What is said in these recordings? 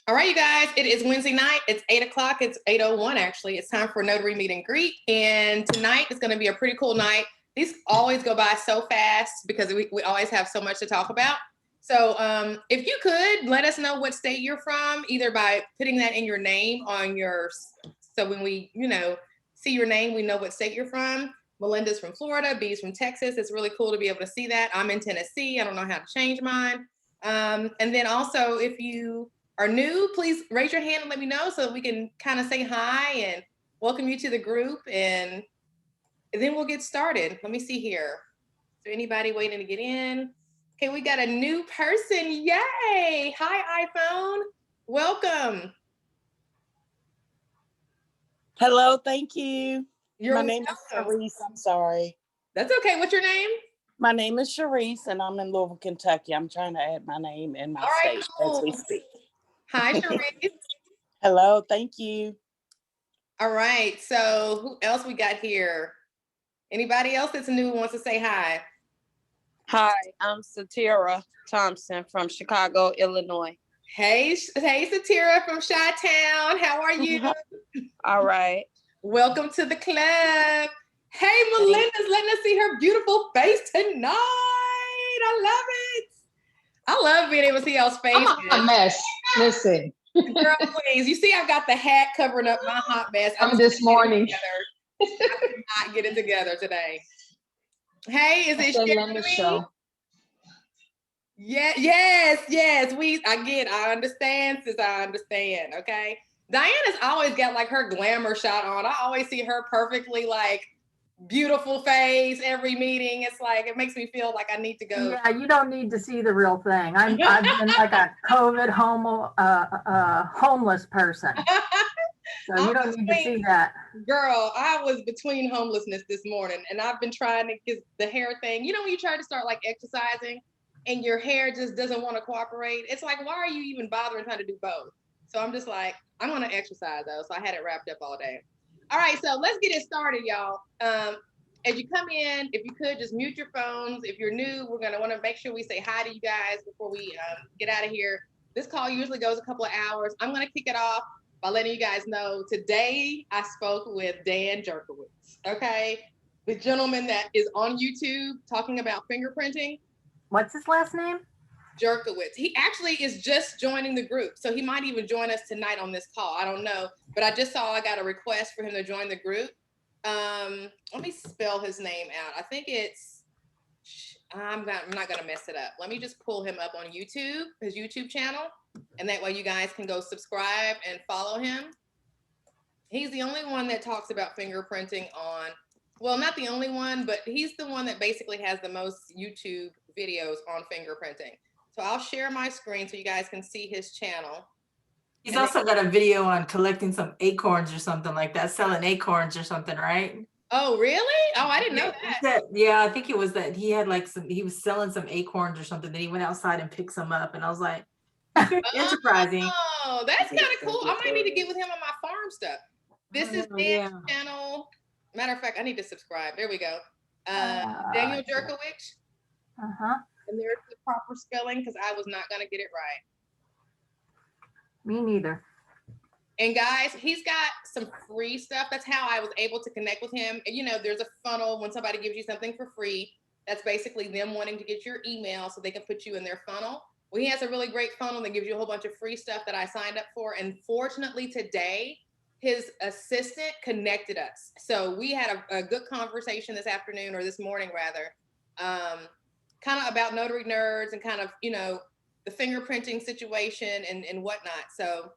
All right, you guys, it is Wednesday night. It's 8 o'clock. It's 8:01 actually. It's time for Notary Meet and Greet. And tonight is going to be a pretty cool night. These always go by so fast because we always have so much to talk about. So if you could let us know what state you're from, either by putting that in your name on your, so when we, see your name, we know what state you're from. Melinda's from Florida, B's from Texas. It's really cool to be able to see that. I'm in Tennessee. I don't know how to change mine. And then also if you are new, please raise your hand and let me know so that we can kind of say hi and welcome you to the group, and then we'll get started. Let me see here. Is there anybody waiting to get in? Okay, we got a new person. Yay! Hi, iPhone. Welcome. Hello, thank you. My name is Sharice. I'm sorry. That's okay. What's your name? My name is Sharice, and I'm in Louisville, Kentucky. I'm trying to add my name in my state as we speak. Hi, Sharice. Hello, thank you. All right, so who else we got here? Anybody else that's new wants to say hi? Hi, I'm Satira Thompson from Chicago, Illinois. Hey, Satira from Chi-Town. How are you? All right. Welcome to the club. Hey, Melinda's letting us see her beautiful face tonight. I love it. I love being able to see y'all's faces. I'm a mess. Listen. Girl, please. You see, I've got the hat covering up my hot mess. I'm this morning. I could not get it together today. Hey, is it Sherry? Yeah, yes. I understand, sis. I understand. Okay. Diana's always got like her glamour shot on. I always see her perfectly like beautiful face every meeting. It's like it makes me feel like I need to go. Yeah, you don't need to see the real thing. I've been like a COVID homeless person. So you don't need to see that. Girl, I was between homelessness this morning, and I've been trying to get the hair thing. You know when you try to start like exercising and your hair just doesn't want to cooperate? It's like, why are you even bothering trying to do both? So I'm just like, I'm going to exercise though. So I had it wrapped up all day. All right, so let's get it started, y'all. As you come in, if you could just mute your phones. If you're new, we're going to want to make sure we say hi to you guys before we get out of here. This call usually goes a couple of hours. I'm going to kick it off by letting you guys know today I spoke with Dan Jerkowitz, okay? The gentleman that is on YouTube talking about fingerprinting. What's his last name? Jerkowitz. He actually is just joining the group, so he might even join us tonight on this call. I don't know, but I just saw I got a request for him to join the group. Let me spell his name out. I think it's, I'm not gonna mess it up. Let me just pull him up on YouTube, his YouTube channel, and that way you guys can go subscribe and follow him. He's the only one that talks about fingerprinting on, well, not the only one, but he's the one that basically has the most YouTube videos on fingerprinting. So I'll share my screen so you guys can see his channel. He's also got a video on collecting some acorns or something like that, selling acorns or something, right? Oh, really? Oh, I didn't know that. Yeah, I think it was that he had like he was selling some acorns or something. Then he went outside and picked some up, and I was like, enterprising. Oh, that's kind of cool. I might need to get with him on my farm stuff. This is Dan's channel. Matter of fact, I need to subscribe. There we go. Daniel Jerkowitz. And there's the proper spelling because I was not going to get it right. Me neither. And guys, he's got some free stuff. That's how I was able to connect with him. And there's a funnel when somebody gives you something for free. That's basically them wanting to get your email so they can put you in their funnel. Well, he has a really great funnel that gives you a whole bunch of free stuff that I signed up for. And fortunately today, his assistant connected us. So we had a good conversation this afternoon, or this morning rather, kind of about notary nerds and kind of, the fingerprinting situation and whatnot. So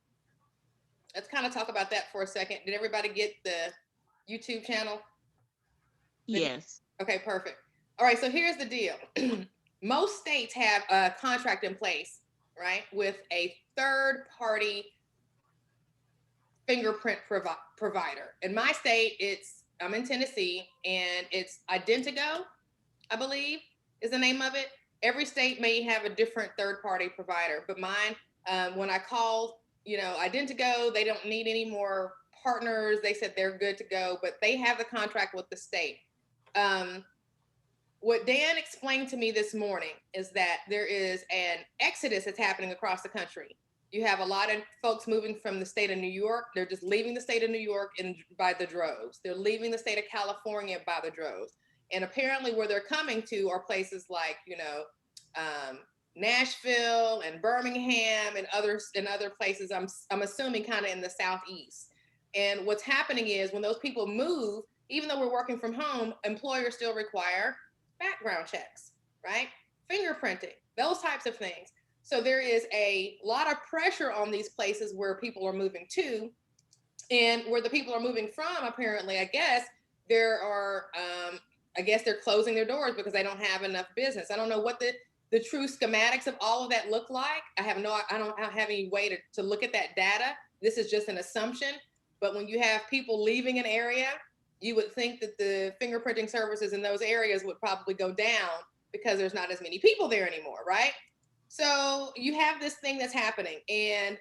let's kind of talk about that for a second. Did everybody get the YouTube channel? Yes. Okay, perfect. All right, so here's the deal. Most states have a contract in place, right, with a third-party fingerprint provider. In my state, I'm in Tennessee, and it's Identigo, I believe, is the name of it. Every state may have a different third-party provider, but mine, when I called, Identigo, they don't need any more partners. They said they're good to go, but they have the contract with the state. What Dan explained to me this morning is that there is an exodus that's happening across the country. You have a lot of folks moving from the state of New York. They're just leaving the state of New York by the droves. They're leaving the state of California by the droves. And apparently where they're coming to are places like, Nashville and Birmingham and other places, I'm assuming kind of in the Southeast. And what's happening is when those people move, even though we're working from home, employers still require background checks, right? Fingerprinting, those types of things. So there is a lot of pressure on these places where people are moving to, and where the people are moving from, apparently, I guess they're closing their doors because they don't have enough business. I don't know what the true schematics of all of that look like. I don't have any way to look at that data. This is just an assumption. But when you have people leaving an area, you would think that the fingerprinting services in those areas would probably go down because there's not as many people there anymore, right? So you have this thing that's happening, and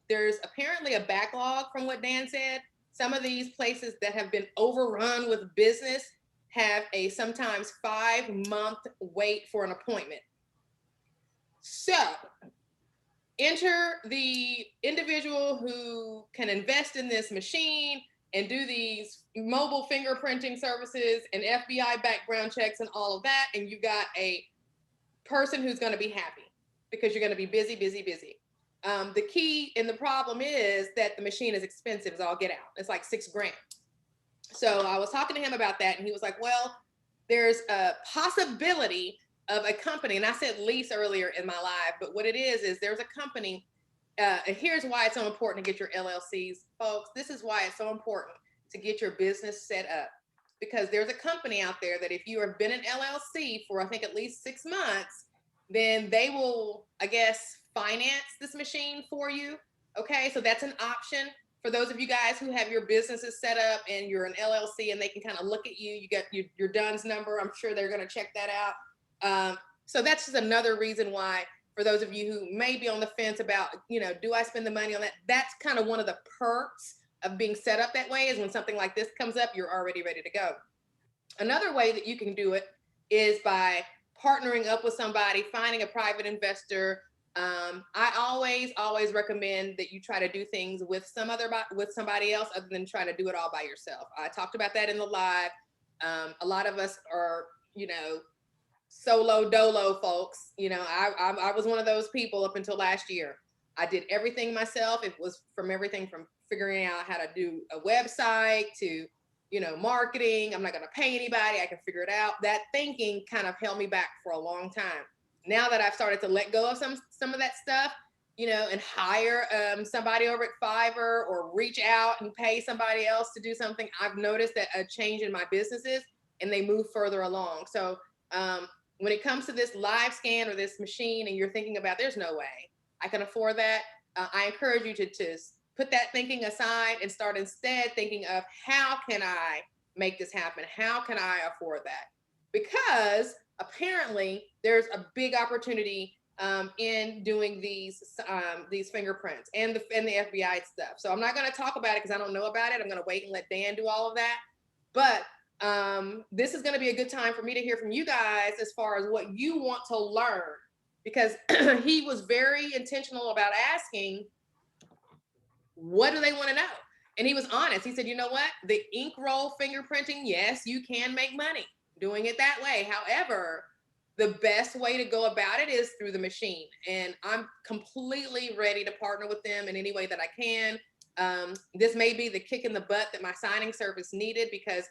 there's apparently a backlog from what Dan said. Some of these places that have been overrun with business have a sometimes 5-month wait for an appointment. So enter the individual who can invest in this machine and do these mobile fingerprinting services and FBI background checks and all of that, and you got a person who's going to be happy because you're going to be busy. The key and the problem is that the machine is expensive as all get out. It's like $6,000. So I was talking to him about that, and he was like, well, there's a possibility of a company, and I said lease earlier in my live, but what it is there's a company, and here's why it's so important to get your LLCs, folks. This is why it's so important to get your business set up, because there's a company out there that if you have been an LLC for, I think, at least 6 months, then they will, I guess, finance this machine for you. Okay, so that's an option for those of you guys who have your businesses set up and you're an LLC and they can kind of look at you. You got your DUNS number. I'm sure they're going to check that out. So that's just another reason why, for those of you who may be on the fence about, do I spend the money on that? That's kind of one of the perks of being set up that way, is when something like this comes up, you're already ready to go. Another way that you can do it is by partnering up with somebody, finding a private investor. I always recommend that you try to do things with somebody else other than try to do it all by yourself. I talked about that in the live. A lot of us are, solo dolo folks. I was one of those people up until last year. I did everything myself. It was everything from figuring out how to do a website to marketing. I'm not going to pay anybody. I can figure it out. That thinking kind of held me back for a long time. Now that I've started to let go of some of that stuff, and hire somebody over at Fiverr or reach out and pay somebody else to do something, I've noticed that a change in my businesses and they move further along. So when it comes to this live scan or this machine and you're thinking about, there's no way I can afford that, I encourage you to put that thinking aside and start instead thinking of, how can I make this happen? How can I afford that? Because apparently there's a big opportunity in doing these fingerprints and the FBI stuff. So I'm not going to talk about it because I don't know about it. I'm going to wait and let Dan do all of that. But this is going to be a good time for me to hear from you guys as far as what you want to learn, because he was very intentional about asking, what do they want to know? And he was honest. He said, you know what? The ink roll fingerprinting, yes, you can make money doing it that way. However, the best way to go about it is through the machine. And I'm completely ready to partner with them in any way that I can. This may be the kick in the butt that my signing service needed, because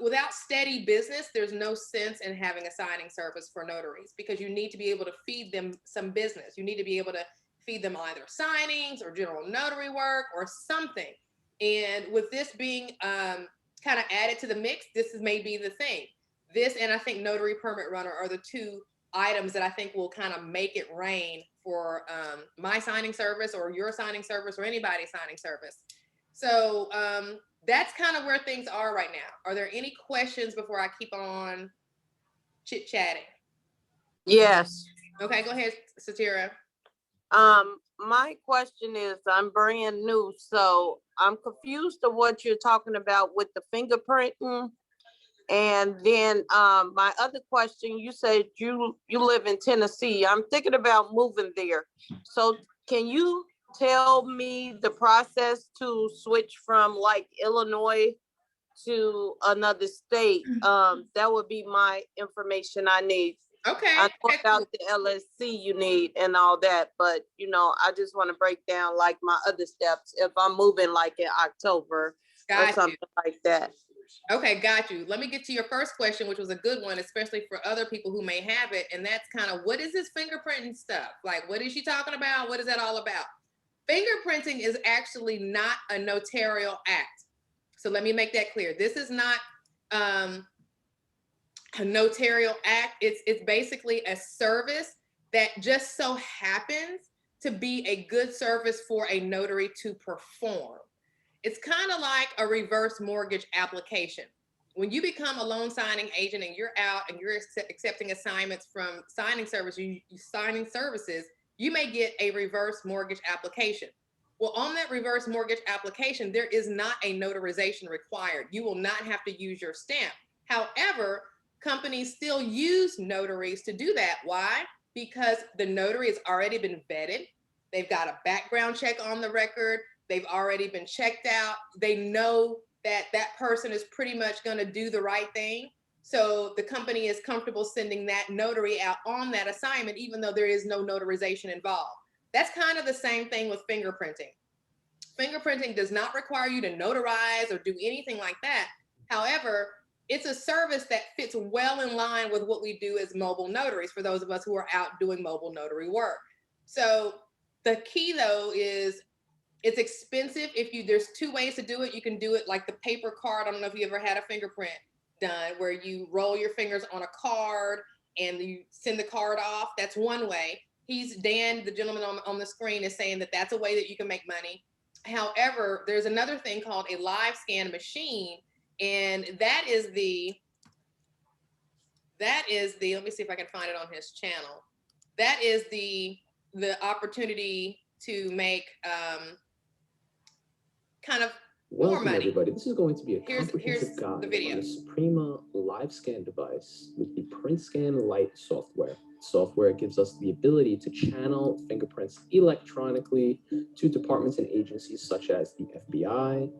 without steady business, there's no sense in having a signing service for notaries, because you need to be able to feed them some business. You need to be able to feed them either signings or general notary work or something. And with this being kind of added to the mix, this is maybe the thing. This, and I think Notary Permit Runner, are the two items that I think will kind of make it rain for my signing service or your signing service or anybody's signing service. So that's kind of where things are right now. Are there any questions before I keep on chit-chatting? Yes. Okay, go ahead, Satira. My question is, I'm brand new, so I'm confused to what you're talking about with the fingerprinting. And then my other question, you said you live in Tennessee. I'm thinking about moving there. So can you tell me the process to switch from like Illinois to another state? That would be my information I need. Okay. I know Okay, about cool. the LSC you need and all that, but you know, I just want to break down like my other steps if I'm moving like in October or Got you. something like that. Okay, got you. Let me get to your first question, which was a good one, especially for other people who may have it. And that's kind of, what is this fingerprinting stuff? Like, what is she talking about? What is that all about? Fingerprinting is actually not a notarial act. So let me make that clear. This is not a notarial act. It's basically a service that just so happens to be a good service for a notary to perform. It's kind of like a reverse mortgage application. When you become a loan signing agent and you're out and you're accepting assignments from signing services, you may get a reverse mortgage application. Well, on that reverse mortgage application, there is not a notarization required. You will not have to use your stamp. However, companies still use notaries to do that. Why? Because the notary has already been vetted. They've got a background check on the record. They've already been checked out. They know that that person is pretty much going to do the right thing. So the company is comfortable sending that notary out on that assignment, even though there is no notarization involved. That's kind of the same thing with fingerprinting. Fingerprinting does not require you to notarize or do anything like that. However, it's a service that fits well in line with what we do as mobile notaries for those of us who are out doing mobile notary work. So the key though is it's expensive. There's two ways to do it. You can do it like the paper card. I don't know if you ever had a fingerprint done where you roll your fingers on a card and you send the card off. That's one way. Dan, the gentleman on the screen, is saying that that's a way that you can make money. However, there's another thing called a live scan machine, and that is the, let me see if I can find it on his channel. That is the opportunity to make kind of more Welcome money. everybody. This is going to be a Here's comprehensive guide the video. on the Suprema live scan device with the Print Scan Lite software. Software gives us the ability to channel fingerprints electronically to departments and agencies such as the FBI,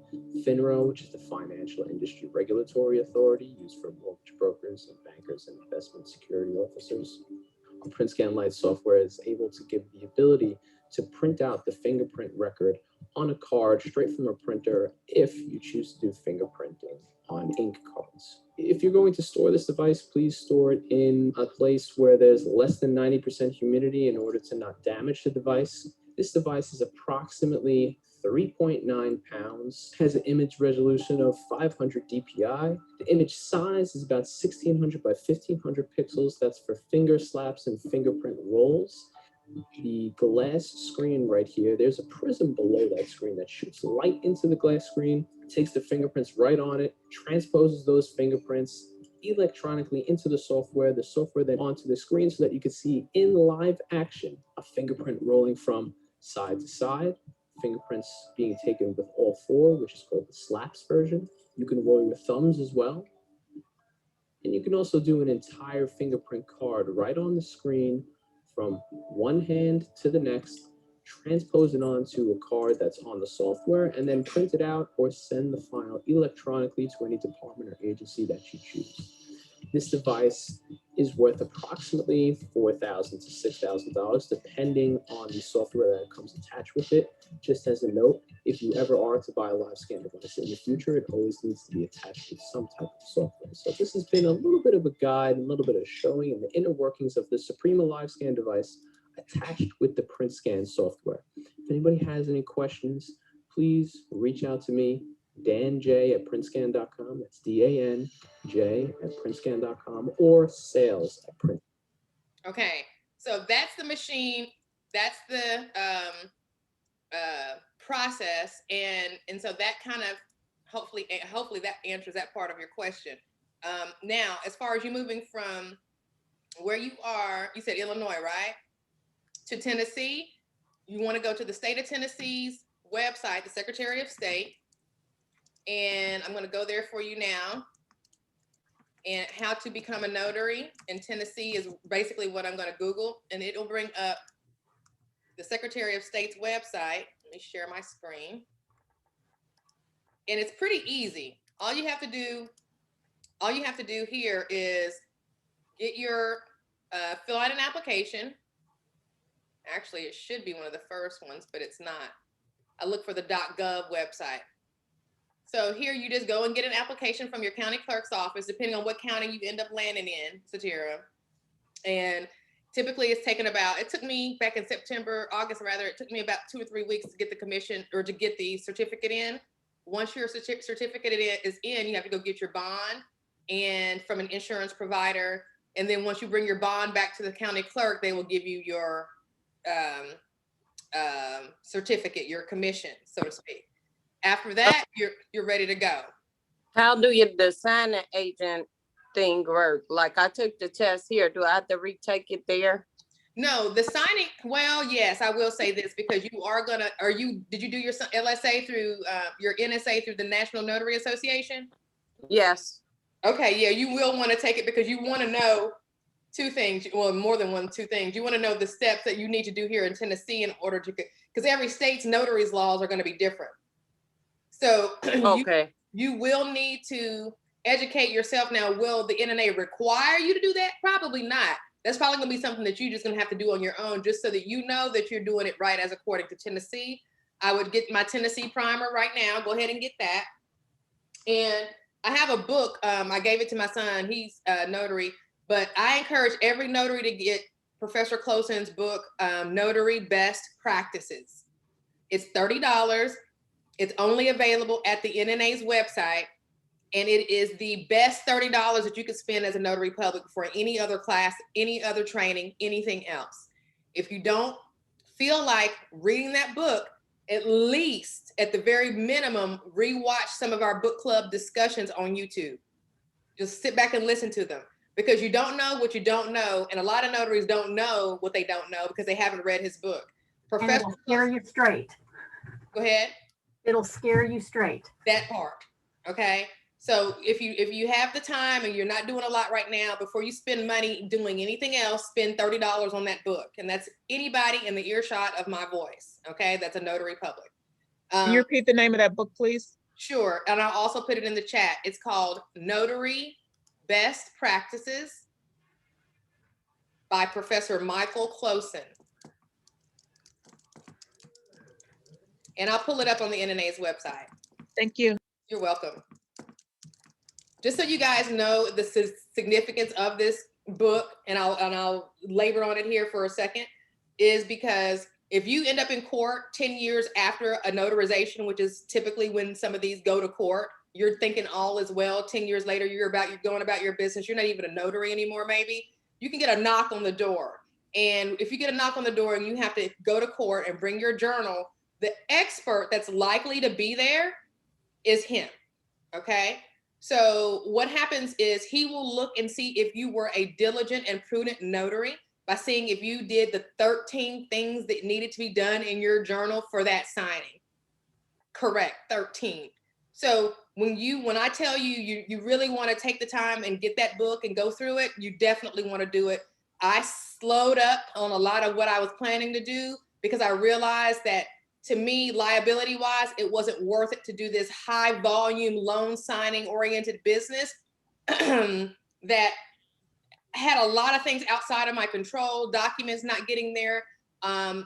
FINRA, which is the Financial Industry Regulatory Authority used for mortgage brokers and bankers and investment security officers. Our Print Scan Lite software is able to give the ability to print out the fingerprint record on a card straight from a printer if you choose to do fingerprinting on ink cards. If you're going to store this device, please store it in a place where there's less than 90% humidity in order to not damage the device. This device is approximately 3.9 pounds, has an image resolution of 500 dpi. The image size is about 1600 by 1500 pixels. That's for finger slaps and fingerprint rolls. The glass screen right here, there's a prism below that screen that shoots light into the glass screen, takes the fingerprints right on it, transposes those fingerprints electronically into the software then onto the screen so that you can see in live action a fingerprint rolling from side to side, fingerprints being taken with all four, which is called the slaps version. You can roll your thumbs as well. And you can also do an entire fingerprint card right on the screen from one hand to the next, transpose it onto a card that's on the software, and then print it out or send the file electronically to any department or agency that you choose. This device is worth approximately $4,000 to $6,000, depending on the software that comes attached with it. Just as a note, if you ever are to buy a live scan device in the future, it always needs to be attached with some type of software. So this has been a little bit of a guide, a little bit of showing in the inner workings of the Suprema live scan device attached with the print scan software. If anybody has any questions, please reach out to me, danj@printscan.com. That's DANJ@printscan.com, or sales@print. Okay, so that's the machine. That's the process, and so that kind of hopefully that answers that part of your question. Now, as far as you moving from where you are, you said Illinois, right, to Tennessee, you want to go to the state of Tennessee's website, the Secretary of State, and I'm going to go there for you now. and how to become a notary in Tennessee is basically what I'm going to Google, and it'll bring up the Secretary of State's website. Let me share my screen. And it's pretty easy. All you have to do here is get your, fill out an application. Actually, it should be one of the first ones, but it's not. I look for the .gov website. So here you just go and get an application from your county clerk's office, depending on what county you end up landing in, Satira. And typically it's taken about, it took me back in September, August rather, it took me about 2 or 3 weeks to get the commission or to get the certificate in. Once your certificate is in, you have to go get your bond and from an insurance provider. And then once you bring your bond back to the county clerk, they will give you your certificate, your commission, so to speak. After that, you're ready to go. How do the signing agent thing work? Like I took the test here. Do I have to retake it there? No, the signing, well, yes, I will say this because you are gonna, did you do your LSA through, your NSA through the National Notary Association? Yes. Okay, yeah, you will want to take it because you want to know 2 things, well, more than 2 things. You want to know the steps that you need to do here in Tennessee in order to, because every state's notary's laws are going to be different. So Okay. you will need to educate yourself. Now, will the NNA require you to do that? Probably not. That's probably going to be something that you're just going to have to do on your own, just so that you know that you're doing it right as according to Tennessee. I would get my Tennessee primer right now. Go ahead and get that. And I have a book. I gave it to my son. He's a notary, but I encourage every notary to get Professor Closen's book, Notary Best Practices. It's $30. It's only available at the NNA's website, and it is the best $30 that you could spend as a notary public for any other class, any other training, anything else. If you don't feel like reading that book, at least, at the very minimum, rewatch some of our book club discussions on YouTube. Just sit back and listen to them, because you don't know what you don't know, and a lot of notaries don't know what they don't know because they haven't read his book. And it'll scare you straight. Go ahead. It'll scare you straight. That part, okay? So if you have the time and you're not doing a lot right now, before you spend money doing anything else, spend $30 on that book. And that's anybody in the earshot of my voice, okay? That's a notary public. Can you repeat the name of that book, please? Sure, and I'll also put it in the chat. It's called Notary Best Practices by Professor Michael Closen. And I'll pull it up on the NNA's website. Thank you. You're welcome. Just so you guys know the significance of this book, and I'll labor on it here for a second, is because if you end up in court 10 years after a notarization, which is typically when some of these go to court, you're thinking all is well. 10 years later, you're going about your business. You're not even a notary anymore, maybe. You can get a knock on the door. And if you get a knock on the door and you have to go to court and bring your journal, the expert that's likely to be there is him, okay? So what happens is he will look and see if you were a diligent and prudent notary by seeing if you did the 13 things that needed to be done in your journal for that signing. Correct, 13. So when I tell you, you really want to take the time and get that book and go through it, you definitely want to do it. I slowed up on a lot of what I was planning to do because I realized that, to me, liability wise, it wasn't worth it to do this high volume loan signing oriented business that had a lot of things outside of my control, documents not getting there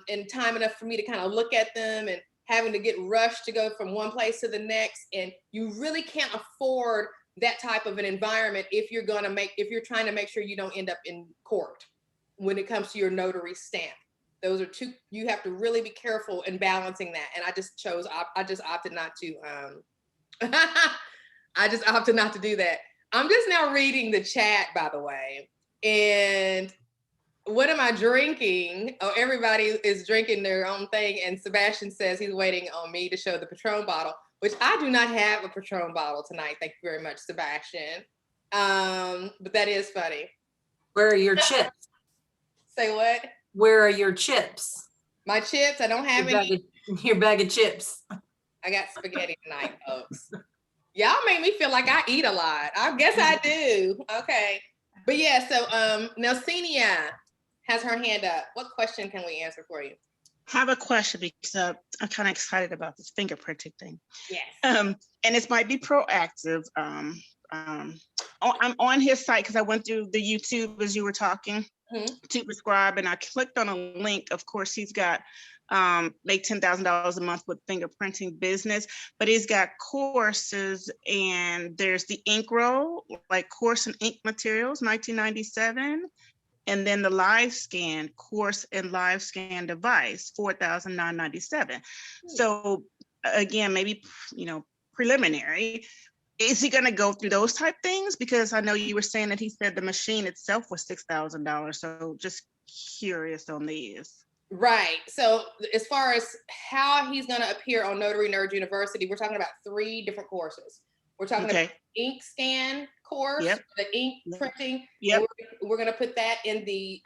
in time enough for me to kind of look at them, and having to get rushed to go from one place to the next. And you really can't afford that type of an environment if you're trying to make sure you don't end up in court when it comes to your notary stamp. Those are 2, you have to really be careful in balancing that. And I just opted not to, I just opted not to do that. I'm just now reading the chat, by the way. And what am I drinking? Oh, everybody is drinking their own thing. And Sebastian says he's waiting on me to show the Patron bottle, which I do not have a Patron bottle tonight. Thank you very much, Sebastian. But that is funny. Where are your chips? Say what? Where are your chips? My chips, I don't have any. Your bag of chips. I got spaghetti tonight, folks. Y'all make me feel like I eat a lot. I guess I do. Okay. But yeah, so Nelsenia has her hand up. What question can we answer for you? Have a question because I'm kind of excited about this fingerprinting thing. Yes. And this might be proactive. I'm on his site because I went through the YouTube as you were talking to prescribe, and I clicked on a link. Of course, he's got make $10,000 a month with fingerprinting business, but he's got courses, and there's the ink roll, like course and ink materials, $19.97. And then the live scan course and live scan device, $4,997. So again, maybe, preliminary. Is he going to go through those type things? Because I know you were saying that he said the machine itself was $6,000. So just curious on these. Right. So as far as how he's going to appear on Notary Nerds University, we're talking about 3 different courses. We're talking about ink scan course, the ink printing. Yep. We're going to put that in the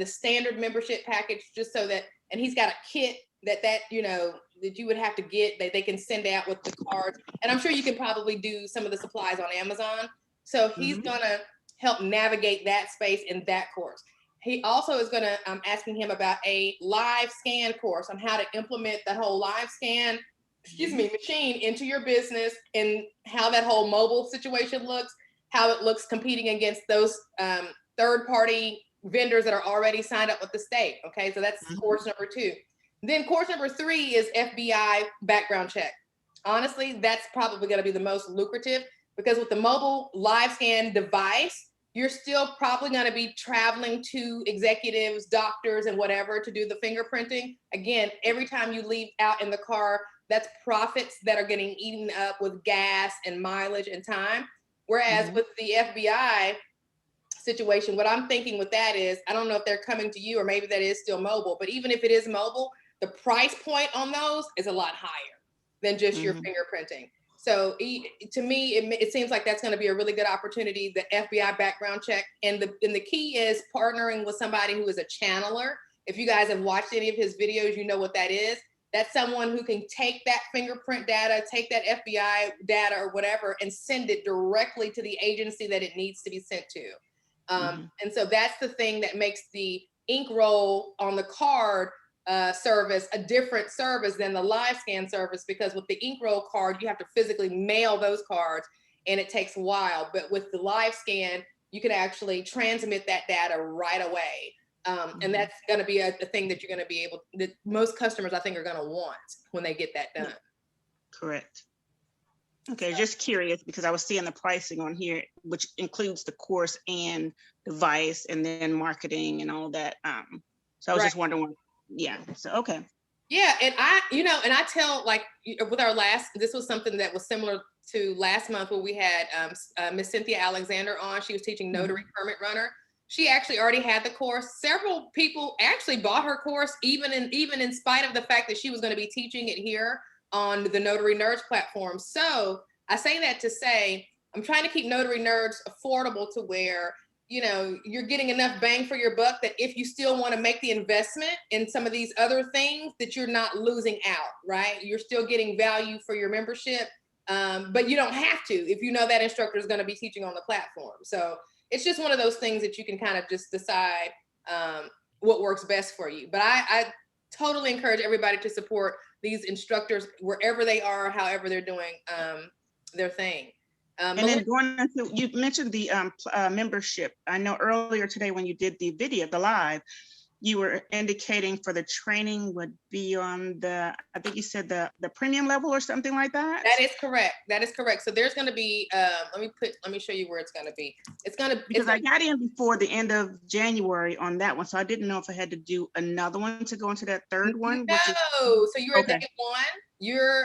standard membership package, just so that, and he's got a kit that you would have to get, that they can send out with the cards. And I'm sure you can probably do some of the supplies on Amazon. So he's going to help navigate that space in that course. He also is going to, I'm asking him about a live scan course on how to implement the whole live scan machine into your business, and how that whole mobile situation looks, how it looks competing against those third-party vendors that are already signed up with the state. Okay, so that's course number 2. Then course number 3 is FBI background check. Honestly, that's probably going to be the most lucrative, because with the mobile live scan device, you're still probably going to be traveling to executives, doctors, and whatever to do the fingerprinting. Again, every time you leave out in the car, that's profits that are getting eaten up with gas and mileage and time. Whereas with the FBI situation, what I'm thinking with that is, I don't know if they're coming to you, or maybe that is still mobile, but even if it is mobile, the price point on those is a lot higher than just your fingerprinting. So to me, it seems like that's going to be a really good opportunity, the FBI background check. And the key is partnering with somebody who is a channeler. If you guys have watched any of his videos, you know what that is. That's someone who can take that fingerprint data, take that FBI data or whatever, and send it directly to the agency that it needs to be sent to. And so that's the thing that makes the ink roll on the card service a different service than the live scan service, because with the ink roll card, you have to physically mail those cards, and it takes a while. But with the live scan, you can actually transmit that data right away. And that's going to be a thing that you're going to be able, that most customers, I think, are going to want when they get that done. Correct. Okay, just curious, because I was seeing the pricing on here, which includes the course and device, and then marketing and all that. So I was just wondering, so okay. Yeah, and I tell, like, with our this was something that was similar to last month, where we had Miss Cynthia Alexander on. She was teaching Notary Permit Runner. She actually already had the course. Several people actually bought her course, even in spite of the fact that she was going to be teaching it here on the Notary Nerds platform. So I say that to say, I'm trying to keep Notary Nerds affordable to where, you're getting enough bang for your buck, that if you still want to make the investment in some of these other things, that you're not losing out, right? You're still getting value for your membership, but you don't have to if you know that instructor is going to be teaching on the platform. So it's just one of those things that you can kind of just decide what works best for you. But I totally encourage everybody to support these instructors wherever they are, however they're doing their thing. And then going into, you mentioned the membership. I know earlier today when you did the video, the live, you were indicating for the training would be on the, I think you said the premium level or something like that? That is correct. That is correct. So there's going to be, let me show you where it's going to be. Because I got in before the end of January on that one. So I didn't know if I had to do another one to go into that third one. No, so you're at day 1. You're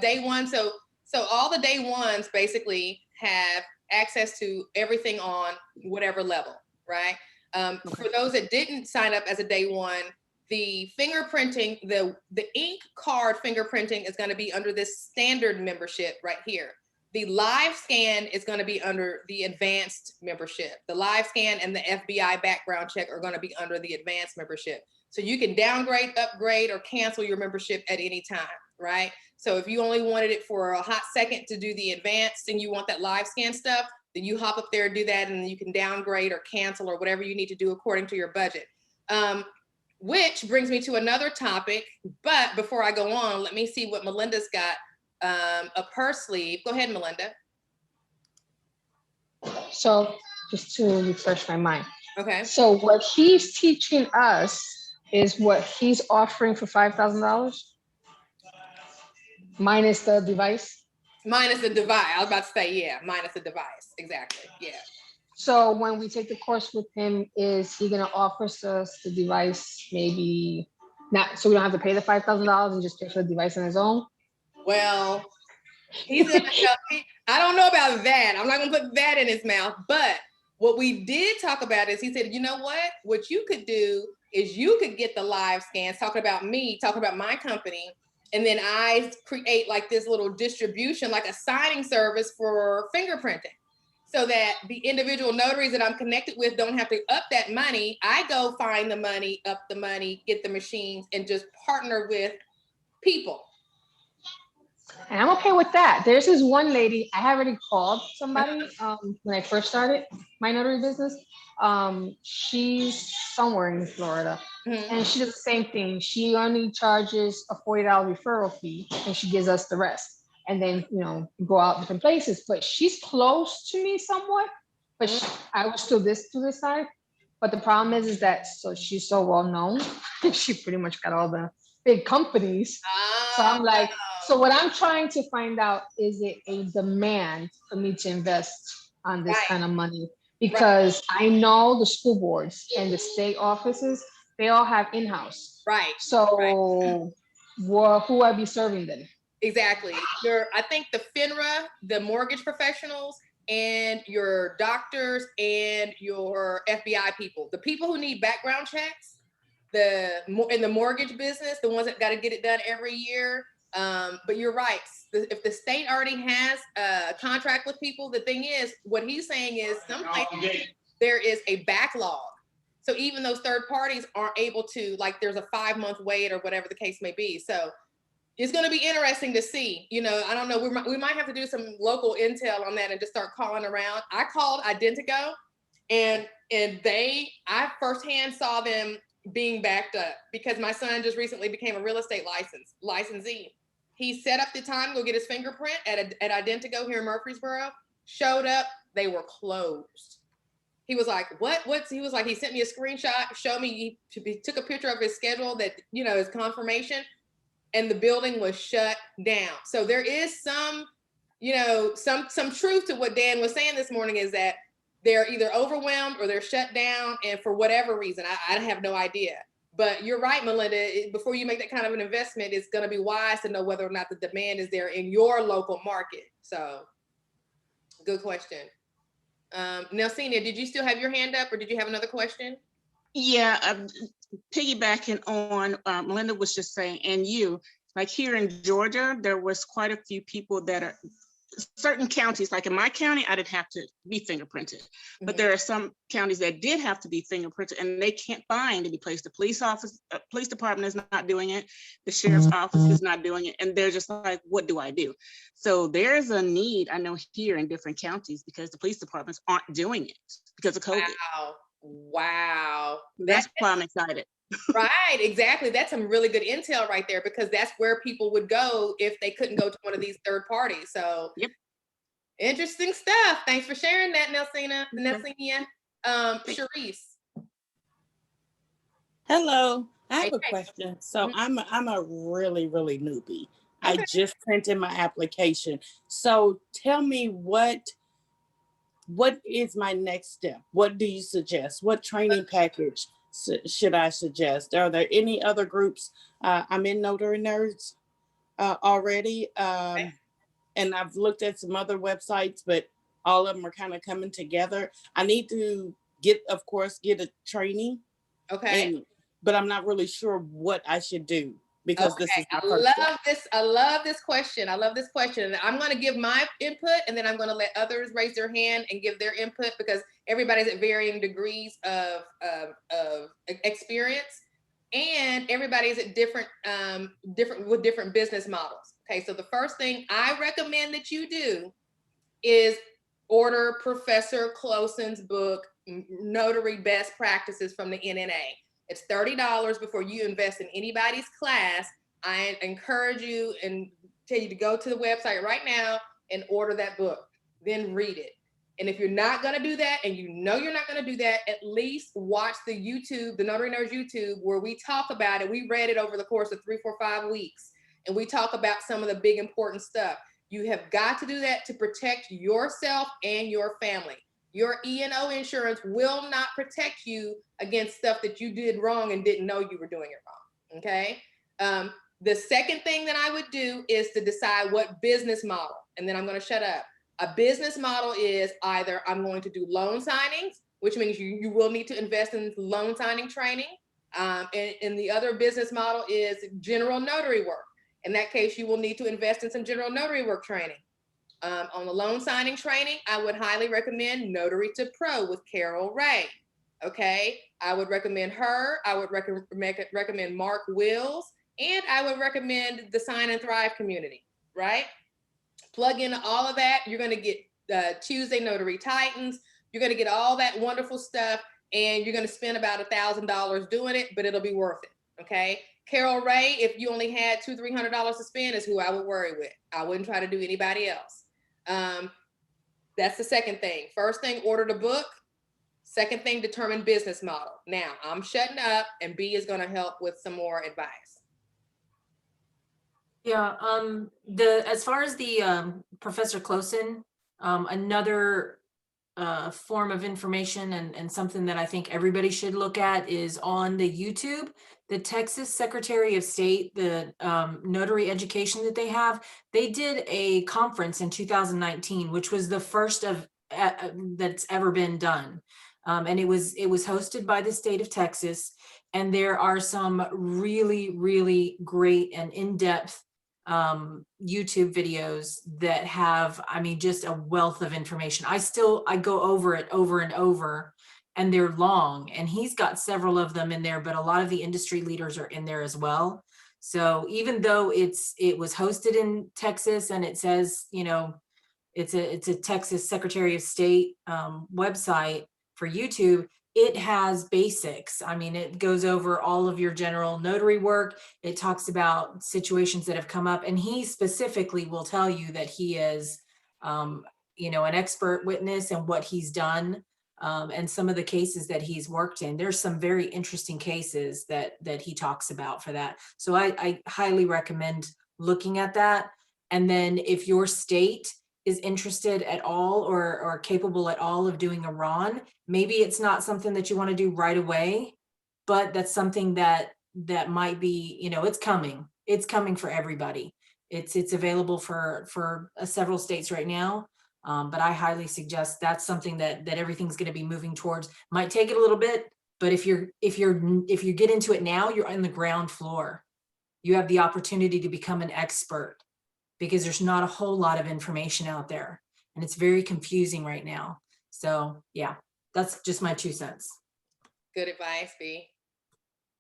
day 1. So all the day ones basically have access to everything on whatever level, right? For those that didn't sign up as a day 1, the fingerprinting, the ink card fingerprinting is going to be under this standard membership right here. The live scan is going to be under the advanced membership. The live scan and the FBI background check are going to be under the advanced membership. So you can downgrade, upgrade, or cancel your membership at any time. right? So if you only wanted it for a hot second to do the advanced and you want that live scan stuff, then you hop up there and do that, and you can downgrade or cancel or whatever you need to do according to your budget. Which brings me to another topic, but before I go on, let me see what Melinda's got up her sleeve. Go ahead, Melinda. So just to refresh my mind. Okay. So what he's teaching us is what he's offering for $5,000 minus the device. Minus the device. I was about to say, yeah, minus the device. Exactly. Yeah. So when we take the course with him, is he gonna offer us the device maybe not, so we don't have to pay the $5,000 and just pay for the device on his own? Well, he's gonna help me. I don't know about that. I'm not gonna put that in his mouth. But what we did talk about is he said, you know what you could do is you could get the live scans, talking about me, talking about my company, and then I create like this little distribution, like a signing service for fingerprinting, so that the individual notaries that I'm connected with don't have to up that money. I go find the money, up the money, get the machines, and just partner with people. And I'm okay with that. There's this one lady, I have already called somebody when I first started my notary business. She's somewhere in Florida, and she does the same thing. She only charges a $40 referral fee, and she gives us the rest. And then, go out different places. But she's close to me somewhat, but I was still to this side. But the problem is that she's so well known. She pretty much got all the big companies. So I'm like, so what I'm trying to find out, is it a demand for me to invest on this kind of money? Because I know the school boards and the state offices, they all have in-house. Right. So who I be serving then? Exactly. I think the FINRA, the mortgage professionals, and your doctors and your FBI people, the people who need background checks, in the mortgage business, the ones that got to get it done every year. But you're right. If the state already has a contract with people, the thing is, what he's saying is sometimes there is a backlog. So even those third parties aren't able to, like, there's a 5-month wait or whatever the case may be. So it's going to be interesting to see. I don't know. We might have to do some local intel on that and just start calling around. I called Identigo, and I firsthand saw them being backed up because my son just recently became a real estate licensee. He set up the time to go get his fingerprint at Identigo here in Murfreesboro. Showed up, they were closed. He was like, what? He was like, he sent me a screenshot, showed me, he took a picture of his schedule that, his confirmation, and the building was shut down. So there is some truth to what Dan was saying this morning, is that they're either overwhelmed or they're shut down, and for whatever reason, I have no idea. But you're right, Melinda, before you make that kind of an investment, it's going to be wise to know whether or not the demand is there in your local market. So good question. Nelsina, did you still have your hand up, or did you have another question? Yeah, piggybacking on Melinda was just saying, and like here in Georgia, there was quite a few people that are certain counties, like in my county, I didn't have to be fingerprinted, but there are some counties that did have to be fingerprinted, and they can't find any place. The police department is not doing it. The sheriff's office is not doing it. And they're just like, what do I do? So there's a need, I know, here in different counties, because the police departments aren't doing it because of COVID. Wow. That's why I'm excited. Right, exactly. That's some really good intel right there, because that's where people would go if they couldn't go to one of these third parties. So yep. Interesting stuff. Thanks for sharing that, Nelsina. Sharice. Hello, I have a question. So I'm a really newbie. Okay. I just sent in my application. So tell me what is my next step? What do you suggest? What training package should I suggest? Are there any other groups? I'm in Notary Nerds already. And I've looked at some other websites, but all of them are kind of coming together. I need to get a training. Okay. But I'm not really sure what I should do, because this is my first step. I love this question. And I'm going to give my input, and then I'm going to let others raise their hand and give their input, because everybody's at varying degrees of experience. and everybody's at different with different business models. Okay, so the first thing I recommend that you do is order Professor Closon's book, Notary Best Practices from the NNA. It's $30 before you invest in anybody's class. I encourage you and tell you to go to the website right now and order that book, then read it. And if you're not gonna do that, and you know you're not gonna do that, at least watch the YouTube, the Notary Nerds YouTube, where we talk about it. We read it over the course of 3, 4, 5 weeks, and we talk about some of the big important stuff. You have got to do that to protect yourself and your family. Your E&O insurance will not protect you against stuff that you did wrong and didn't know you were doing it wrong, okay? The second thing that I would do is to decide what business model, and then I'm gonna shut up. A business model is either I'm going to do loan signings, which means you will need to invest in loan signing training. And the other business model is general notary work. In that case, you will need to invest in some general notary work training. On the loan signing training, I would highly recommend Notary to Pro with Carol Ray. Okay, I would recommend her. I would recommend Mark Wills, and I would recommend the Sign and Thrive community, right? Plug into all of that. You're going to get Tuesday Notary Titans. You're going to get all that wonderful stuff, and you're going to spend about $1,000 doing it, but it'll be worth it. Okay. Carol Ray, if you only had $200, $300 to spend, is who I would worry with. I wouldn't try to do anybody else. That's the second thing. First thing, order the book. Second thing, determine business model. Now I'm shutting up, and B is going to help with some more advice. Yeah, as far as the Professor Closon, another form of information and something that I think everybody should look at is on the YouTube, the Texas Secretary of State, the notary education that they have. They did a conference in 2019, which was the first of that's ever been done. And it was hosted by the state of Texas. And there are some really, really great and in-depth YouTube videos that have, I mean, just a wealth of information. I go over it over and over, and they're long, and he's got several of them in there, but a lot of the industry leaders are in there as well. So even though it was hosted in Texas, and it says, you know, it's a Texas Secretary of State website for YouTube, it has basics. I mean, it goes over all of your general notary work. It talks about situations that have come up, and he specifically will tell you that he is, you know, an expert witness and what he's done, and some of the cases that he's worked in. There's some very interesting cases that he talks about for that. So I highly recommend looking at that. And then if your state is interested at all or capable at all of doing a RON, maybe it's not something that you want to do right away, but that's something that might be, you know, it's coming for everybody. It's available for several states right now. But I highly suggest that's something that everything's going to be moving towards. Might take it a little bit, but if you get into it now, you're on the ground floor. You have the opportunity to become an expert, because there's not a whole lot of information out there, and it's very confusing right now. So yeah, that's just my 2 cents. Good advice, B.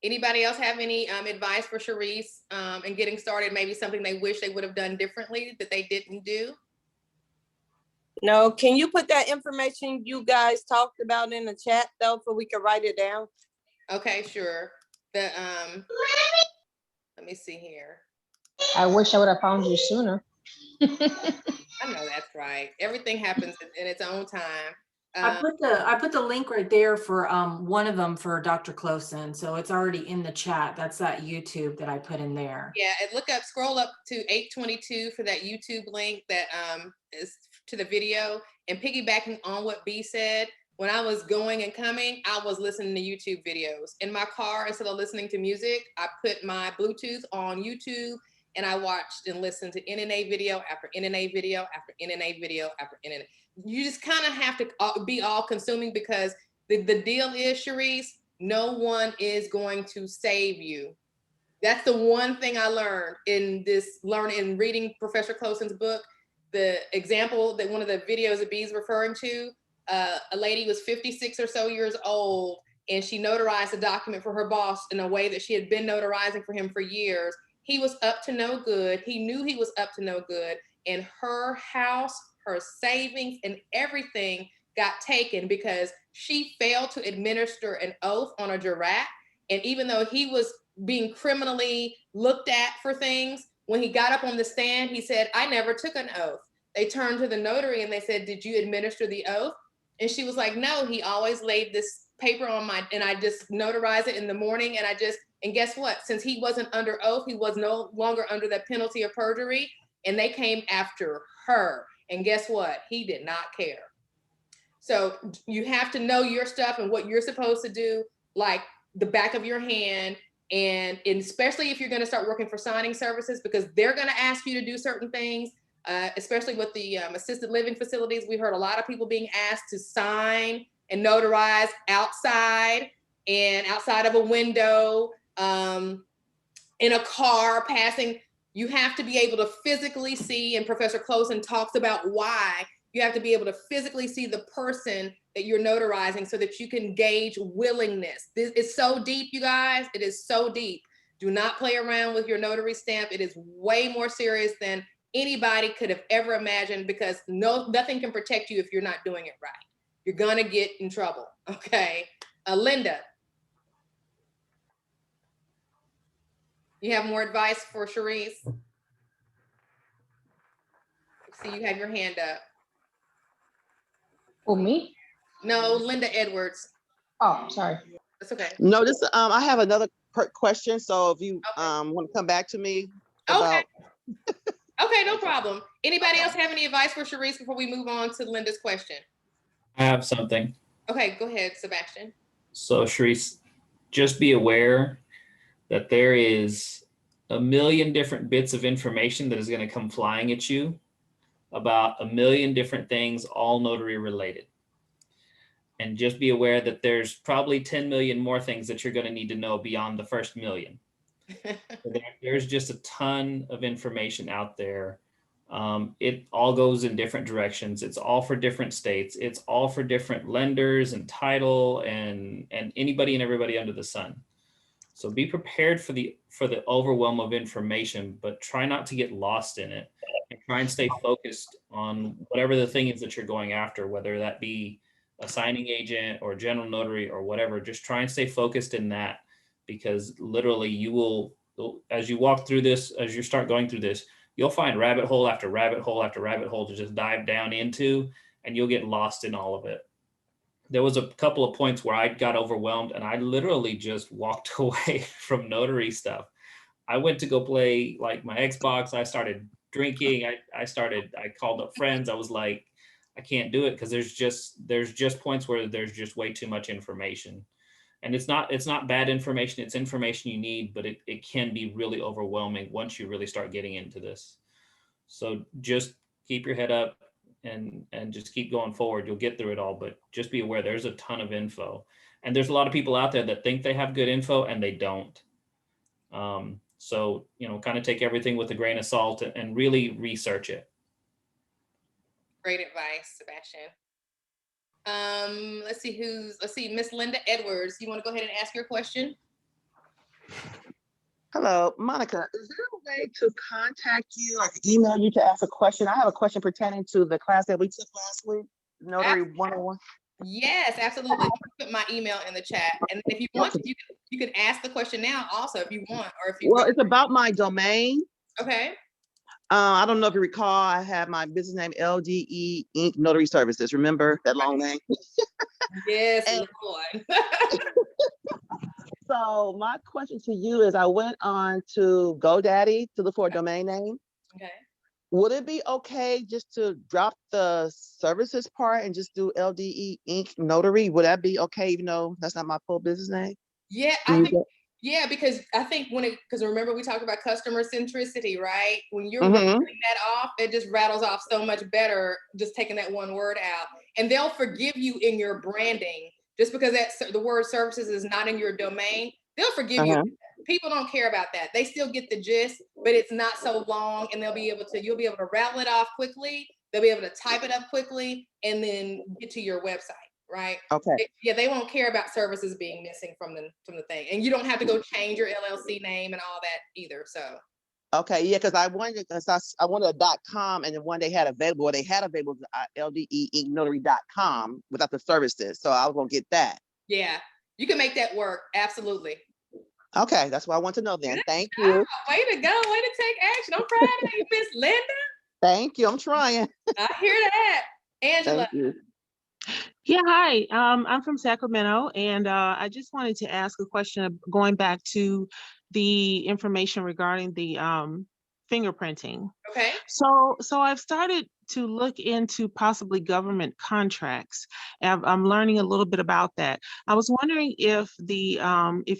Anybody else have any advice for Sharice in getting started? Maybe something they wish they would have done differently that they didn't do? No, can you put that information you guys talked about in the chat though, so we can write it down? Okay, sure. Let me see here. I wish I would have found you sooner. I know that's right. Everything happens in its own time. I put the link right there for one of them for Dr. Closon. So it's already in the chat. That's that YouTube that I put in there. Yeah, and scroll up to 822 for that YouTube link that is to the video. And piggybacking on what B said, when I was going and coming, I was listening to YouTube videos. In my car, instead of listening to music, I put my Bluetooth on YouTube, and I watched and listened to NNA video after NNA video after NNA video after NNA. You just kind of have to be all consuming, because the deal is, Sharice, no one is going to save you. That's the one thing I learned in reading Professor Closon's book. The example that one of the videos that B's referring to, a lady was 56 or so years old, and she notarized a document for her boss in a way that she had been notarizing for him for years. He was up to no good. He knew he was up to no good. And her house, her savings, and everything got taken because she failed to administer an oath on a jurat. And even though he was being criminally looked at for things, when he got up on the stand, he said, I never took an oath. They turned to the notary and they said, did you administer the oath? And she was like, no, he always laid this paper on and I just notarized it in the morning. And guess what? Since he wasn't under oath, he was no longer under the penalty of perjury. And they came after her. And guess what? He did not care. So you have to know your stuff and what you're supposed to do, like the back of your hand. And especially if you're going to start working for signing services, because they're going to ask you to do certain things, especially with the assisted living facilities. We heard a lot of people being asked to sign and notarize outside and outside of a window, in a car passing. You have to be able to physically see, and Professor Closen talks about why you have to be able to physically see the person that you're notarizing so that you can gauge willingness. This is so deep, you guys. It is so deep. Do not play around with your notary stamp. It is way more serious than anybody could have ever imagined, because nothing can protect you if you're not doing it right. You're gonna get in trouble, okay? Linda. You have more advice for Sharice? See, you have your hand up. For me? No, Linda Edwards. Oh, sorry. That's okay. No, this I have another question. So if you want to come back to me about. Okay, no problem. Anybody else have any advice for Sharice before we move on to Linda's question? I have something. Okay, go ahead, Sebastian. So Sharice, just be aware that there is a million different bits of information that is going to come flying at you about a million different things, all notary related. And just be aware that there's probably 10 million more things that you're going to need to know beyond the first million. There's just a ton of information out there. It all goes in different directions. It's all for different states. It's all for different lenders and title and anybody and everybody under the sun. So be prepared for the overwhelm of information, but try not to get lost in it, and try and stay focused on whatever the thing is that you're going after, whether that be a signing agent or general notary or whatever. Just try and stay focused in that, because literally you will, as you walk through this, as you start going through this, you'll find rabbit hole after rabbit hole after rabbit hole to just dive down into, and you'll get lost in all of it. There was a couple of points where I got overwhelmed and I literally just walked away from notary stuff. I went to go play like my Xbox. I started drinking. I called up friends. I was like, I can't do it, because there's just points where there's just way too much information. And it's not bad information. It's information you need, but it can be really overwhelming once you really start getting into this. So just keep your head up and just keep going forward. You'll get through it all, but just be aware there's a ton of info. And there's a lot of people out there that think they have good info and they don't. So, kind of take everything with a grain of salt and really research it. Great advice, Sebastian. Let's see, Miss Linda Edwards. You want to go ahead and ask your question? Hello, Monica. Is there a way to contact you, like email you to ask a question? I have a question pertaining to the class that we took last week, Notary 101. Yes, absolutely. Put my email in the chat, and if you want, you can ask the question now also if you want, or if you. Well, it's about my domain. Okay. I don't know if you recall, I have my business name, LDE Inc. Notary Services. Remember that long name? Yes, Lord. So my question to you is, I went on to GoDaddy to look for a domain name. Okay. Would it be okay just to drop the services part and just do LDE Inc. Notary? Would that be okay, even though that's not my full business name? Yeah, yeah, because I think because remember we talked about customer centricity, right? When you're ripping that off, it just rattles off so much better, just taking that one word out. And they'll forgive you in your branding. Just because the word services is not in your domain, they'll forgive you. People don't care about that. They still get the gist, but it's not so long, and you'll be able to rattle it off quickly. They'll be able to type it up quickly and then get to your website, right? Okay. Yeah, they won't care about services being missing from the thing, and you don't have to go change your LLC name and all that either. So. Okay, yeah, because I wanted, I wanted a .com, and then one they had available, LDE-Notary.com without the services. So I was gonna get that. Yeah, you can make that work. Absolutely. Okay, that's what I want to know then. Good Thank job. you. Way to go. Way to take action. I'm proud of you, Miss Linda. Thank you. I'm trying. I hear that. Angela. Thank you. Yeah, hi. I'm from Sacramento, and I just wanted to ask a question going back to the information regarding the fingerprinting. Okay. So I've started to look into possibly government contracts. I'm learning a little bit about that. I was wondering if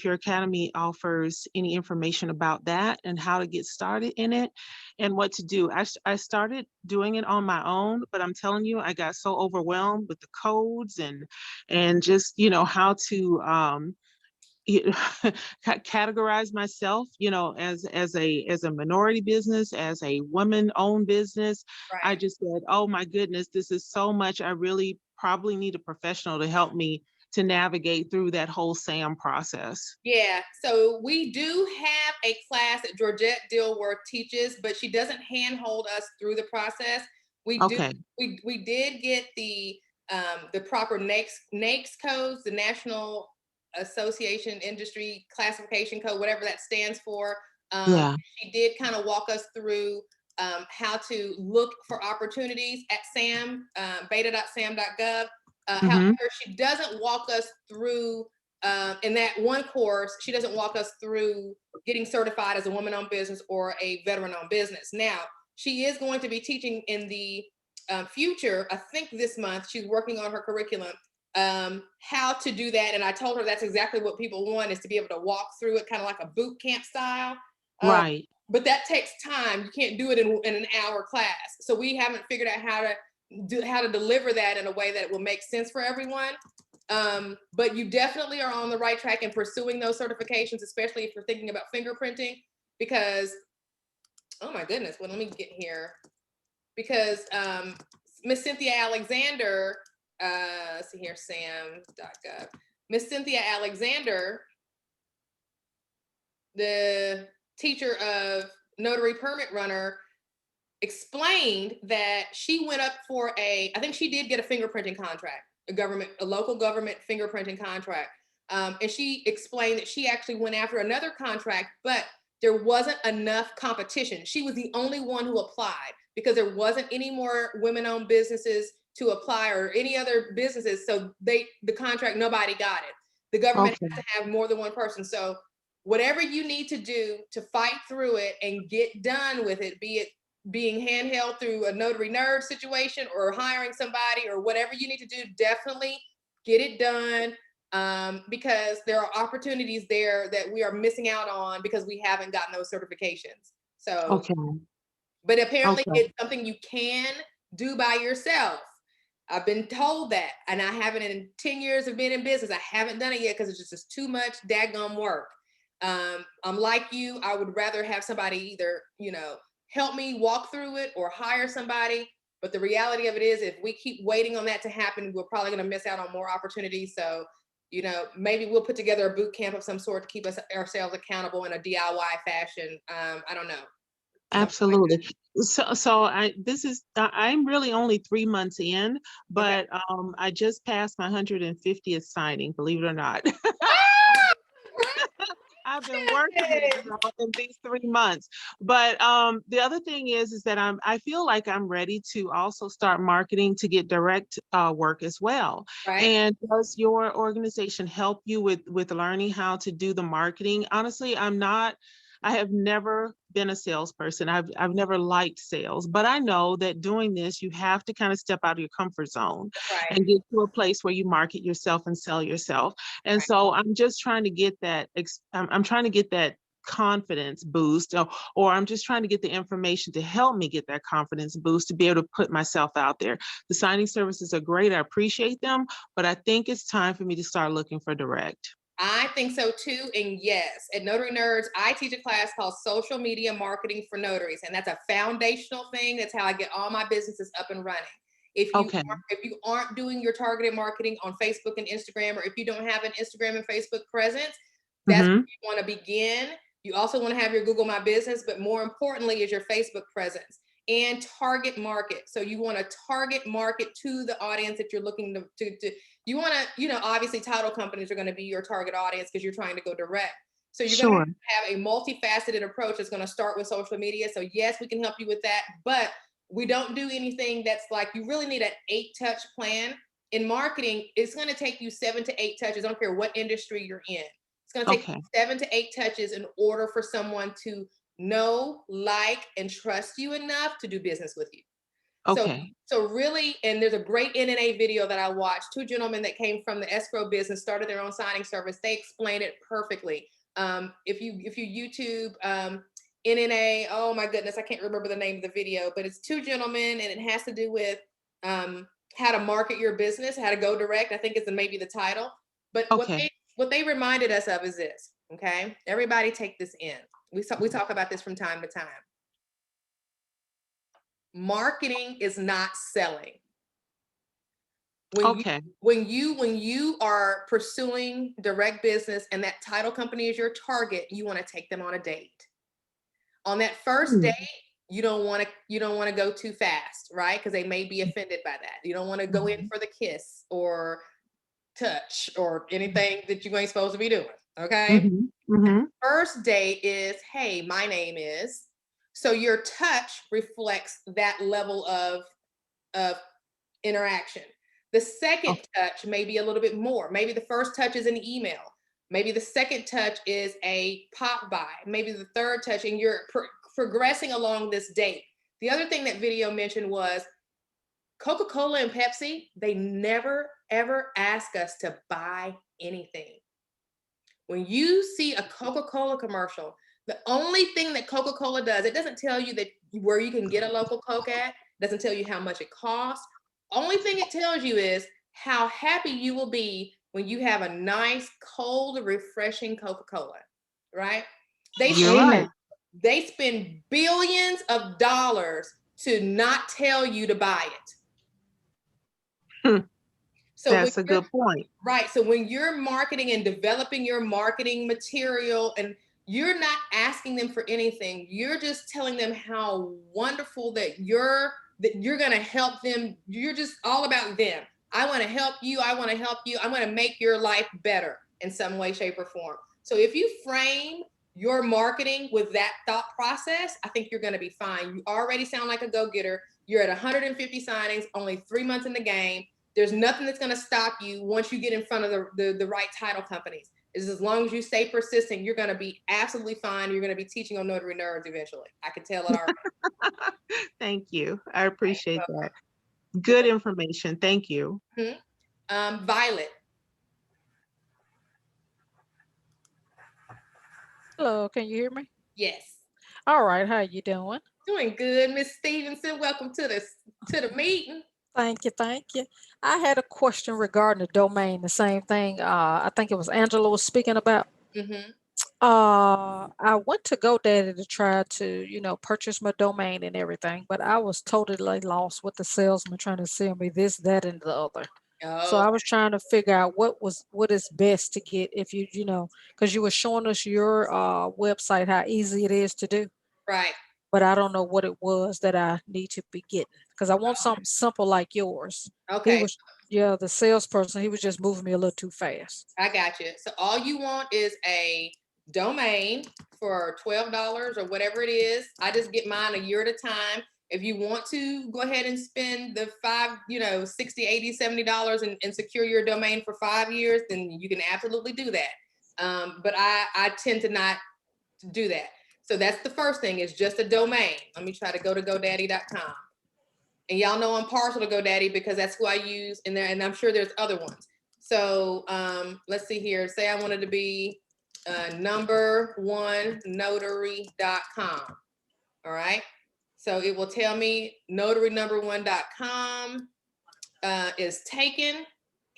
your academy offers any information about that and how to get started in it and what to do. I started doing it on my own, but I'm telling you, I got so overwhelmed with the codes and just, how to categorize myself, as a minority business, as a woman-owned business. Right. I just said, oh my goodness, this is so much. I really probably need a professional to help me to navigate through that whole SAM process. Yeah, so we do have a class that Georgette Dilworth teaches, but she doesn't handhold us through the process. We did get the proper NAICS codes, the National Association Industry Classification Code, whatever that stands for. She did kind of walk us through how to look for opportunities at SAM, beta.sam.gov. However, she doesn't walk us through, in that one course, she doesn't walk us through getting certified as a woman-owned business or a veteran-owned business. Now, she is going to be teaching in the future, I think this month, she's working on her curriculum, how to do that. And I told her that's exactly what people want, is to be able to walk through it kind of like a boot camp style. Right. But that takes time. You can't do it in an hour class. So we haven't figured out how to deliver that in a way that will make sense for everyone. But you definitely are on the right track in pursuing those certifications, especially if you're thinking about fingerprinting, because, oh my goodness, well, let me get here. Because Miss Cynthia Alexander, let's see here, sam.gov. Miss Cynthia Alexander, the teacher of Notary Permit Runner, explained that she went up for I think she did get a fingerprinting contract, a local government fingerprinting contract. And she explained that she actually went after another contract, but there wasn't enough competition. She was the only one who applied because there wasn't any more women-owned businesses to apply or any other businesses. So the contract, nobody got it. The government has to have more than one person. So whatever you need to do to fight through it and get done with it, be it being handheld through a notary nerd situation or hiring somebody or whatever you need to do, definitely get it done, because there are opportunities there that we are missing out on because we haven't gotten those certifications. So, but apparently it's something you can do by yourself. I've been told that, and I haven't, in 10 years of being in business, I haven't done it yet because it's just too much daggone work. I'm like you, I would rather have somebody either, help me walk through it or hire somebody. But the reality of it is, if we keep waiting on that to happen, we're probably going to miss out on more opportunities. So, maybe we'll put together a boot camp of some sort to keep ourselves accountable in a DIY fashion. I don't know. Absolutely. So I'm really only 3 months in, but I just passed my 150th signing, believe it or not. I've been working in these 3 months. But the other thing is that I feel like I'm ready to also start marketing to get direct work as well. Right. And does your organization help you with learning how to do the marketing? Honestly, I have never been a salesperson. I've never liked sales, but I know that doing this, you have to kind of step out of your comfort zone and get to a place where you market yourself and sell yourself. And so I'm just trying to get that, I'm trying to get that confidence boost, or I'm just trying to get the information to help me get that confidence boost to be able to put myself out there. The signing services are great. I appreciate them, but I think it's time for me to start looking for direct. I think so too. And yes, at Notary Nerds, I teach a class called Social Media Marketing for Notaries. And that's a foundational thing. That's how I get all my businesses up and running. If you Okay. aren't doing your targeted marketing on Facebook and Instagram, or if you don't have an Instagram and Facebook presence, that's where you want to begin. You also want to have your Google My Business, but more importantly is your Facebook presence and target market. So you want to target market to the audience that you're looking to you want to, obviously title companies are going to be your target audience because you're trying to go direct. So you're going to have a multifaceted approach that's going to start with social media. So yes, we can help you with that, but we don't do anything that's like, you really need an 8-touch plan. In marketing, it's going to take you 7 to 8 touches. I don't care what industry you're in. It's going to take you 7 to 8 touches in order for someone to know, like, and trust you enough to do business with you. Okay. So really, and there's a great NNA video that I watched. 2 gentlemen that came from the escrow business, started their own signing service. They explain it perfectly. If you YouTube NNA, oh my goodness, I can't remember the name of the video, but it's 2 gentlemen, and it has to do with how to market your business, how to go direct. I think is maybe the title. But what they reminded us of is this. Okay, everybody take this in. We talk about this from time to time. Marketing is not selling. When you are pursuing direct business and that title company is your target, you want to take them on a date. On that first date, you don't want to go too fast, right? Because they may be offended by that. You don't want to go in for the kiss or touch or anything that you ain't supposed to be doing. Okay. First date is, hey, my name is. So your touch reflects that level of interaction. The second touch may be a little bit more. Maybe the first touch is an email. Maybe the second touch is a pop by. Maybe the third touch, and you're progressing along this date. The other thing that video mentioned was Coca-Cola and Pepsi, they never, ever ask us to buy anything. When you see a Coca-Cola commercial, the only thing that Coca-Cola does, it doesn't tell you that where you can get a local Coke at, it doesn't tell you how much it costs. Only thing it tells you is how happy you will be when you have a nice, cold, refreshing Coca-Cola, right? They spend billions of dollars to not tell you to buy it. So that's a good point. Right. So when you're marketing and developing your marketing material, and you're not asking them for anything, you're just telling them how wonderful that you're going to help them. You're just all about them. I want to help you. I want to help you. I'm going to make your life better in some way, shape, or form. So if you frame your marketing with that thought process, I think you're going to be fine. You already sound like a go-getter. You're at 150 signings, only 3 months in the game. There's nothing that's going to stop you once you get in front of the right title companies. Is as long as you stay persistent, you're going to be absolutely fine. You're going to be teaching on Notary Nerds eventually. I can tell it already. Thank you. I appreciate that. Good information. Thank you. Violet. Hello, can you hear me? Yes. All right, how you doing? Doing good, Miss Stevenson. Welcome to the meeting. Thank you, thank you. I had a question regarding the domain, the same thing. I think it was Angela was speaking about. I went to GoDaddy to try to, purchase my domain and everything, but I was totally lost with the salesman trying to sell me this, that, and the other. So I was trying to figure out what is best to get if because you were showing us your website, how easy it is to do. Right. But I don't know what it was that I need to be getting because I want something simple like yours. Okay. The salesperson, he was just moving me a little too fast. I got you. So all you want is a domain for $12 or whatever it is. I just get mine a year at a time. If you want to go ahead and spend the $60, $80, $70 and secure your domain for 5 years, then you can absolutely do that. But I tend to not do that. So that's the first thing, is just a domain. Let me try to go to GoDaddy.com. And y'all know I'm partial to GoDaddy because that's who I use in there, and I'm sure there's other ones. So let's see here. Say I wanted to be number1notary.com. All right. So it will tell me notarynumber1.com is taken,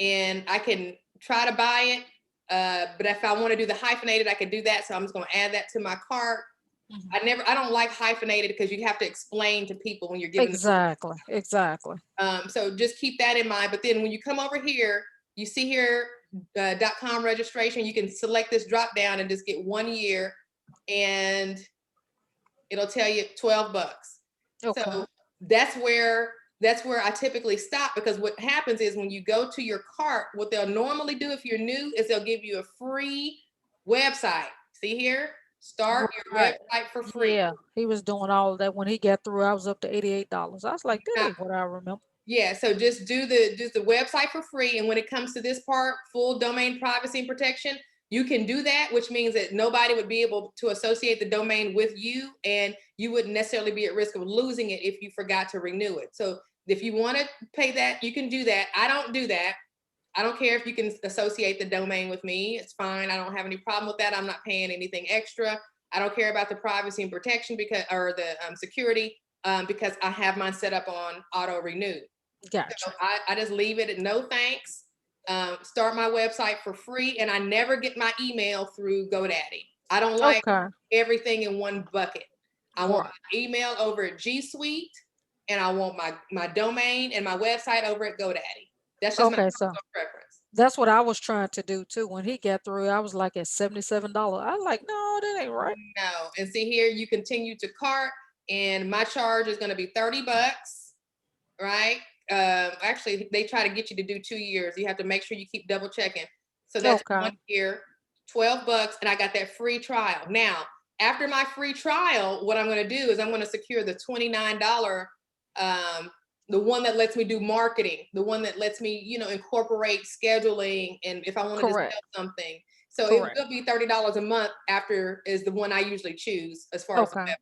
and I can try to buy it. But if I want to do the hyphenated, I can do that. So I'm just going to add that to my cart. I don't like hyphenated because you have to explain to people when you're giving Exactly. so just keep that in mind. But then when you come over here, you see here .com registration, you can select this drop down and just get 1 year, and it'll tell you $12. Okay. So that's where I typically stop, because what happens is when you go to your cart, what they'll normally do if you're new is they'll give you a free website. See here? Start your website for free. Yeah, he was doing all of that when he got through. I was up to $88. I was like, that ain't what I remember. Yeah, so just do the website for free. And when it comes to this part, full domain privacy and protection, you can do that, which means that nobody would be able to associate the domain with you, and you wouldn't necessarily be at risk of losing it if you forgot to renew it. So if you want to pay that, you can do that. I don't do that. I don't care if you can associate the domain with me. It's fine. I don't have any problem with that. I'm not paying anything extra. I don't care about the privacy and protection or the security because I have mine set up on auto renew. Gotcha. So I just leave it at no thanks. Start my website for free, and I never get my email through GoDaddy. I don't like everything in one bucket. I want my email over at G Suite, and I want my domain and my website over at GoDaddy. That's just my personal preference. That's what I was trying to do too. When he got through, I was like at $77. I was like, no, that ain't right. No, and see here, you continue to cart, and my charge is going to be $30, right? Actually, they try to get you to do 2 years. You have to make sure you keep double checking. So that's 1 year, $12, and I got that free trial. Now, after my free trial, what I'm going to do is I'm going to secure the $29, the one that lets me do marketing, the one that lets me, incorporate scheduling, and if I want to sell something. So it will be $30 a month after is the one I usually choose as far as the website.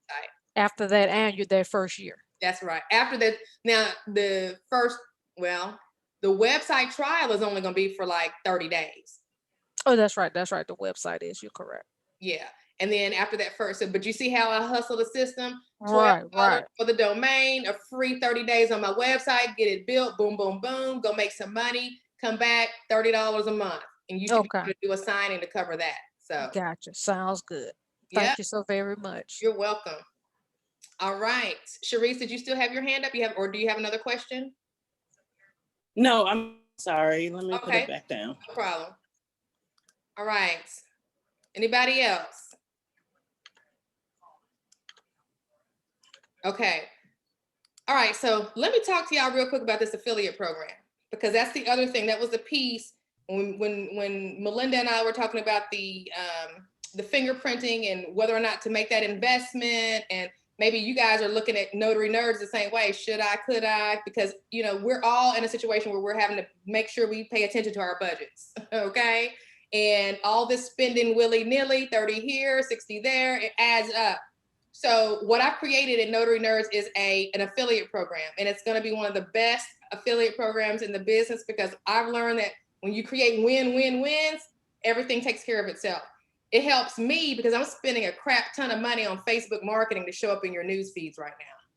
After that, and you're there first year. That's right. After that, now the website trial is only going to be for like 30 days. Oh, that's right. That's right. The website is, you're correct. Yeah. And then after that but you see how I hustle the system? Right. For the domain, a free 30 days on my website, get it built, boom, boom, boom, go make some money, come back, $30 a month. And you should be able to do a signing to cover that. So gotcha. Sounds good. Thank you so very much. You're welcome. All right. Sharice, did you still have your hand up? Or do you have another question? No, I'm sorry. Let me put it back down. No problem. All right. Anybody else? Okay. All right. So let me talk to y'all real quick about this affiliate program, because that's the other thing. That was the piece when Melinda and I were talking about the fingerprinting and whether or not to make that investment. And maybe you guys are looking at Notary Nerds the same way. Should I, could I? Because, we're all in a situation where we're having to make sure we pay attention to our budgets. Okay. And all this spending willy-nilly, 30 here, 60 there, it adds up. So what I've created at Notary Nerds is an affiliate program. And it's going to be one of the best affiliate programs in the business, because I've learned that when you create win-win-wins, everything takes care of itself. It helps me because I'm spending a crap ton of money on Facebook marketing to show up in your news feeds right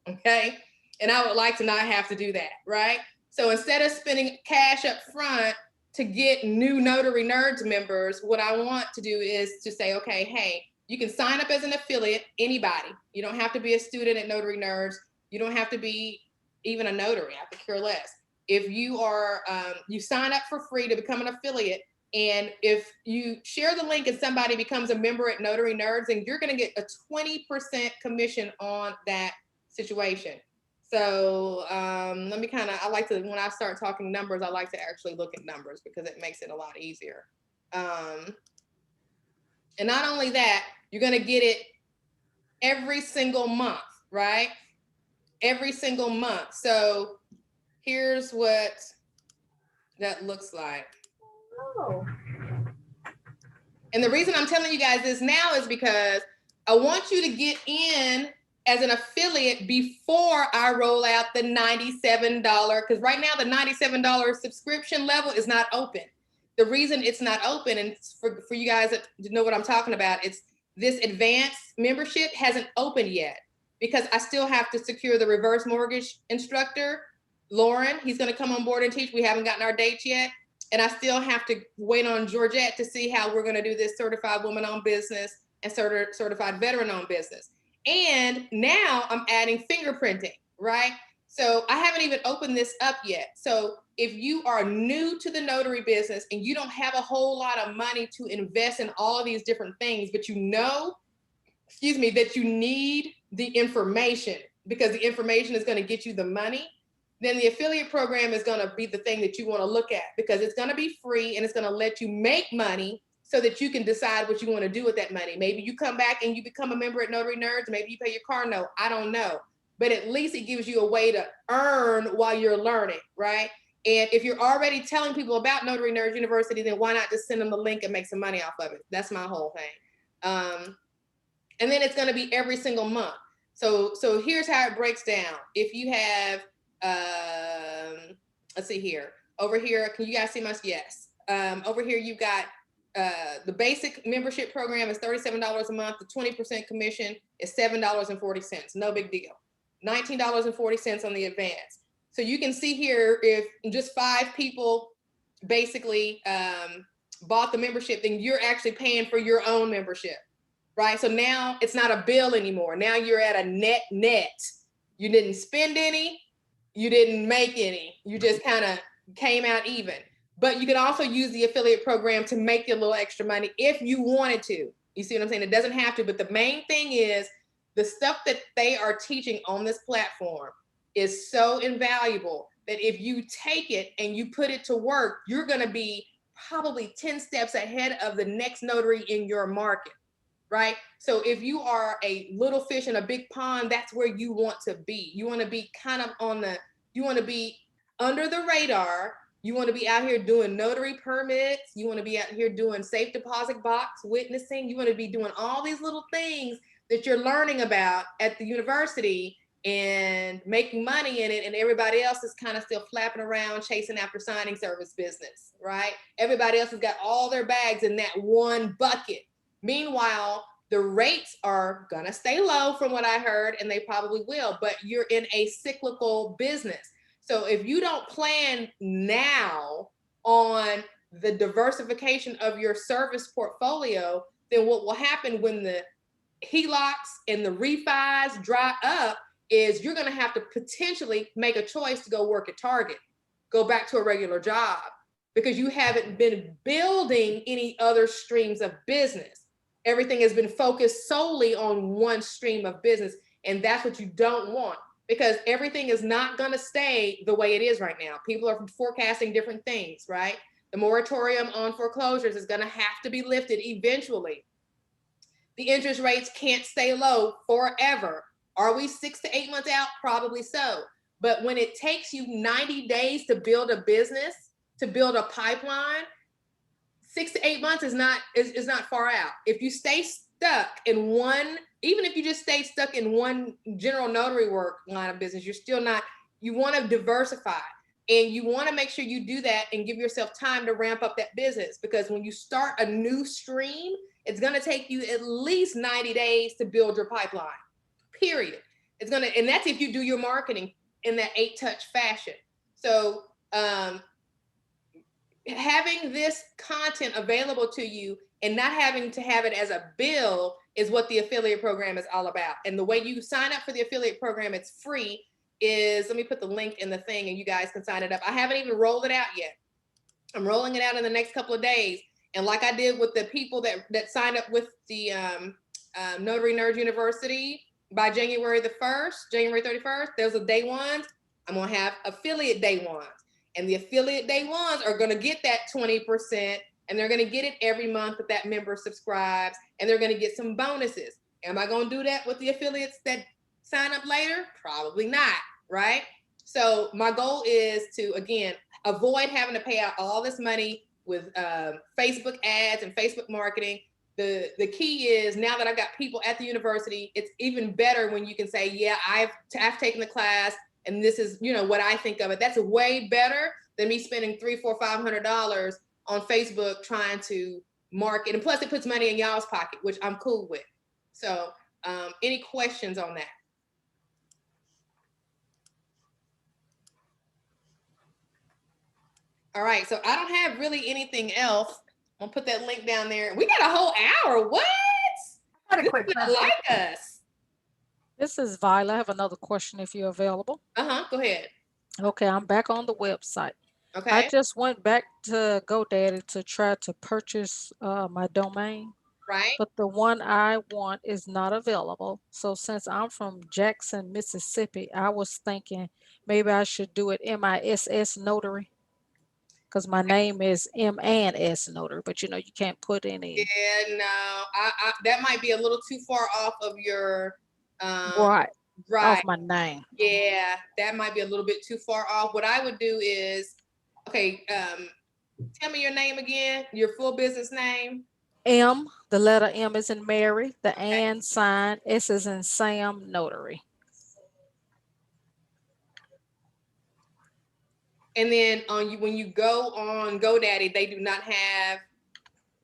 now, okay? And I would like to not have to do that, right? So instead of spending cash up front to get new Notary Nerds members, what I want to do is to say, okay, hey, you can sign up as an affiliate, anybody. You don't have to be a student at Notary Nerds. You don't have to be even a notary, I could care less. If you are, you sign up for free to become an affiliate, and if you share the link and somebody becomes a member at Notary Nerds, then you're going to get a 20% commission on that situation. So let me I like to, when I start talking numbers, I like to actually look at numbers because it makes it a lot easier. And not only that, you're going to get it every single month, right? Every single month. So here's what that looks like. Oh. And the reason I'm telling you guys this now is because I want you to get in as an affiliate before I roll out the $97, because right now the $97 subscription level is not open. The reason it's not open, and for you guys that know what I'm talking about, it's this advanced membership hasn't opened yet because I still have to secure the reverse mortgage instructor, Lauren. He's going to come on board and teach. We haven't gotten our dates yet. And I still have to wait on Georgette to see how we're going to do this certified woman-owned business and certified veteran-owned business. And now I'm adding fingerprinting, right? So I haven't even opened this up yet. So if you are new to the notary business and you don't have a whole lot of money to invest in all of these different things, but you know, excuse me, that you need the information because the information is going to get you the money, then the affiliate program is going to be the thing that you want to look at because it's going to be free and it's going to let you make money so that you can decide what you want to do with that money. Maybe you come back and you become a member at Notary Nerds. Maybe you pay your car note. I don't know. But at least it gives you a way to earn while you're learning, right? And if you're already telling people about Notary Nerds University, then why not just send them the link and make some money off of it? That's my whole thing. And then it's going to be every single month. So here's how it breaks down. If you have, let's see here. Over here, can you guys see my, yes. Over here, you've got the basic membership program is $37 a month. The 20% commission is $7.40. No big deal. $19.40 on the advance. So you can see here, if just 5 people basically bought the membership, then you're actually paying for your own membership, right? So now it's not a bill anymore. Now you're at a net. You didn't spend any, you didn't make any. You just kind of came out even. But you can also use the affiliate program to make your little extra money if you wanted to. You see what I'm saying? It doesn't have to, but the main thing is the stuff that they are teaching on this platform is so invaluable that if you take it and you put it to work, you're going to be probably 10 steps ahead of the next notary in your market, right? So if you are a little fish in a big pond, that's where you want to be. You want to be kind of you want to be under the radar. You want to be out here doing notary permits. You want to be out here doing safe deposit box witnessing. You want to be doing all these little things that you're learning about at the university and making money in it, and everybody else is kind of still flapping around chasing after signing service business, right? Everybody else has got all their bags in that one bucket. Meanwhile, the rates are gonna stay low from what I heard, and they probably will, but you're in a cyclical business. So if you don't plan now on the diversification of your service portfolio, then what will happen when the HELOCs and the refis dry up is you're going to have to potentially make a choice to go work at Target, go back to a regular job, because you haven't been building any other streams of business. Everything has been focused solely on one stream of business, and that's what you don't want, because everything is not going to stay the way it is right now. People are forecasting different things, right? The moratorium on foreclosures is going to have to be lifted eventually. The interest rates can't stay low forever. Are we 6 to 8 months out? Probably so. But when it takes you 90 days to build a business, to build a pipeline, 6 to 8 months is not far out. If you stay stuck in one, even if you just stay stuck in one general notary work line of business, you're still not, you want to diversify. And you want to make sure you do that and give yourself time to ramp up that business, because when you start a new stream, it's going to take you at least 90 days to build your pipeline, period. It's going to, and that's if you do your marketing in that 8-touch fashion. So having this content available to you and not having to have it as a bill is what the affiliate program is all about. And the way you sign up for the affiliate program, it's free, is, let me put the link in the thing and you guys can sign it up. I haven't even rolled it out yet. I'm rolling it out in the next couple of days. And like I did with the people that signed up with the Notary Nerds University by January 31st, those are day ones. I'm gonna have affiliate day ones. And the affiliate day ones are gonna get that 20%, and they're gonna get it every month that that member subscribes, and they're gonna get some bonuses. Am I gonna do that with the affiliates that sign up later? Probably not, right? So my goal is to, again, avoid having to pay out all this money with Facebook ads and Facebook marketing. The key is, now that I've got people at the university, it's even better when you can say, yeah, I've taken the class and this is, you know, what I think of it. That's way better than me spending $300, $400, $500 on Facebook trying to market. And plus it puts money in y'all's pocket, which I'm cool with. So any questions on that? All right, so I don't have really anything else. I'm gonna put that link down there. We got a whole hour. What? I got a quick question. Like us. This is Violet. I have another question if you're available. Go ahead. Okay, I'm back on the website. I Okay. just went back to GoDaddy to try to purchase my domain, Right. but the one I want is not available. So since I'm from Jackson, Mississippi, I was thinking maybe I should do it MISS Notary because my name is M and S Notary, but you know, you can't put any. Yeah, no, that might be a little too far off of your, Right. right. Off my name. Yeah, that might be a little bit too far off. What I would do is, okay, tell me your name again, your full business name. M, the letter M is in Mary, the and sign, S is in Sam Notary. And then when you go on GoDaddy, they do not have.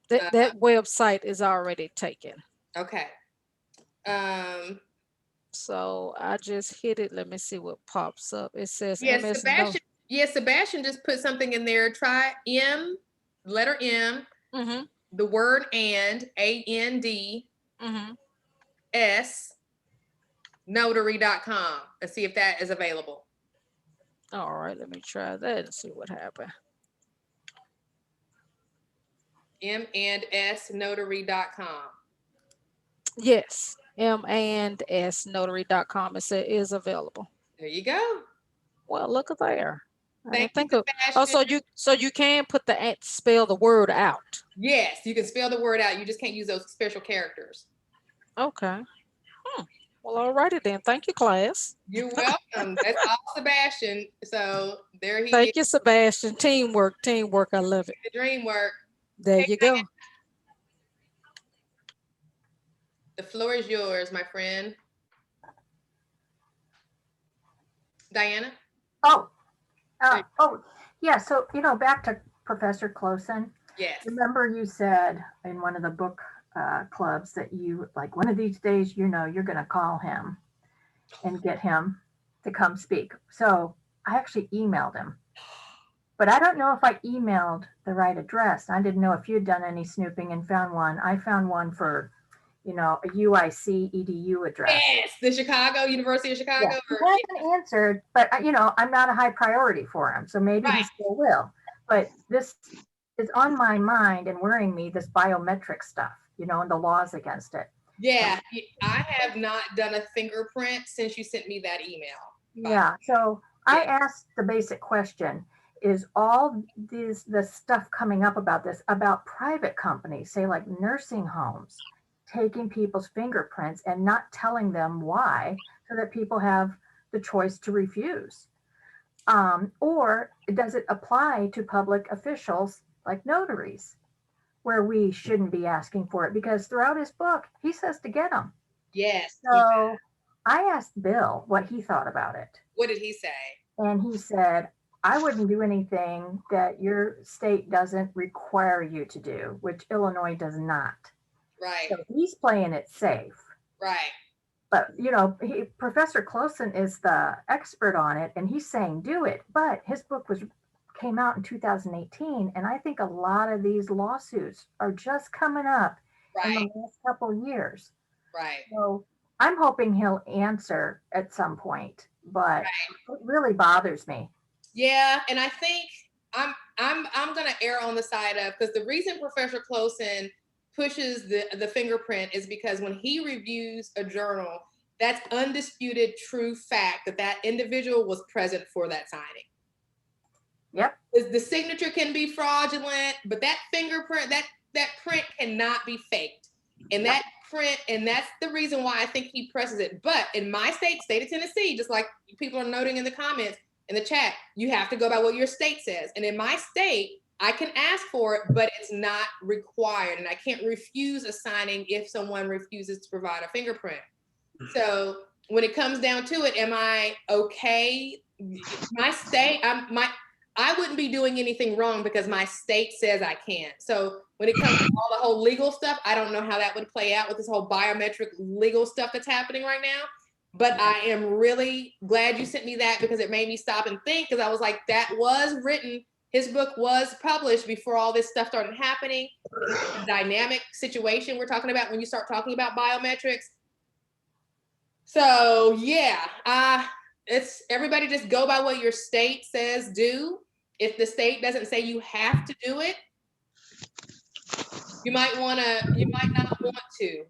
That website is already taken. Okay. So I just hit it. Let me see what pops up. It says Yes, MS Sebastian. Yes, Sebastian just put something in there. Try M, letter M, the word and, AND, S, notary.com. Let's see if that is available. All right, let me try that and see what happened. M and S notary.com. Yes, M and S notary.com. It says is available. There you go. Well, look at there. Thank you, Sebastian. Oh, so you can put the spell the word out. Yes, you can spell the word out. You just can't use those special characters. Okay. Well, all righty then. Thank you, class. You're welcome. That's all Sebastian. So there he is. Thank you, Sebastian. Teamwork. I love it. The dream work. There you go. The floor is yours, my friend. Diana? Oh, yeah. So, back to Professor Closen. Yes. Remember you said in one of the book clubs that you, like, one of these days, you're going to call him and get him to come speak. So I actually emailed him. But I don't know if I emailed the right address. I didn't know if you'd done any snooping and found one. I found one for, a UIC EDU address. Yes, the University of Chicago. Yeah. He hasn't answered, but I'm not a high priority for him, so maybe he still will. But this is on my mind and worrying me, this biometric stuff, and the laws against it. Yeah, I have not done a fingerprint since you sent me that email. Yeah, so I asked the basic question, is all the stuff coming up about this, about private companies, say like nursing homes, taking people's fingerprints and not telling them why, so that people have the choice to refuse? Or does it apply to public officials like notaries, where we shouldn't be asking for it? Because throughout his book, he says to get them. Yes. So I asked Bill what he thought about it. What did he say? And he said, I wouldn't do anything that your state doesn't require you to do, which Illinois does not. Right. So he's playing it safe. Right. But, Professor Closen is the expert on it, and he's saying do it. But his book came out in 2018, and I think a lot of these lawsuits are just coming up in the last couple of years. Right. So I'm hoping he'll answer at some point, but it really bothers me. Yeah, and I think I'm gonna err on the side of, because the reason Professor Closen pushes the fingerprint is because when he reviews a journal, that's undisputed true fact that individual was present for that signing. Yep. The signature can be fraudulent, but that fingerprint, that print cannot be faked. And that print, and that's the reason why I think he presses it. But in my state of Tennessee, just like people are noting in the comments, in the chat, you have to go by what your state says. And in my state, I can ask for it, but it's not required. And I can't refuse a signing if someone refuses to provide a fingerprint. So when it comes down to it, am I okay? My state, I wouldn't be doing anything wrong because my state says I can't. So when it comes to all the whole legal stuff, I don't know how that would play out with this whole biometric legal stuff that's happening right now. But I am really glad you sent me that, because it made me stop and think, because I was like, that was written. His book was published before all this stuff started happening. It's a dynamic situation we're talking about when you start talking about biometrics. So yeah, it's everybody just go by what your state says do. If the state doesn't say you have to do it, you might not want to.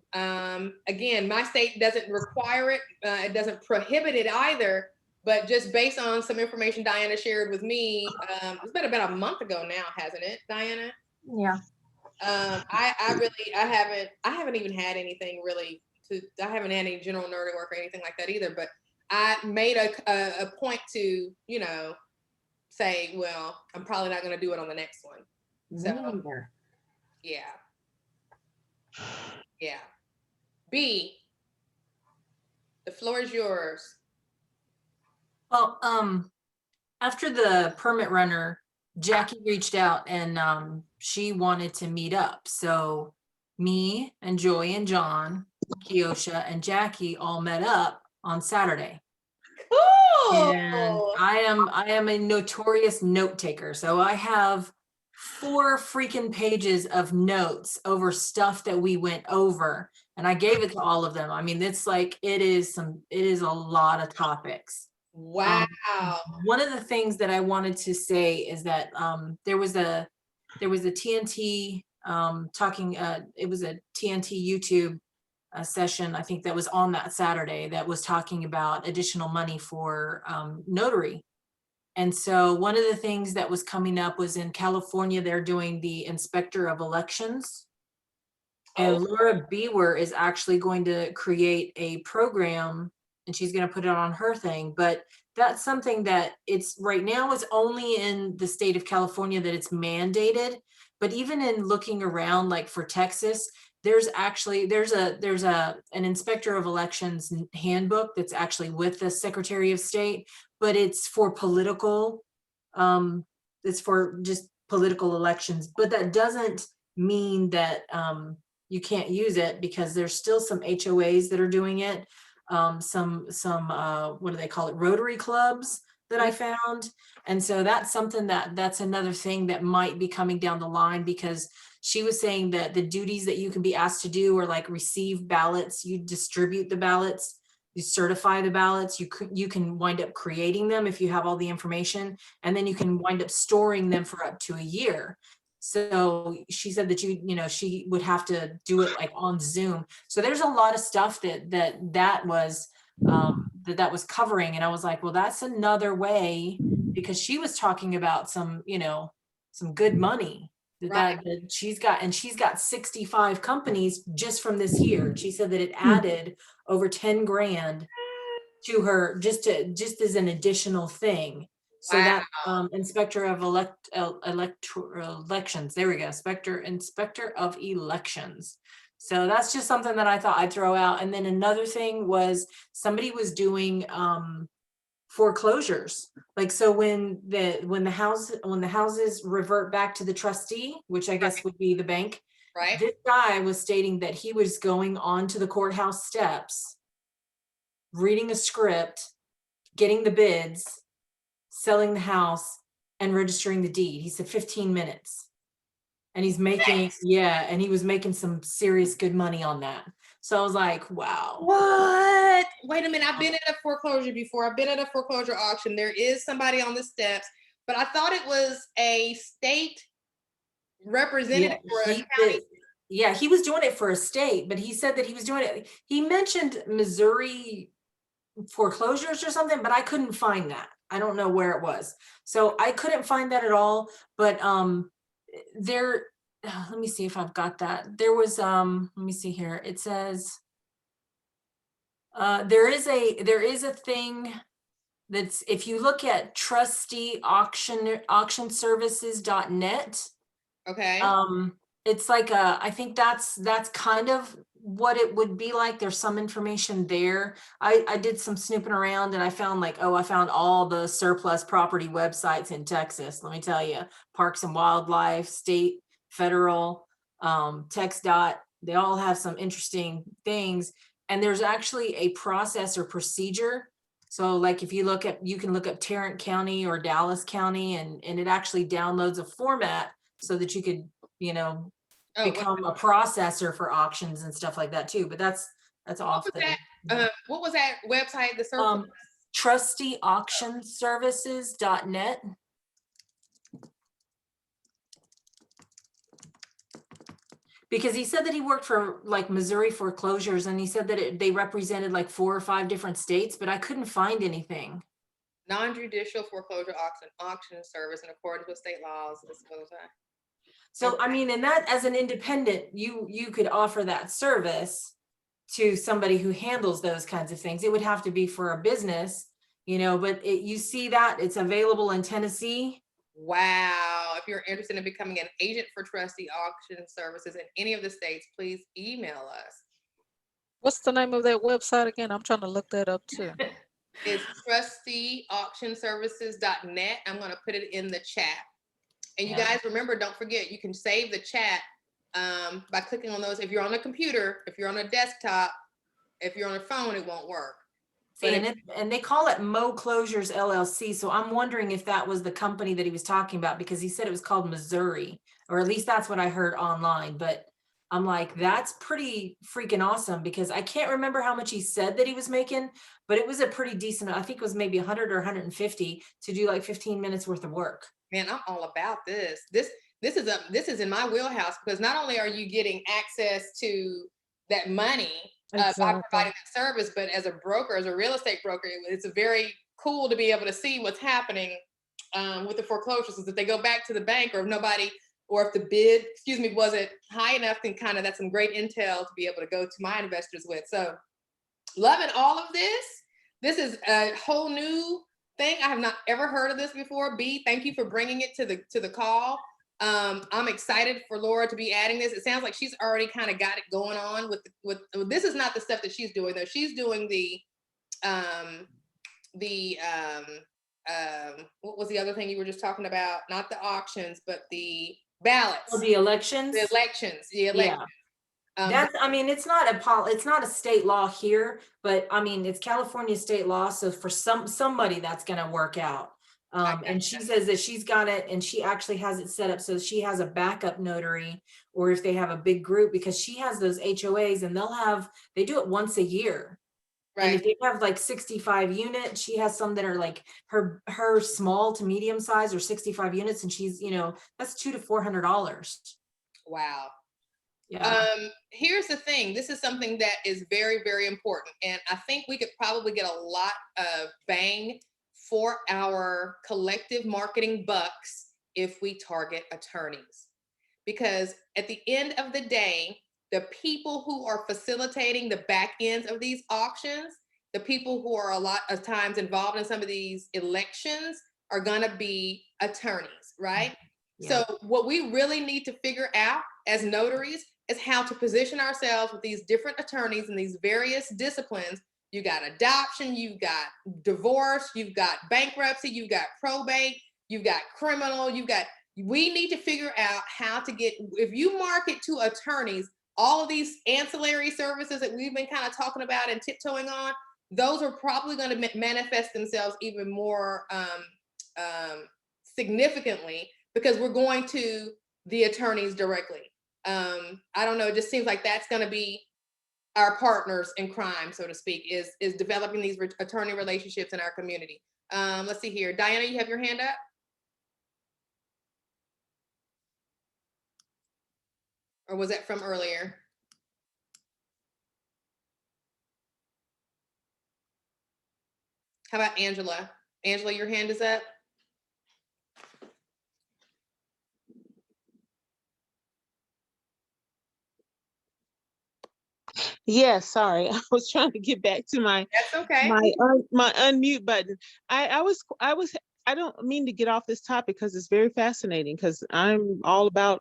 Again, my state doesn't require it. It doesn't prohibit it either. But just based on some information Diana shared with me, it's been about a month ago now, hasn't it, Diana? Yeah. I haven't even had anything really I haven't had any general notary work or anything like that either. But I made a point to, say, well, I'm probably not going to do it on the next one. So, yeah. Yeah. B, the floor is yours. Well, after the permit runner, Jackie reached out and she wanted to meet up. So me and Joy and John, Kiosha and Jackie all met up on Saturday. Cool. And I am a notorious note taker. So I have 4 freaking pages of notes over stuff that we went over. And I gave it to all of them. I mean, it's like, it is a lot of topics. Wow. One of the things that I wanted to say is that there was a TNT talking, it was a TNT YouTube session, I think, that was on that Saturday that was talking about additional money for notary. And so one of the things that was coming up was in California, they're doing the inspector of elections. And Laura Bewer is actually going to create a program, and she's going to put it on her thing. But that's something that it's right now is only in the state of California that it's mandated. But even in looking around, like for Texas, there's an inspector of elections handbook that's actually with the Secretary of State, but it's for political, it's for just political elections. But that doesn't mean that you can't use it, because there's still some HOAs that are doing it. Some what do they call it? Rotary clubs that I found. And so that's something that's another thing that might be coming down the line, because she was saying that the duties that you can be asked to do are like receive ballots, you distribute the ballots, you certify the ballots, you can wind up creating them if you have all the information, and then you can wind up storing them for up to a year. So she said that she would have to do it like on Zoom. So there's a lot of stuff that was covering. And I was like, well, that's another way, because she was talking about some good money that she's got 65 companies just from this year. She said that it added over 10 grand to her just as an additional thing. So that inspector of elections, there we go, inspector of elections. So that's just something that I thought I'd throw out. And then another thing was somebody was doing foreclosures. Like, so when the houses revert back to the trustee, which I guess would be the bank, right? This guy was stating that he was going onto the courthouse steps, reading a script, getting the bids, selling the house, and registering the deed. He said 15 minutes. And he's making, and he was making some serious good money on that. So I was like, wow. What? Wait a minute. I've been at a foreclosure before. I've been at a foreclosure auction. There is somebody on the steps, but I thought it was a state representative for a county. Yeah, he was doing it for a state, but he said that he was doing it. He mentioned Missouri foreclosures or something, but I couldn't find that. I don't know where it was. So I couldn't find that at all. But let me see if I've got that. There was let me see here. It says there is a thing that's, if you look at trusteeauctionservices.net. Okay. It's like I think that's kind of what it would be like. There's some information there. I did some snooping around and I found all the surplus property websites in Texas. Let me tell you, Parks and Wildlife, state, federal, TxDOT, they all have some interesting things. And there's actually a process or procedure. So like if you can look up Tarrant County or Dallas County, and it actually downloads a format so that you could become a processor for auctions and stuff like that too. But that's off the. What was that website? The circle? TrustyAuctionServices.net. Because he said that he worked for like Missouri foreclosures, and he said that they represented like 4 or 5 different states, but I couldn't find anything. Non-judicial foreclosure auction service in accordance with state laws. So I mean, and that as an independent, you could offer that service to somebody who handles those kinds of things. It would have to be for a business, you know, but you see that it's available in Tennessee. Wow. If you're interested in becoming an agent for Trustee Auction Services in any of the states, please email us. What's the name of that website again? I'm trying to look that up too. It's trusteeauctionservices.net. I'm going to put it in the chat. And you guys remember, don't forget, you can save the chat by clicking on those. If you're on a computer, if you're on a desktop, if you're on a phone, it won't work. And they call it Mo Closures LLC. So I'm wondering if that was the company that he was talking about, because he said it was called Missouri, or at least that's what I heard online. But I'm like, that's pretty freaking awesome, because I can't remember how much he said that he was making, but it was a pretty decent, I think it was maybe 100 or 150 to do like 15 minutes worth of work. Man, I'm all about this. This is in my wheelhouse, because not only are you getting access to that money by providing that service, but as a broker, as a real estate broker, it's very cool to be able to see what's happening with the foreclosures. If they go back to the bank, or if nobody, or if the bid, wasn't high enough, then kind of that's some great intel to be able to go to my investors with. So loving all of this. This is a whole new thing. I have not ever heard of this before. B, thank you for bringing it to the call. I'm excited for Laura to be adding this. It sounds like she's already kind of got it going on with this is not the stuff that she's doing though. She's doing what was the other thing you were just talking about? Not the auctions, but the ballots. Oh, the elections. The elections. The elections. Yeah. That's, I mean, it's not a state law here, but I mean, it's California state law. So for somebody that's going to work out. And she says that she's got it, and she actually has it set up so she has a backup notary, or if they have a big group, because she has those HOAs and they do it once a year. Right. And if they have like 65 units, she has some that are like her small to medium size, or 65 units, and she's, that's $200 to $400. Wow. Yeah. Here's the thing. This is something that is very, very important. And I think we could probably get a lot of bang for our collective marketing bucks if we target attorneys. Because at the end of the day, the people who are facilitating the back ends of these auctions, the people who are a lot of times involved in some of these elections, are going to be attorneys, right? Yeah. So what we really need to figure out as notaries is how to position ourselves with these different attorneys in these various disciplines. You got adoption, you've got divorce, you've got bankruptcy, you've got probate, you've got criminal, we need to figure out how to get, if you market to attorneys, all of these ancillary services that we've been kind of talking about and tiptoeing on, those are probably going to manifest themselves even more significantly, because we're going to the attorneys directly. I don't know, it just seems like that's going to be our partners in crime, so to speak, is developing these attorney relationships in our community. Let's see here. Diana, you have your hand up? Or was that from earlier? How about Angela? Angela, your hand is up? Yes, sorry. I was trying to get back to my That's okay. my unmute button. I don't mean to get off this topic because it's very fascinating, because I'm all about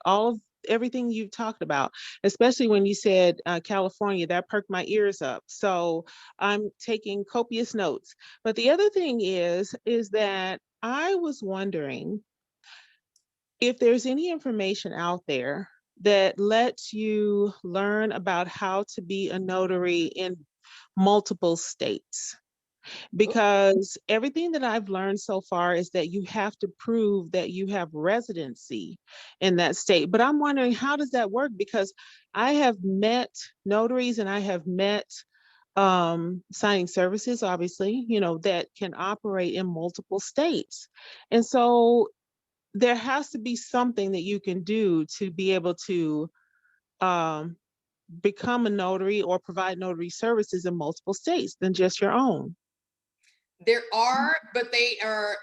everything you've talked about, especially when you said California. That perked my ears up. So I'm taking copious notes. But the other thing is that I was wondering if there's any information out there that lets you learn about how to be a notary in multiple states. Because everything that I've learned so far is that you have to prove that you have residency in that state. But I'm wondering, how does that work? Because I have met notaries and I have met signing services, obviously, that can operate in multiple states. And so there has to be something that you can do to be able to um, become a notary or provide notary services in multiple states than just your own. There are, but they are,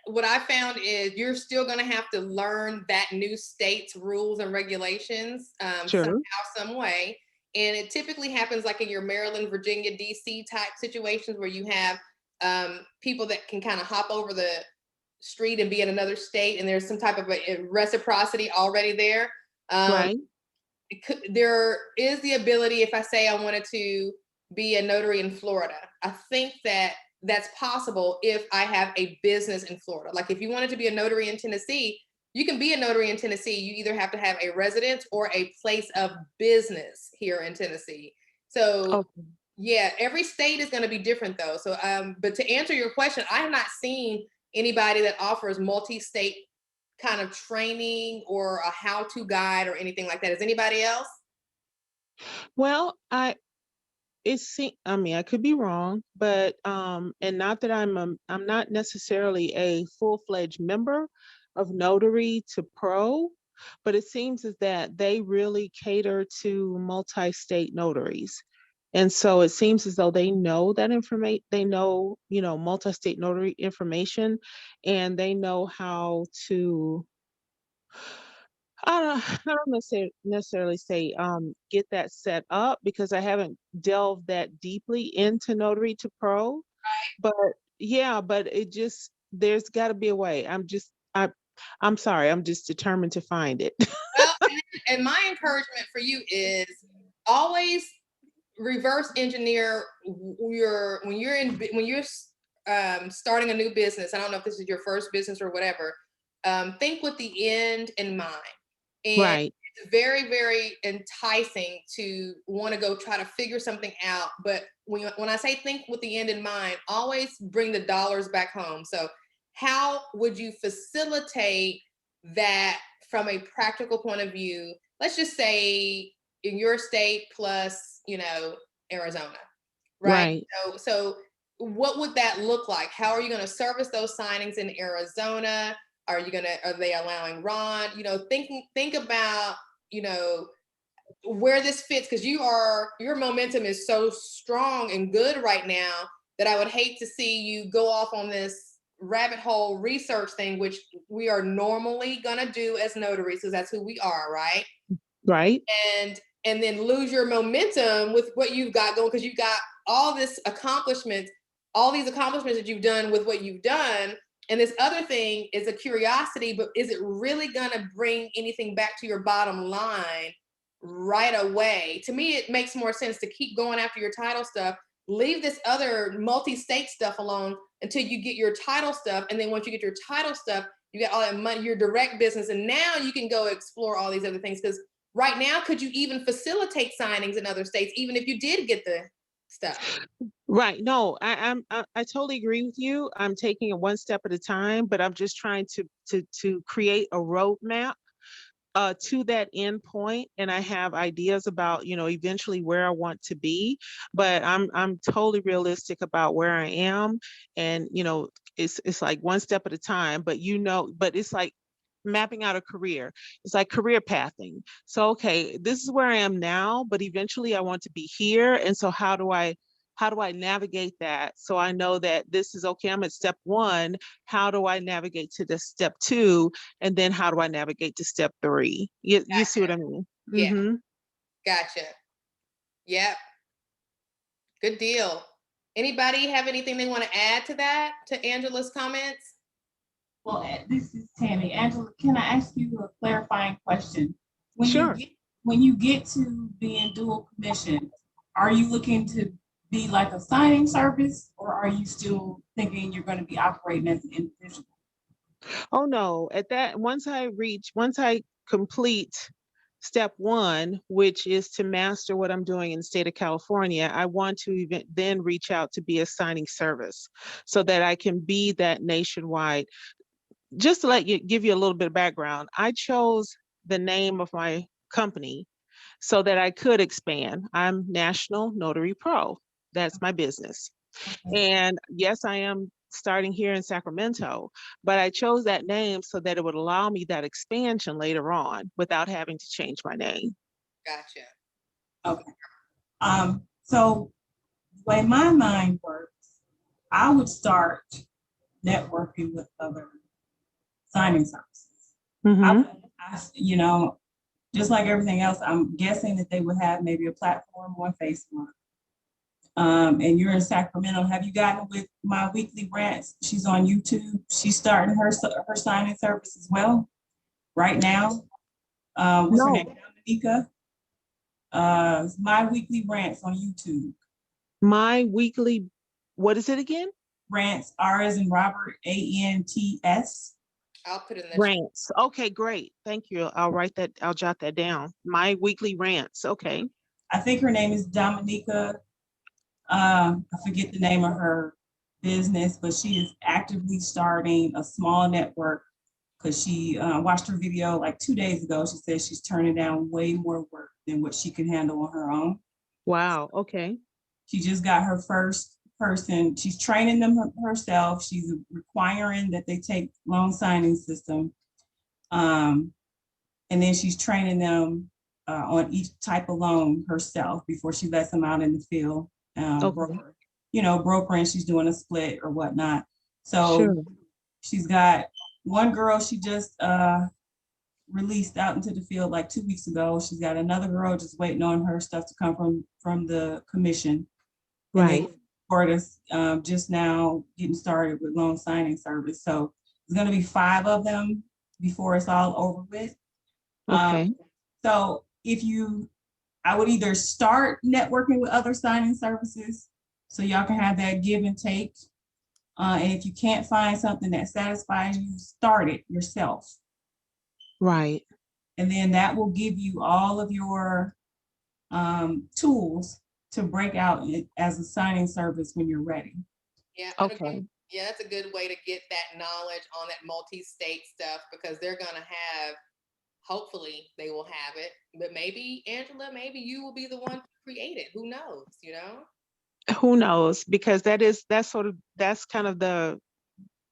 what I found is you're still going to have to learn that new state's rules and regulations somehow, some way. And it typically happens like in your Maryland, Virginia, DC type situations where you have people that can kind of hop over the street and be in another state, and there's some type of a reciprocity already there. Right. There is the ability, if I say I wanted to be a notary in Florida, I think that that's possible if I have a business in Florida. Like if you wanted to be a notary in Tennessee, you can be a notary in Tennessee. You either have to have a residence or a place of business here in Tennessee. So yeah, every state is going to be different though. So, but to answer your question, I have not seen anybody that offers multi-state kind of training or a how-to guide or anything like that. Is anybody else? Well, I mean, I could be wrong, but and not that I'm not necessarily a full-fledged member of Notary to Pro, but it seems as that they really cater to multi-state notaries. And so it seems as though they know that information, they know, multi-state notary information, and they know how to, I don't necessarily say get that set up, because I haven't delved that deeply into Notary to Pro. But yeah, but there's got to be a way. I'm sorry, I'm just determined to find it. Well, and my encouragement for you is always reverse engineer when you're starting a new business. I don't know if this is your first business or whatever. Think with the end in mind. And right. It's very, very enticing to want to go try to figure something out. But when I say think with the end in mind, always bring the dollars back home. So how would you facilitate that from a practical point of view? Let's just say in your state plus, Arizona, right? So what would that look like? How are you going to service those signings in Arizona? Are they allowing Ron? Think about, where this fits, because your momentum is so strong and good right now that I would hate to see you go off on this rabbit hole research thing, which we are normally gonna do as notaries, because that's who we are, right? Right. And then lose your momentum with what you've got going, because you've got all these accomplishments that you've done with what you've done. And this other thing is a curiosity, but is it really gonna bring anything back to your bottom line right away? To me, it makes more sense to keep going after your title stuff, leave this other multi-state stuff alone until you get your title stuff. And then once you get your title stuff, you get all that money, your direct business, and now you can go explore all these other things. Because right now, could you even facilitate signings in other states, even if you did get the stuff? Right. No, I totally agree with you. I'm taking it one step at a time, but I'm just trying to create a roadmap to that end point. And I have ideas about, eventually where I want to be, but I'm totally realistic about where I am. And, it's like one step at a time, but it's like mapping out a career. It's like career pathing. So, okay, this is where I am now, but eventually I want to be here. And so how do I navigate that? So I know that this is okay, I'm at step 1. How do I navigate to the step 2? And then how do I navigate to step 3? You see what I mean? Yeah. Mm-hmm. Gotcha. Yep. Good deal. Anybody have anything they want to add to that, to Angela's comments? Well, this is Tammy. Angela, can I ask you a clarifying question? Sure. When you get to being dual commission, are you looking to be like a signing service, or are you still thinking you're going to be operating as an individual? Oh no, once I complete step 1, which is to master what I'm doing in the state of California, I want to then reach out to be a signing service so that I can be that nationwide. Just to give you a little bit of background, I chose the name of my company so that I could expand. I'm National Notary Pro. That's my business. And yes, I am starting here in Sacramento, but I chose that name so that it would allow me that expansion later on without having to change my name. Gotcha. Okay. So the way my mind works, I would start networking with other signing services. You know, just like everything else, I'm guessing that they would have maybe a platform on Facebook. And you're in Sacramento. Have you gotten with My Weekly Rants? She's on YouTube. She's starting her signing service as well right now. What's her name? Dominica. My Weekly Rants on YouTube. My Weekly, what is it again? Rants, R as in Robert, A-N-T-S. I'll put in the Rants. Okay, great. Thank you. I'll jot that down. My Weekly Rants. Okay. I think her name is Dominica. I forget the name of her business, but she is actively starting a small network because she watched her video like 2 days ago. She said she's turning down way more work than what she can handle on her own. Wow. Okay. She just got her first person. She's training them herself. She's requiring that they take loan signing system. And then she's training them on each type of loan herself before she lets them out in the field. Broker, broker, and she's doing a split or whatnot. So she's got one girl she just released out into the field like 2 weeks ago. She's got another girl just waiting on her stuff to come from the commission. Right. Florida's just now getting started with loan signing service. So there's going to be 5 of them before it's all over with. Okay. So I would either start networking with other signing services so y'all can have that give and take. And if you can't find something that satisfies you, start it yourself. Right. And then that will give you all of your tools to break out as a signing service when you're ready. Yeah. Okay. Yeah, that's a good way to get that knowledge on that multi-state stuff because they're going to have, hopefully they will have it, but maybe Angela, maybe you will be the one to create it. Who knows, Who knows? Because that's kind of the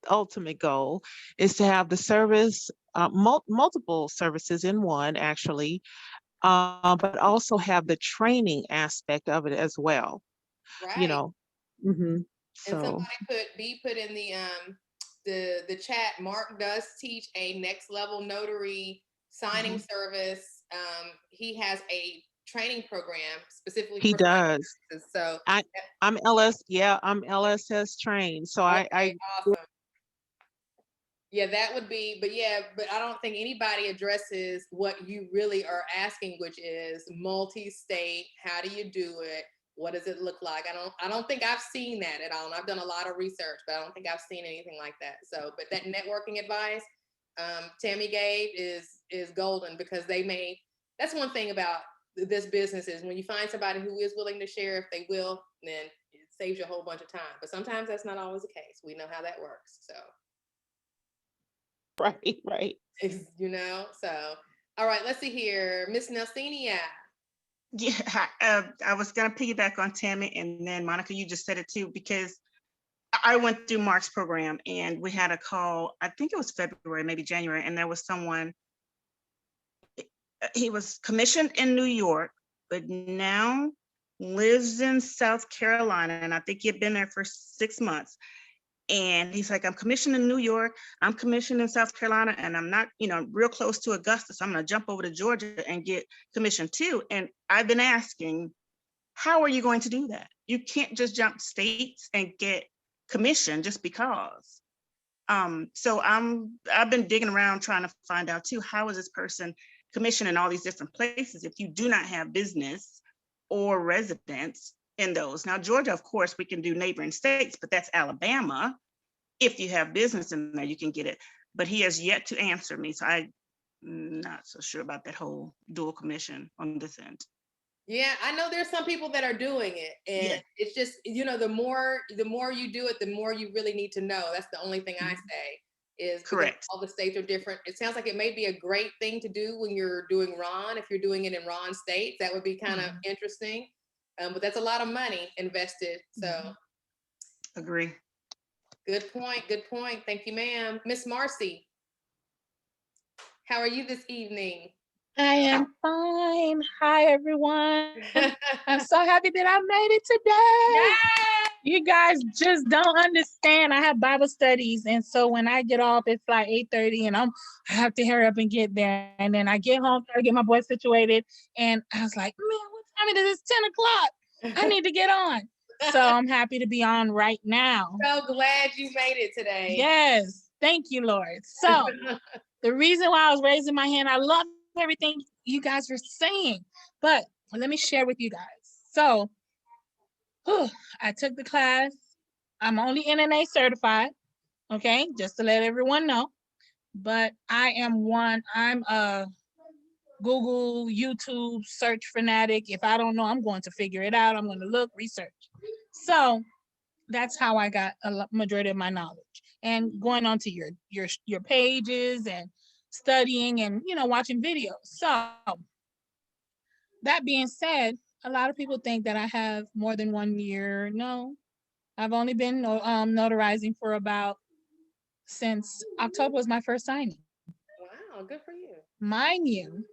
ultimate goal, is to have the service, multiple services in one actually, but also have the training aspect of it as well. Right. And somebody put in the chat, Mark does teach a next level notary signing service. He has a training program specifically he for does. So I'm LSS trained. So I awesome. Yeah, that would be, but I don't think anybody addresses what you really are asking, which is multi-state. How do you do it? What does it look like? I don't think I've seen that at all. And I've done a lot of research, but I don't think I've seen anything like that. So, but that networking advice Tammy gave is golden because that's one thing about this business is when you find somebody who is willing to share, if they will, then it saves you a whole bunch of time. But sometimes that's not always the case. We know how that works. So. Right. So, all right, let's see here. Miss Nelsinia. Yeah, I was going to piggyback on Tammy, and then Monica, you just said it too, because I went through Mark's program and we had a call, I think it was February, maybe January, and there was someone, he was commissioned in New York, but now lives in South Carolina, and I think he had been there for 6 months. And he's like, I'm commissioned in New York, I'm commissioned in South Carolina, and I'm not, real close to Augusta. So I'm going to jump over to Georgia and get commissioned too. And I've been asking, how are you going to do that? You can't just jump states and get commission just because. So I've been digging around trying to find out too, how is this person commissioned in all these different places if you do not have business or residence in those? Now, Georgia, of course, we can do neighboring states, but that's Alabama. If you have business in there, you can get it. But he has yet to answer me. So I'm not so sure about that whole dual commission on this end. Yeah, I know there's some people that are doing it. And it's just, the more you do it, the more you really need to know. That's the only thing I say is correct. All the states are different. It sounds like it may be a great thing to do when you're doing Ron. If you're doing it in Ron states, that would be kind of interesting. But that's a lot of money invested. So Agree. good point. Good point. Thank you, ma'am. Miss Marcy, how are you this evening? I am fine. Hi, everyone. I'm so happy that I made it today. You guys just don't understand. I have Bible studies. And so when I get off, it's like 8:30 and I have to hurry up and get there. And then I get home, try to get my boy situated. And I was like, man, what time it is? It's 10 o'clock. I need to get on. So I'm happy to be on right now. So glad you made it today. Yes. Thank you, Lord. So the reason why I was raising my hand, I love everything you guys are saying, but let me share with you guys. So I took the class. I'm only NNA certified, okay, just to let everyone know. But I'm a Google, YouTube search fanatic. If I don't know, I'm going to figure it out. I'm going to look, research. So that's how I got a majority of my knowledge. And going on to your pages and studying and watching videos. So that being said, a lot of people think that I have more than 1 year. No, I've only been notarizing for since October was my first signing. Wow, good for you. Mind you,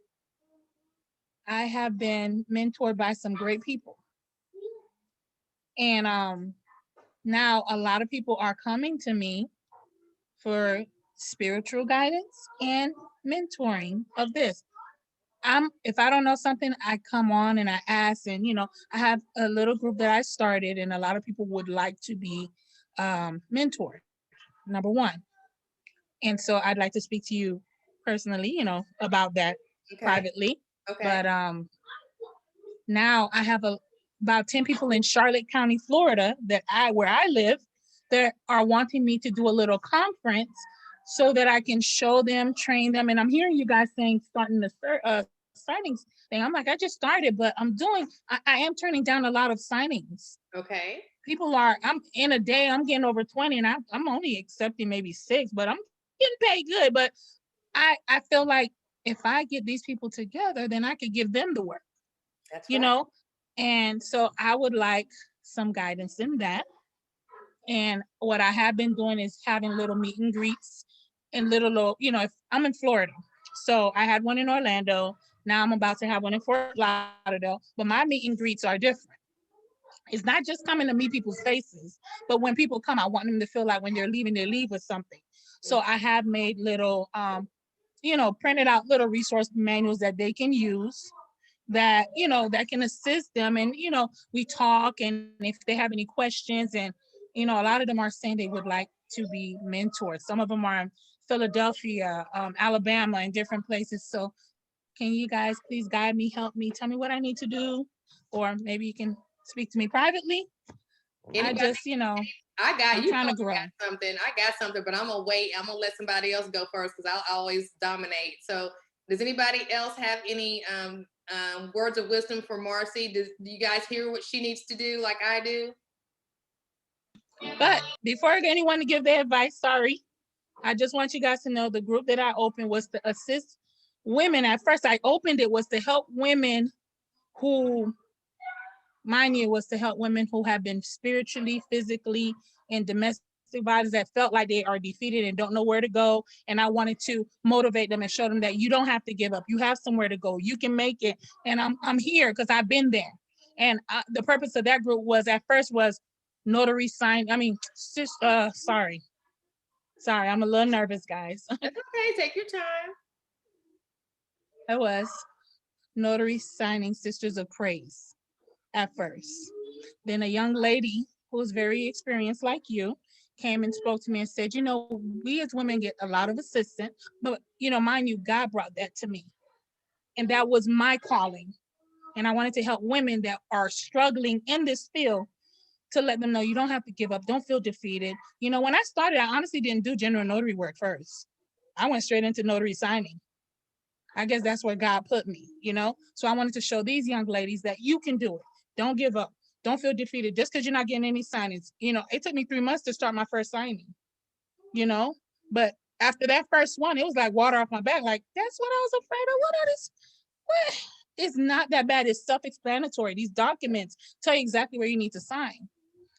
I have been mentored by some great people. And now a lot of people are coming to me for spiritual guidance and mentoring of this. If I don't know something, I come on and I ask, and I have a little group that I started, and a lot of people would like to be mentored. Number one, and so I'd like to speak to you personally, about that privately. Okay. But now I have about 10 people in Charlotte County, Florida, where I live, that are wanting me to do a little conference so that I can show them, train them. And I'm hearing you guys saying starting the signings thing. I'm like, I just started, but I am turning down a lot of signings. Okay. I'm in a day, I'm getting over 20, and I'm only accepting maybe 6, but I'm getting paid good. But I feel like if I get these people together, then I could give them the work. That's right. And so I would like some guidance in that. And what I have been doing is having little meet and greets and if I'm in Florida. So I had one in Orlando. Now I'm about to have one in Fort Lauderdale, but my meet and greets are different. It's not just coming to meet people's faces, but when people come, I want them to feel like when they're leaving, they leave with something. So I have made little, printed out little resource manuals that they can use that can assist them. And we talk, and if they have any questions, and a lot of them are saying they would like to be mentored. Some of them are in Philadelphia, Alabama, and different places. So can you guys please guide me, help me, tell me what I need to do? Or maybe you can speak to me privately. Anybody? I got I'm you. Trying to grow. I got something, but I'm gonna wait. I'm gonna let somebody else go first because I'll always dominate. So does anybody else have any words of wisdom for Marcy? Do you guys hear what she needs to do like I do? But before anyone to give their advice, sorry, I just want you guys to know the group that I opened was to assist women. At first, I opened it was to help women who, mind you, was to help women who have been spiritually, physically, and domestic violence that felt like they are defeated and don't know where to go. And I wanted to motivate them and show them that you don't have to give up. You have somewhere to go. You can make it. And I'm here because I've been there. And the purpose of that group was notary sign. Sorry, I'm a little nervous, guys. That's okay. Take your time. It was Notary Signing Sisters of Praise at first. Then a young lady who was very experienced like you came and spoke to me and said, we as women get a lot of assistance, but mind you, God brought that to me. And that was my calling. And I wanted to help women that are struggling in this field to let them know you don't have to give up. Don't feel defeated. When I started, I honestly didn't do general notary work first. I went straight into notary signing. I guess that's where God put me, So I wanted to show these young ladies that you can do it. Don't give up. Don't feel defeated just because you're not getting any signings. It took me 3 months to start my first signing, But after that first one, it was like water off my back. Like, that's what I was afraid of. What are this? What? It's not that bad. It's self-explanatory. These documents tell you exactly where you need to sign.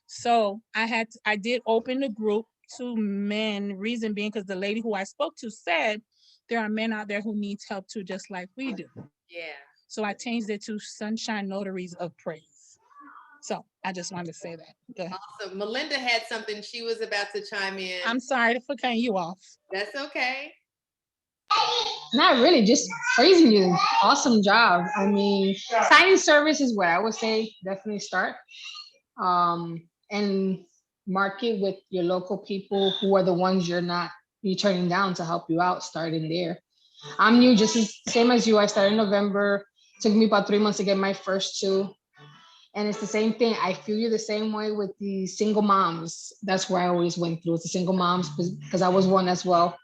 So I did open the group to men, reason being because the lady who I spoke to said there are men out there who needs help too, just like we do. Yeah. So I changed it to Sunshine Notaries of Praise. So I just wanted to say that. Go ahead. Awesome. Melinda had something she was about to chime in. I'm sorry for cutting you off. That's okay. Not really, just praising you. Awesome job. I mean, signing service is where I would say definitely start. And market with your local people who are the ones you're turning down to help you out, starting there. I'm new, just as same as you. I started in November. Took me about 3 months to get my first 2. And it's the same thing. I feel you the same way with the single moms. That's where I always went through. It's the single moms because I was one as well.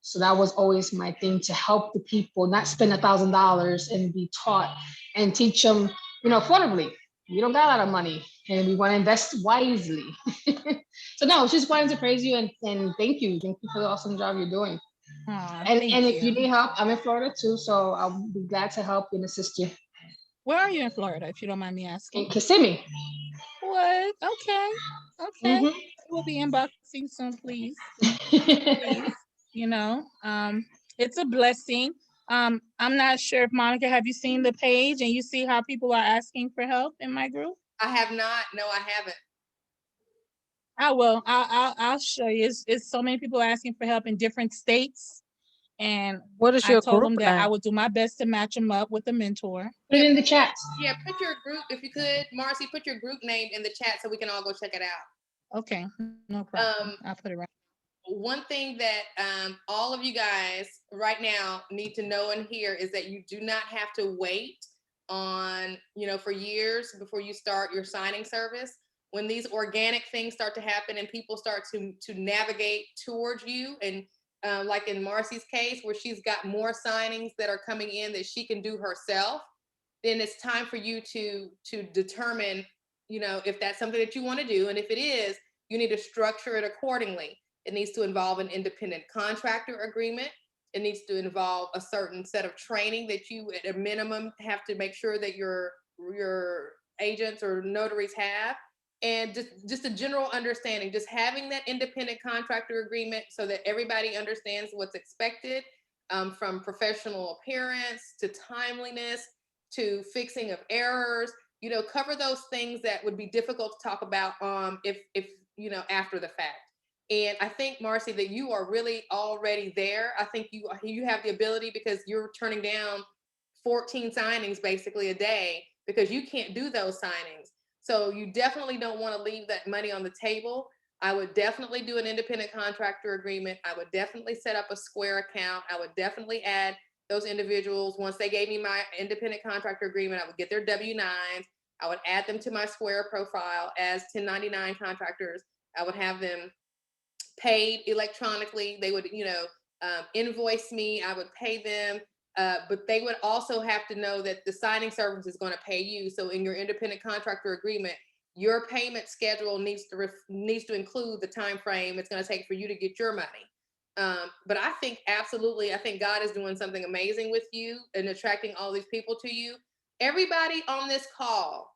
So that was always my thing, to help the people, not spend $1,000 and be taught and teach them, affordably. You don't got a lot of money and we want to invest wisely. So no, just wanted to praise you and thank you. Thank you for the awesome job you're doing. And if you need help, I'm in Florida too, so I'll be glad to help and assist you. Where are you in Florida, if you don't mind me asking? In Kissimmee. What? Okay. Mm-hmm. We'll be inboxing soon, please. Please. It's a blessing. I'm not sure if Monica, have you seen the page and you see how people are asking for help in my group? I have not. No, I haven't. I will. I'll show you. It's so many people asking for help in different states. And what is your I told group them that name? I would do my best to match them up with a mentor. Put it in the chat. Yeah, put your group, if you could, Marcy, put your group name in the chat so we can all go check it out. Okay, no problem. I'll put it right. One thing that all of you guys right now need to know and hear is that you do not have to wait on, for years before you start your signing service. When these organic things start to happen and people start to navigate towards you, and like in Marcy's case, where she's got more signings that are coming in that she can do herself, then it's time for you to determine, if that's something that you want to do. And if it is, you need to structure it accordingly. It needs to involve an independent contractor agreement. It needs to involve a certain set of training that you, at a minimum, have to make sure that your agents or notaries have. And just a general understanding, just having that independent contractor agreement so that everybody understands what's expected, from professional appearance to timeliness to fixing of errors, cover those things that would be difficult to talk about if after the fact. And I think, Marcy, that you are really already there. I think you have the ability, because you're turning down 14 signings basically a day because you can't do those signings. So you definitely don't want to leave that money on the table. I would definitely do an independent contractor agreement. I would definitely set up a Square account. I would definitely add those individuals. Once they gave me my independent contractor agreement, I would get their W-9s. I would add them to my Square profile as 1099 contractors. I would have them paid electronically. They would, invoice me. I would pay them. But they would also have to know that the signing service is going to pay you. So in your independent contractor agreement, your payment schedule needs to include the time frame it's going to take for you to get your money. But I think absolutely, I think God is doing something amazing with you and attracting all these people to you. Everybody on this call,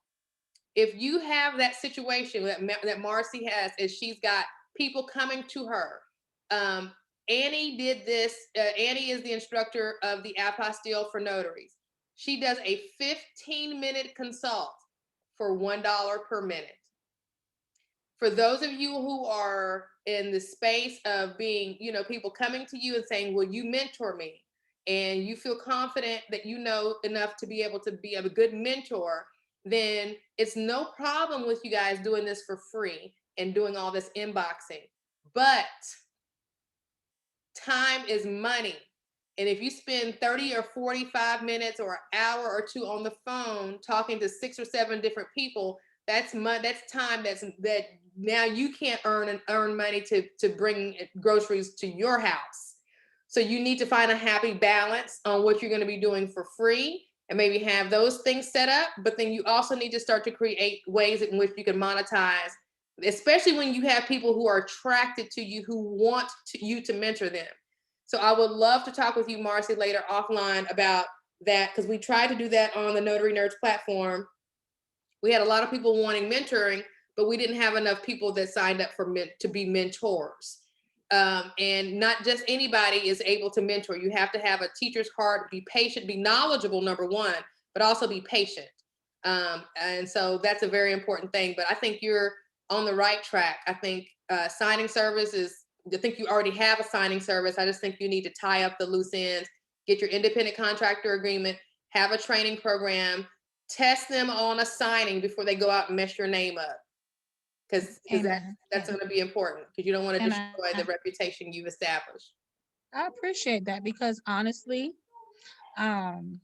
if you have that situation that Marcy has, is she's got people coming to her. Annie did this. Annie is the instructor of the apostille for notaries. She does a 15-minute consult for $1 per minute. For those of you who are in the space of being, people coming to you and saying, will you mentor me? And you feel confident that you know enough to be able to be a good mentor, then it's no problem with you guys doing this for free and doing all this inboxing. But time is money. And if you spend 30 or 45 minutes or an hour or two on the phone talking to 6 or 7 different people, that's time that now you can't earn money to bring groceries to your house. So you need to find a happy balance on what you're going to be doing for free and maybe have those things set up. But then you also need to start to create ways in which you can monetize, especially when you have people who are attracted to you, who want you to mentor them. So I would love to talk with you, Marcy, later offline about that, because we tried to do that on the Notary Nerds platform. We had a lot of people wanting mentoring, but we didn't have enough people that signed up to be mentors. And not just anybody is able to mentor. You have to have a teacher's card, be patient, be knowledgeable, number one, but also be patient. And so that's a very important thing. But I think you're on the right track. I think signing service I think you already have a signing service. I just think you need to tie up the loose ends, get your independent contractor agreement, have a training program, test them on a signing before they go out and mess your name up. Because that's going to be important, because you don't want to destroy the reputation you've established. I appreciate that, because honestly, I'm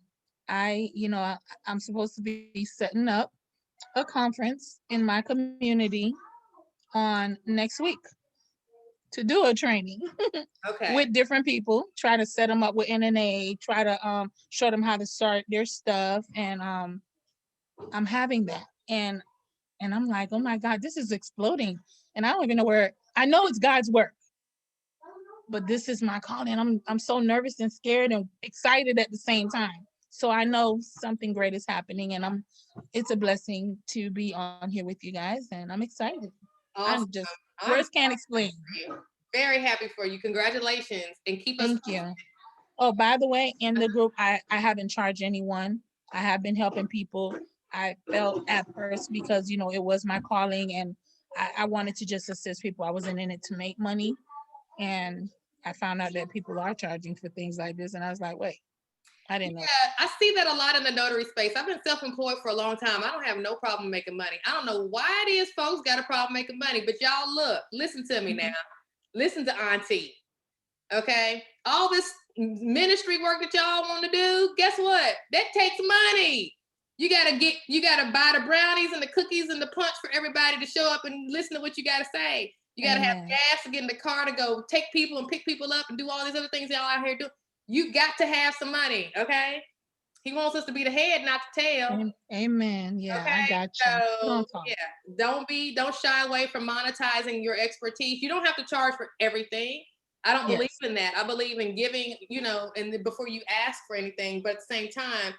supposed to be setting up a conference in my community on next week to do a training with different people, try to set them up with NNA, try to show them how to start their stuff. And I'm having that. And I'm like, oh my God, this is exploding. And I don't even know where. I know it's God's work, but this is my calling. I'm so nervous and scared and excited at the same time. So I know something great is happening, and it's a blessing to be on here with you guys, and I'm excited. Awesome. Words can't explain. Very happy for you. Congratulations, and keep us. Thank you. Oh, by the way, in the group, I haven't charged anyone. I have been helping people. I felt at first, because it was my calling, and I wanted to just assist people. I wasn't in it to make money, and I found out that people are charging for things like this, and I was like, wait, I didn't know. Yeah, I see that a lot in the notary space. I've been self-employed for a long time. I don't have no problem making money. I don't know why it is folks got a problem making money, but y'all listen to me now. Listen to Auntie. Okay, all this ministry work that y'all want to do, guess what? That takes money. You gotta buy the brownies and the cookies and the punch for everybody to show up and listen to what you gotta say. You gotta have gas to get in the car to go take people and pick people up and do all these other things y'all out here do. You got to have some money, okay? He wants us to be the head, not the tail. Amen. Yeah, okay? I got you. So, don't shy away from monetizing your expertise. You don't have to charge for everything. I don't believe in that. I believe in giving, and before you ask for anything, but at the same time,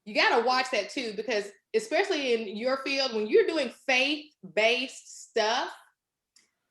you got to watch that too, because especially in your field, when you're doing faith-based stuff,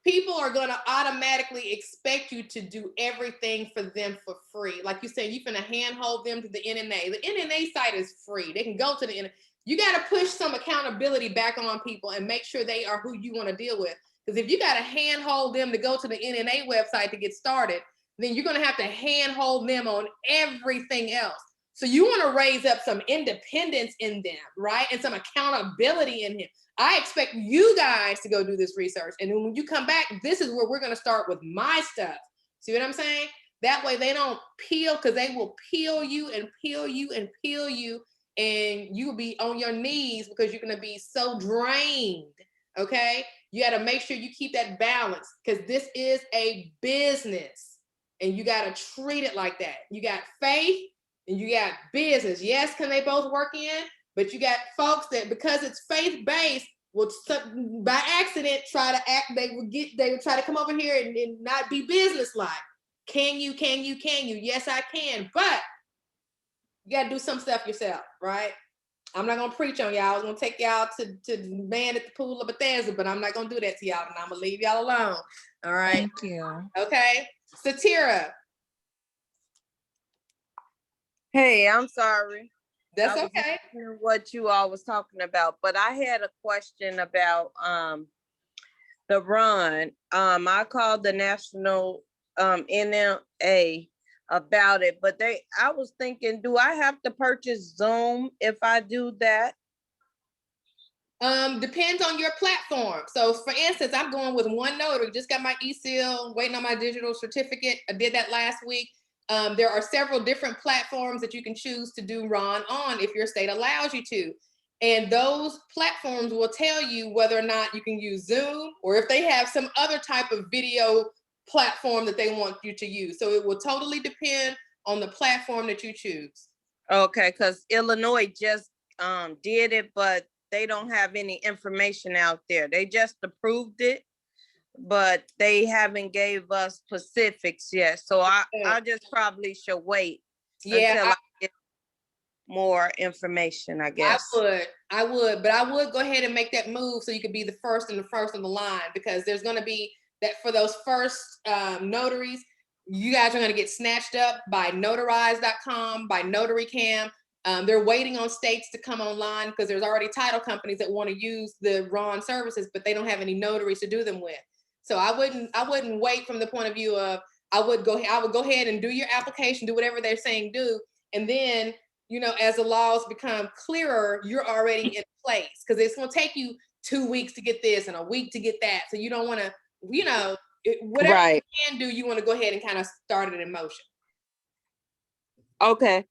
people are going to automatically expect you to do everything for them for free. Like you said, you're going to handhold them to the NNA. The NNA site is free. They can go to the NNA. You got to push some accountability back on people and make sure they are who you want to deal with. Because if you got to handhold them to go to the NNA website to get started, then you're going to have to handhold them on everything else. So you want to raise up some independence in them, right? And some accountability in him. I expect you guys to go do this research. And then when you come back, this is where we're going to start with my stuff. See what I'm saying? That way they don't peel, because they will peel you and peel you and peel you. And you will be on your knees because you're going to be so drained. Okay? You got to make sure you keep that balance, because this is a business and you got to treat it like that. You got faith and you got business. Yes, can they both work in? But you got folks that, because it's faith-based, will by accident try to act, they would try to come over here and not be business-like. Can you? Yes, I can. But you got to do some stuff yourself, right? I'm not going to preach on y'all. I was going to take y'all to the man at the pool of Bethesda, but I'm not going to do that to y'all, and I'm going to leave y'all alone. All right? Thank you. Okay. Satira. Hey, I'm sorry. That's okay. What you all was talking about, but I had a question about the run. I called the national NLA about it, but I was thinking, do I have to purchase Zoom if I do that? Depends on your platform. So for instance, I'm going with one notary, just got my e-seal, waiting on my digital certificate. I did that last week. There are several different platforms that you can choose to do Ron on if your state allows you to. And those platforms will tell you whether or not you can use Zoom, or if they have some other type of video platform that they want you to use. So it will totally depend on the platform that you choose. Okay, because Illinois just did it, but they don't have any information out there. They just approved it, but they haven't gave us specifics yet. So I just probably should wait. Yeah, more information, I guess. I would, but I would go ahead and make that move so you could be the first on the line, because there's going to be that for those first notaries, you guys are going to get snatched up by notarize.com, by NotaryCam. They're waiting on states to come online because there's already title companies that want to use the Ron services, but they don't have any notaries to do them with. So I wouldn't wait from the point of view of, I would go ahead and do your application, do whatever they're saying do, and then, you know, as the laws become clearer, you're already in place, because it's going to take you 2 weeks to get this and a week to get that. So you don't want to, you know, whatever you can do, you want to go ahead and kind of start it in motion. Okay.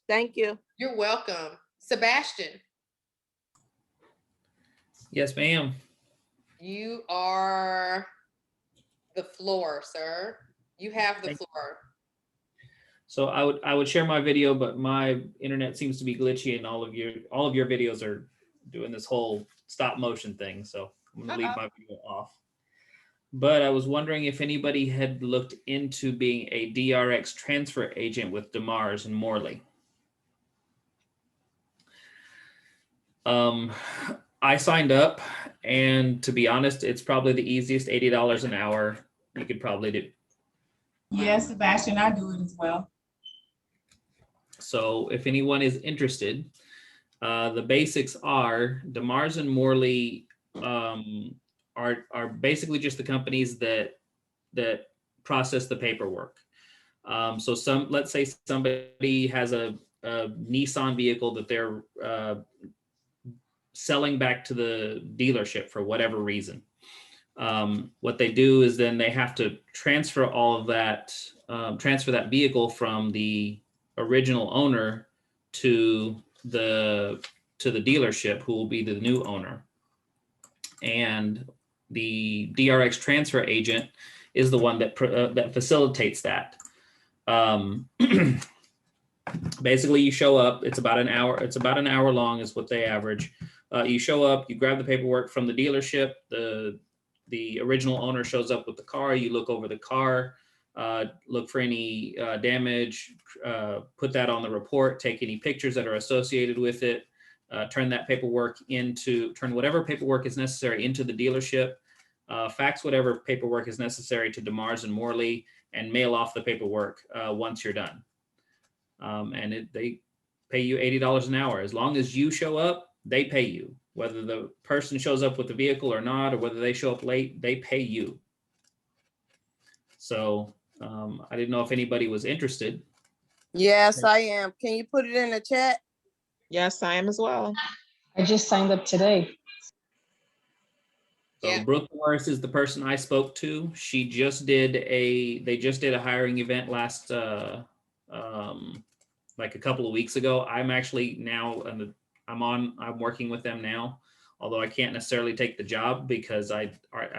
Thank you. You're welcome. Sebastian. Yes, ma'am. You are the floor, sir. You have the floor. So I would share my video, but my internet seems to be glitchy, and all of your videos are doing this whole stop motion thing. So I'm gonna leave my video off. But I was wondering if anybody had looked into being a DRX transfer agent with DeMars and Morley. I signed up, and to be honest, it's probably the easiest $80 an hour you could probably do. Yes, Sebastian, I do it as well. So if anyone is interested, the basics are DeMars and Morley are basically just the companies that process the paperwork. So let's say somebody has a Nissan vehicle that they're selling back to the dealership for whatever reason. What they do is then they have to transfer all of that, transfer that vehicle from the original owner to the dealership, who will be the new owner. And the DRX transfer agent is the one that that facilitates that. Basically, you show up. It's about an hour. It's about an hour long, is what they average. You show up. You grab the paperwork from the dealership. The original owner shows up with the car. You look over the car, look for any damage, put that on the report, take any pictures that are associated with it, turn whatever paperwork is necessary into the dealership, fax whatever paperwork is necessary to DeMars and Morley, and mail off the paperwork once you're done. And they pay you $80 an hour. As long as you show up, they pay you. Whether the person shows up with the vehicle or not, or whether they show up late, they pay you. So I didn't know if anybody was interested. Yes, I am. Can you put it in the chat? Yes, I am as well. I just signed up today. So Brooke Morris is the person I spoke to. They just did a hiring event last, like a couple of weeks ago. I'm actually now, I'm working with them now, although I can't necessarily take the job because I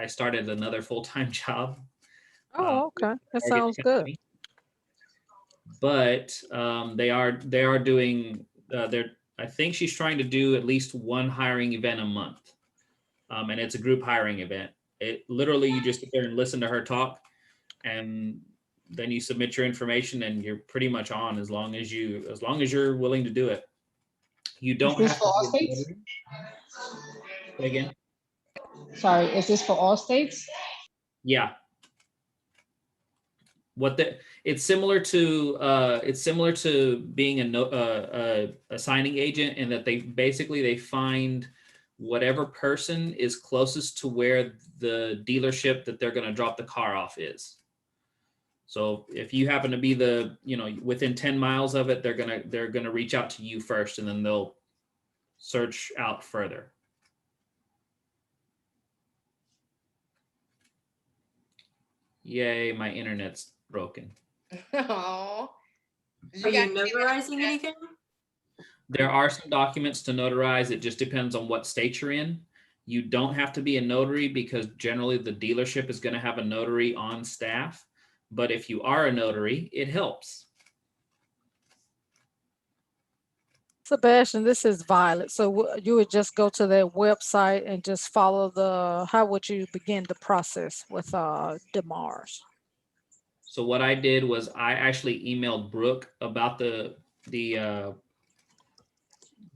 started another full-time job. Oh, okay. That sounds good. But they are doing, I think she's trying to do at least one hiring event a month. And it's a group hiring event. It literally, you just sit there and listen to her talk, and then you submit your information, and you're pretty much on as long as you're willing to do it. You don't have to. For all states? Say again. Sorry, is this for all states? Yeah. It's similar to being a signing agent, in that they find whatever person is closest to where the dealership that they're going to drop the car off is. So if you happen to be within 10 miles of it, they're going to reach out to you first, and then they'll search out further. Yay, my internet's broken. Oh. Are you notarizing anything? There are some documents to notarize. It just depends on what state you're in. You don't have to be a notary, because generally the dealership is going to have a notary on staff. But if you are a notary, it helps. Sebastian, this is Violet. So you would just go to their website and just follow how would you begin the process with DeMars? So what I did was I actually emailed Brooke about the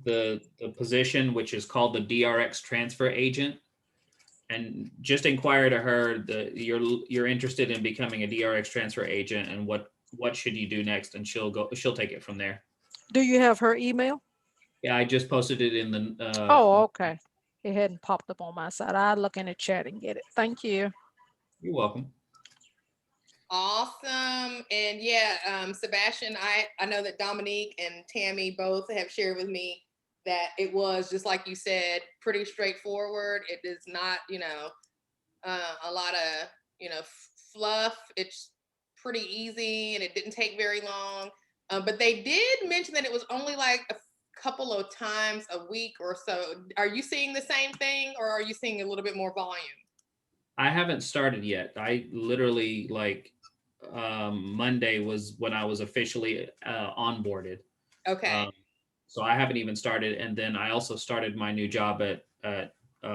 the position, which is called the DRX transfer agent. And just inquire to her that you're interested in becoming a DRX transfer agent, and what should you do next, and she'll take it from there. Do you have her email? Yeah, I just posted it in the. Oh, okay. It hadn't popped up on my side. I'll look in the chat and get it. Thank you. You're welcome. Awesome. And yeah, Sebastian, I know that Dominique and Tammy both have shared with me that it was, just like you said, pretty straightforward. It is not, a lot of, fluff. It's pretty easy and it didn't take very long. But they did mention that it was only like a couple of times a week or so. Are you seeing the same thing, or are you seeing a little bit more volume? I haven't started yet. I literally Monday was when I was officially onboarded. Okay. So I haven't even started. And then I also started my new job at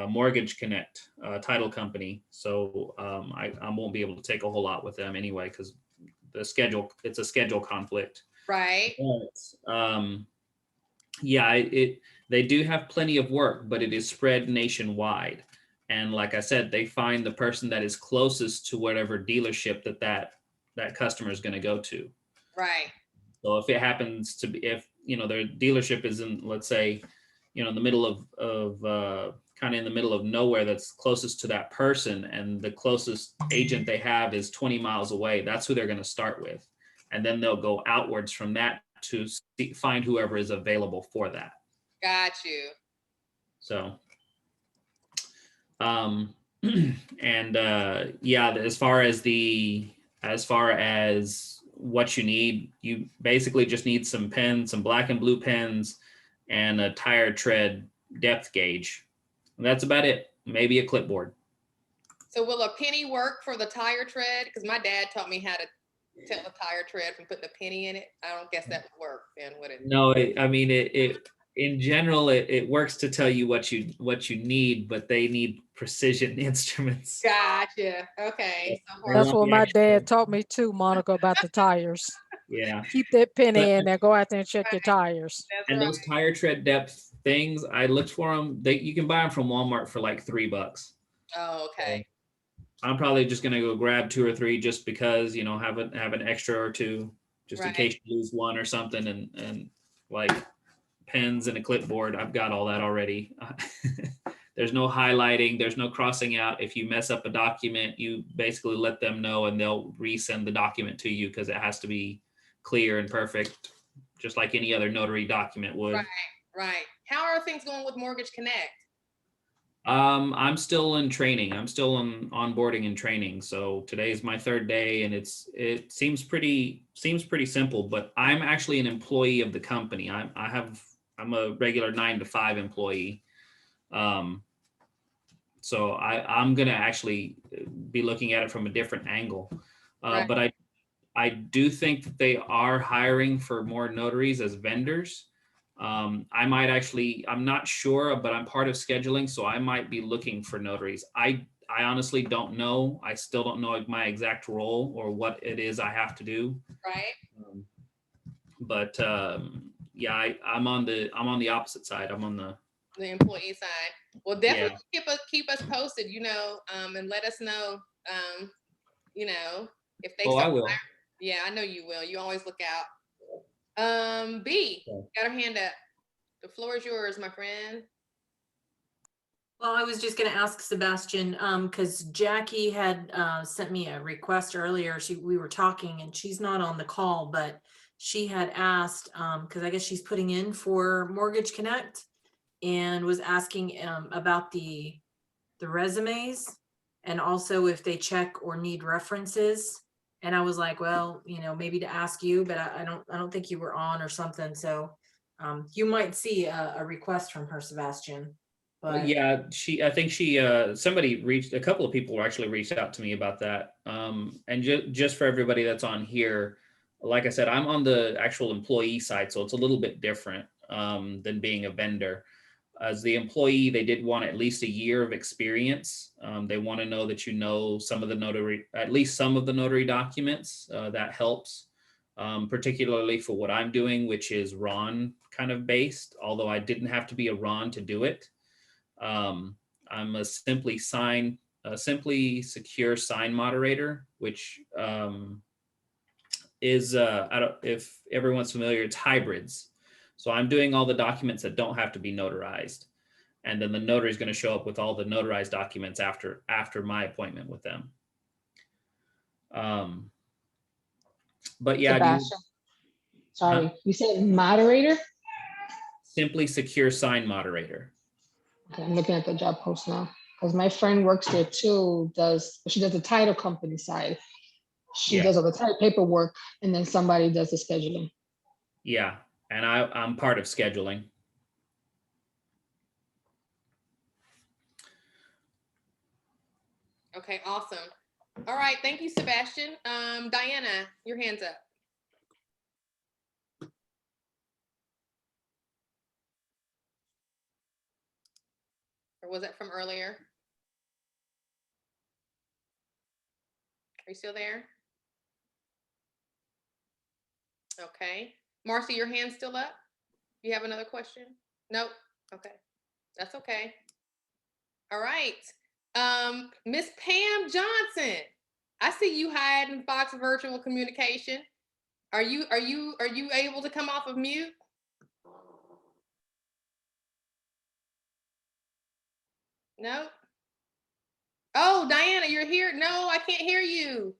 Mortgage Connect, title company. So I won't be able to take a whole lot with them anyway, because it's a schedule conflict. Right. But, yeah, they do have plenty of work, but it is spread nationwide. And like I said, they find the person that is closest to whatever dealership that customer is going to go to. Right. So if it happens to be, if their dealership is in, let's say, in the middle of kind of in the middle of nowhere, that's closest to that person, and the closest agent they have is 20 miles away, that's who they're going to start with, and then they'll go outwards from that to find whoever is available for that. Got you. So. And yeah, as far as what you need, you basically just need some pens, some black and blue pens, and a tire tread depth gauge. And that's about it. Maybe a clipboard. So will a penny work for the tire tread? Because my dad taught me how to tell a tire tread from putting a penny in it. I don't guess that would work then, would it? No, it in general, it works to tell you what you need, but they need precision instruments. Gotcha. Okay. That's what my dad taught me too, Monica, about the tires. Yeah. Keep that penny in there. Go out there and check your tires. And those tire tread depth things, I looked for them. You can buy them from Walmart for like $3. Oh, okay. So I'm probably just gonna go grab 2 or 3 just because, have an extra or 2 just in case you lose one or something, and like pens and a clipboard. I've got all that already. There's no highlighting, there's no crossing out. If you mess up a document, you basically let them know and they'll resend the document to you, because it has to be clear and perfect, just like any other notary document would. Right. How are things going with Mortgage Connect? I'm still in training. I'm still on onboarding and training. So today's my 3rd day, and it seems pretty simple, but I'm actually an employee of the company. I'm a regular 9-to-5 employee. So I'm going to actually be looking at it from a different angle. But I do think that they are hiring for more notaries as vendors. I'm not sure, but I'm part of scheduling, so I might be looking for notaries. I honestly don't know. I still don't know my exact role or what it is I have to do. Right. But yeah, I'm on the opposite side. I'm on the employee side. Well, definitely keep us posted, and let us know, if they. Oh, I will. Yeah, I know you will. You always look out. B, got her hand up. The floor is yours, my friend. Well, I was just going to ask Sebastian, because Jackie had sent me a request earlier. We were talking, and she's not on the call, but she had asked, because I guess she's putting in for Mortgage Connect, and was asking about the resumes, and also if they check or need references. And I was like, well, maybe to ask you, but I don't think you were on or something. So you might see a request from her, Sebastian. But yeah, I think a couple of people actually reached out to me about that. And just for everybody that's on here, like I said, I'm on the actual employee side, so it's a little bit different than being a vendor. As the employee, they did want at least a year of experience. They want to know that at least some of the notary documents. That helps, particularly for what I'm doing, which is Ron kind of based, although I didn't have to be a Ron to do it. I'm a simply secure sign moderator, which is, I don't, if everyone's familiar, it's hybrids. So I'm doing all the documents that don't have to be notarized. And then the notary is going to show up with all the notarized documents after my appointment with them. But yeah, Sebastian, sorry, you said moderator? Simply secure sign moderator. Okay, I'm looking at the job post now because my friend works there too. She does the title company side. She does all the title paperwork, and then somebody does the scheduling. Yeah, and I'm part of scheduling. Okay, awesome. All right, thank you, Sebastian. Diana, your hand's up. Or was that from earlier? Are you still there? Okay. Marcy, your hand's still up? You have another question? Nope. Okay. That's okay. All right. Miss Pam Johnson. I see you hiding Fox Virtual Communication. Are you able to come off of mute? No. Oh, Diana, you're here. No, I can't hear you.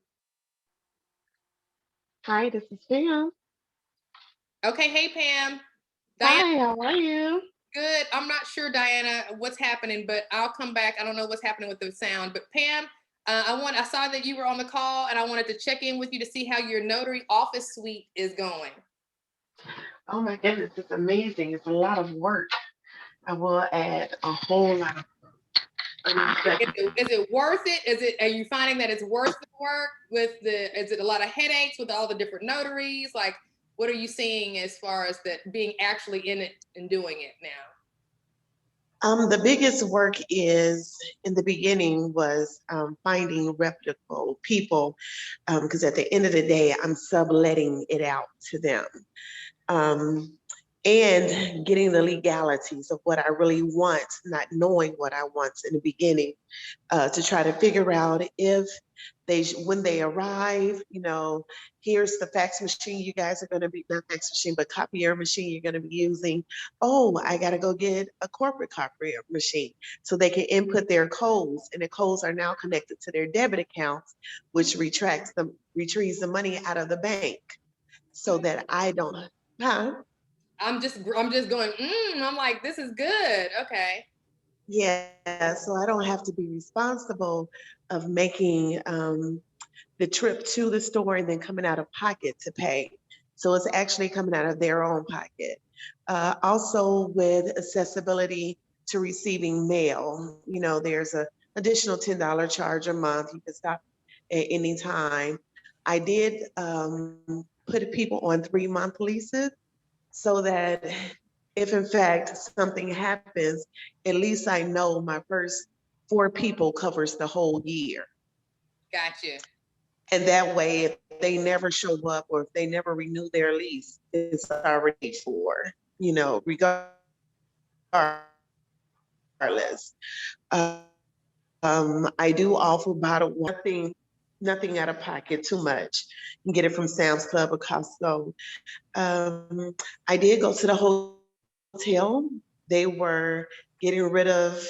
Hi, this is Pam. Okay, hey Pam. Diana, hi, how are you? Good. I'm not sure, Diana, what's happening, but I'll come back. I don't know what's happening with the sound. But Pam, I saw that you were on the call, and I wanted to check in with you to see how your notary office suite is going. Oh my goodness, it's amazing. It's a lot of work. I will add a whole lot of Is it worth it? Are you finding that it's worth the work is it a lot of headaches with all the different notaries? Like, what are you seeing as far as that being actually in it and doing it now? The biggest work is in the beginning was finding reputable people, because at the end of the day, I'm subletting it out to them. And getting the legalities of what I really want, not knowing what I want in the beginning, to try to figure out if when they arrive, here's the fax machine you guys are going to be, not fax machine, but copier machine you're going to be using. Oh, I got to go get a corporate copier machine so they can input their codes, and the codes are now connected to their debit accounts, which retrieves the money out of the bank so that I don't, I'm just going, I'm like, this is good. Okay. Yeah, so I don't have to be responsible of making the trip to the store and then coming out of pocket to pay. So it's actually coming out of their own pocket. Also with accessibility to receiving mail, there's an additional $10 charge a month. You can stop at any time. I did put people on 3-month leases so that if in fact something happens, at least I know my first 4 people covers the whole year. Gotcha. And that way, if they never show up or if they never renew their lease, it's already for, regardless. I do offer bottled water, nothing out of pocket too much. You can get it from Sam's Club or Costco. I did go to the hotel. They were getting rid of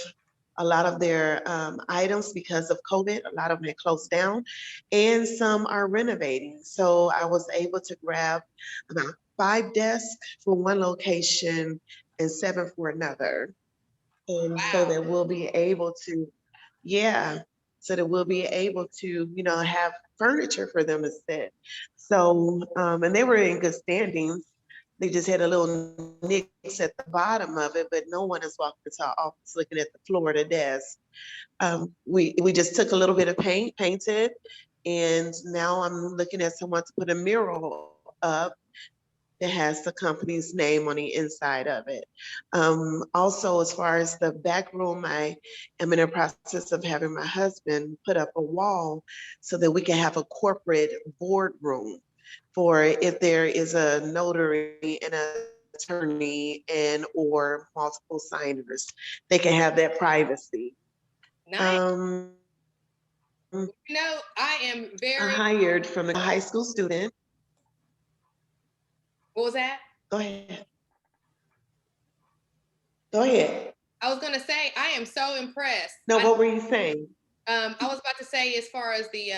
a lot of their items because of COVID. A lot of them had closed down, and some are renovating. So I was able to grab about 5 desks for one location and 7 for another. And so that we'll be able to, have furniture for them to sit. So, and they were in good standings. They just had a little nicks at the bottom of it, but no one has walked into our office looking at the floor of the desk. We just took a little bit of paint, painted, and now I'm looking at someone to put a mural up that has the company's name on the inside of it. Also, as far as the back room, I am in the process of having my husband put up a wall so that we can have a corporate boardroom for if there is a notary in a attorney and or multiple signers. They can have that privacy. Nice. You know, I am I very hired from a high school student. What was that? Go ahead. Go ahead. I was gonna say I am so impressed. No, what were you saying? I was about to say, as far as the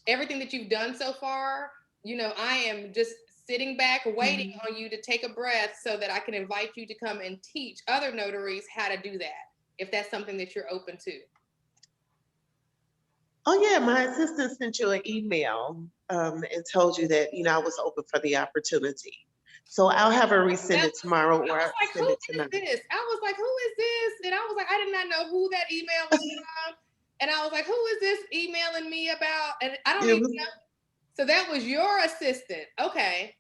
everything that you've done so far, you know, I am just sitting back waiting on you to take a breath so that I can invite you to come and teach other notaries how to do that, if that's something that you're open to. Oh yeah, my assistant sent you an email and told you that, you know, I was open for the opportunity. So I'll have her resend it tomorrow or I was like, send who it is tonight. this? I was like, who is this? And I was like, I did not know who that email was from. And I was like, who is this emailing me about? And I don't even know. So that was your assistant. Okay.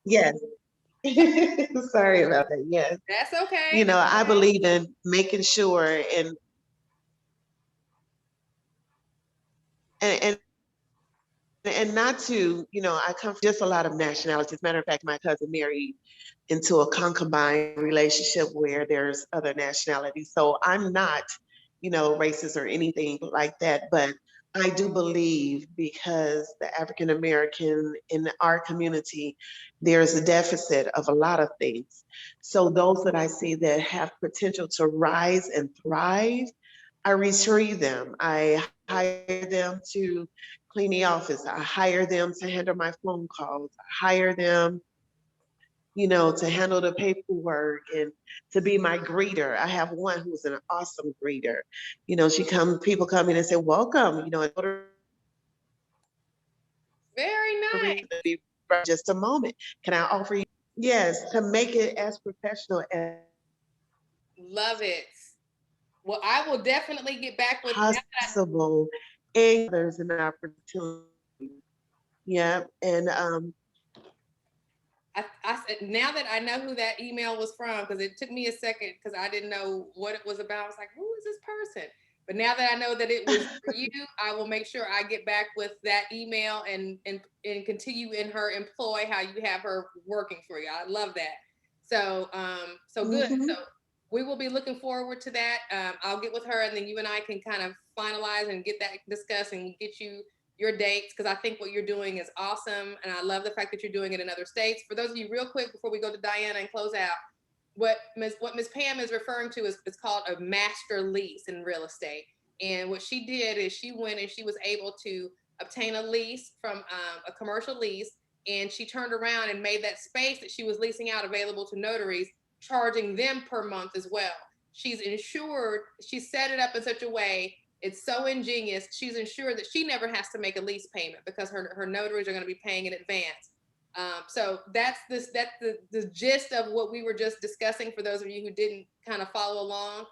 Yes. Sorry about that. Yes. That's okay. You know, I believe in making sure and not to, you know, I come from just a lot of nationalities. Matter of fact, my cousin married into a concubine relationship where there's other nationalities. So I'm not, you know, racist or anything like that, but I do believe because the African American in our community, there's a deficit of a lot of things. So those that I see that have potential to rise and thrive, I retrieve them. I hire them to clean the office. I hire them to handle my phone calls. I hire them, you know, to handle the paperwork and to be my greeter. I have one who's an awesome greeter. You know, people come in and say, welcome, you know, very nice. Just a moment. Can I offer you? Yes, to make it as professional as Love it. Well, I will definitely get back with possible. And there's an opportunity. Yeah. And I said, now that I know who that email was from, because it took me a second because I didn't know what it was about. I was like, who is this person? But now that I know that it was for you, I will make sure I get back with that email and continue in her employ how you have her working for you. I love that. So so good. So we will be looking forward to that. I'll get with her and then you and I can kind of finalize and get that discussed and get you your dates, because I think what you're doing is awesome. And I love the fact that you're doing it in other states. For those of you, real quick, before we go to Diana and close out, what Ms. Pam is referring to is called a master lease in real estate. And what she did is she went and she was able to obtain a lease from a commercial lease. And she turned around and made that space that she was leasing out available to notaries, charging them per month as well. She's insured. She set it up in such a way, it's so ingenious. She's ensured that she never has to make a lease payment because her notaries are going to be paying in advance. So that's the gist of what we were just discussing. For those of you who didn't kind of follow along,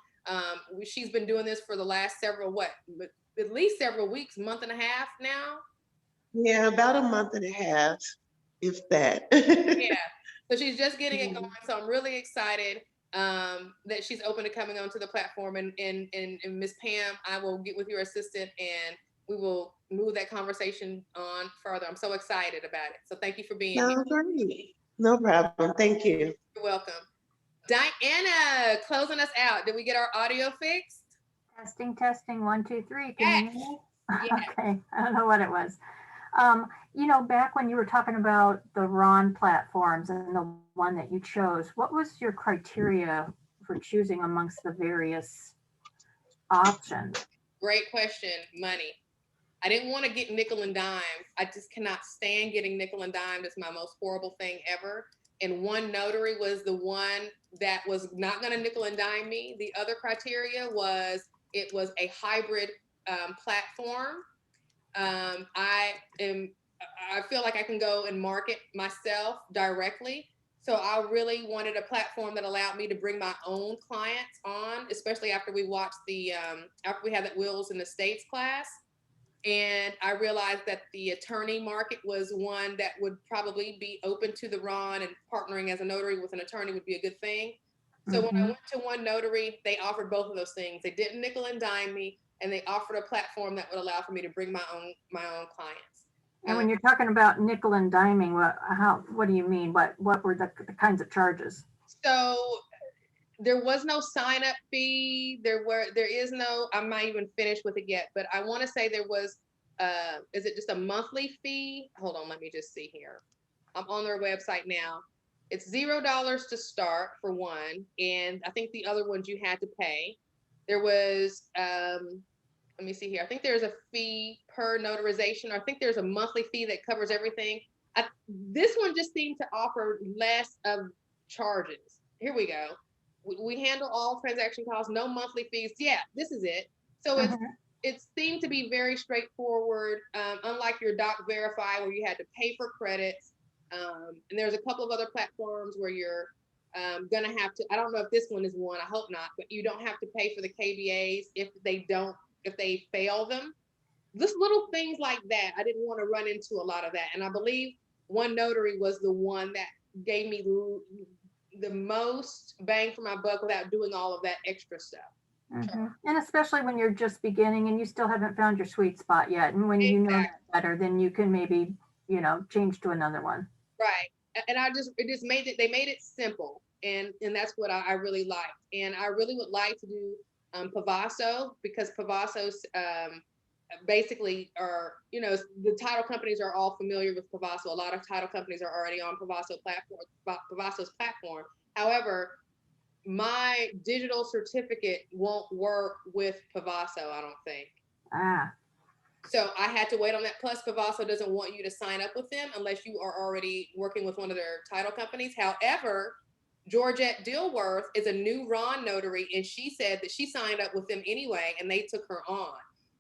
she's been doing this for the last at least several weeks, month and a half now. Yeah, about a month and a half, if that. Yeah. So she's just getting it going. So I'm really excited that she's open to coming onto the platform. And Ms. Pam, I will get with your assistant and we will move that conversation on further. I'm so excited about it. So thank you for being here. Great. No problem. Thank you. You're welcome. Diana, closing us out. Did we get our audio fixed? Testing, 1, 2, 3. Can you hear me? Okay, I don't know what it was. You know, back when you were talking about the RON platforms and the one that you chose, what was your criteria for choosing amongst the various options? Great question. Money. I didn't want to get nickel and dime. I just cannot stand getting nickel and dime. It's my most horrible thing ever. And One Notary was the one that was not going to nickel and dime me. The other criteria was it was a hybrid platform. I feel like I can go and market myself directly. So I really wanted a platform that allowed me to bring my own clients on, especially after we watched after we had that Wills in the States class. And I realized that the attorney market was one that would probably be open to the RON, and partnering as a notary with an attorney would be a good thing. So when I went to One Notary, they offered both of those things. They didn't nickel and dime me, and they offered a platform that would allow for me to bring my own clients. And when you're talking about nickel and diming, what do you mean? What were the kinds of charges? So there was no sign up fee. There is no, I'm not even finished with it yet, but I want to say there was, is it just a monthly fee? Hold on, let me just see here. I'm on their website now. It's $0 to start for one. And I think the other ones you had to pay. There was, let me see here. I think there's a fee per notarization. Or I think there's a monthly fee that covers everything. This one just seemed to offer less of charges. Here we go. We handle all transaction costs, no monthly fees. Yeah, this is it. So it seemed to be very straightforward, unlike your Doc Verify where you had to pay for credits. And there's a couple of other platforms where you're gonna have to, I don't know if this one is one, I hope not, but you don't have to pay for the KBAs if they fail them. Just little things like that. I didn't want to run into a lot of that. And I believe One Notary was the one that gave me the most bang for my buck without doing all of that extra stuff. And especially when you're just beginning and you still haven't found your sweet spot yet. And when you know that better, then you can maybe, change to another one. Right. And they made it simple. And that's what I really liked. And I really would like to do Pavaso, because Pavaso's basically are, the title companies are all familiar with Pavaso. A lot of title companies are already on Pavaso's platform. However, my digital certificate won't work with Pavaso, I don't think. So I had to wait on that. Plus, Pavaso doesn't want you to sign up with them unless you are already working with one of their title companies. However, Georgette Dilworth is a new Ron notary, and she said that she signed up with them anyway, and they took her on.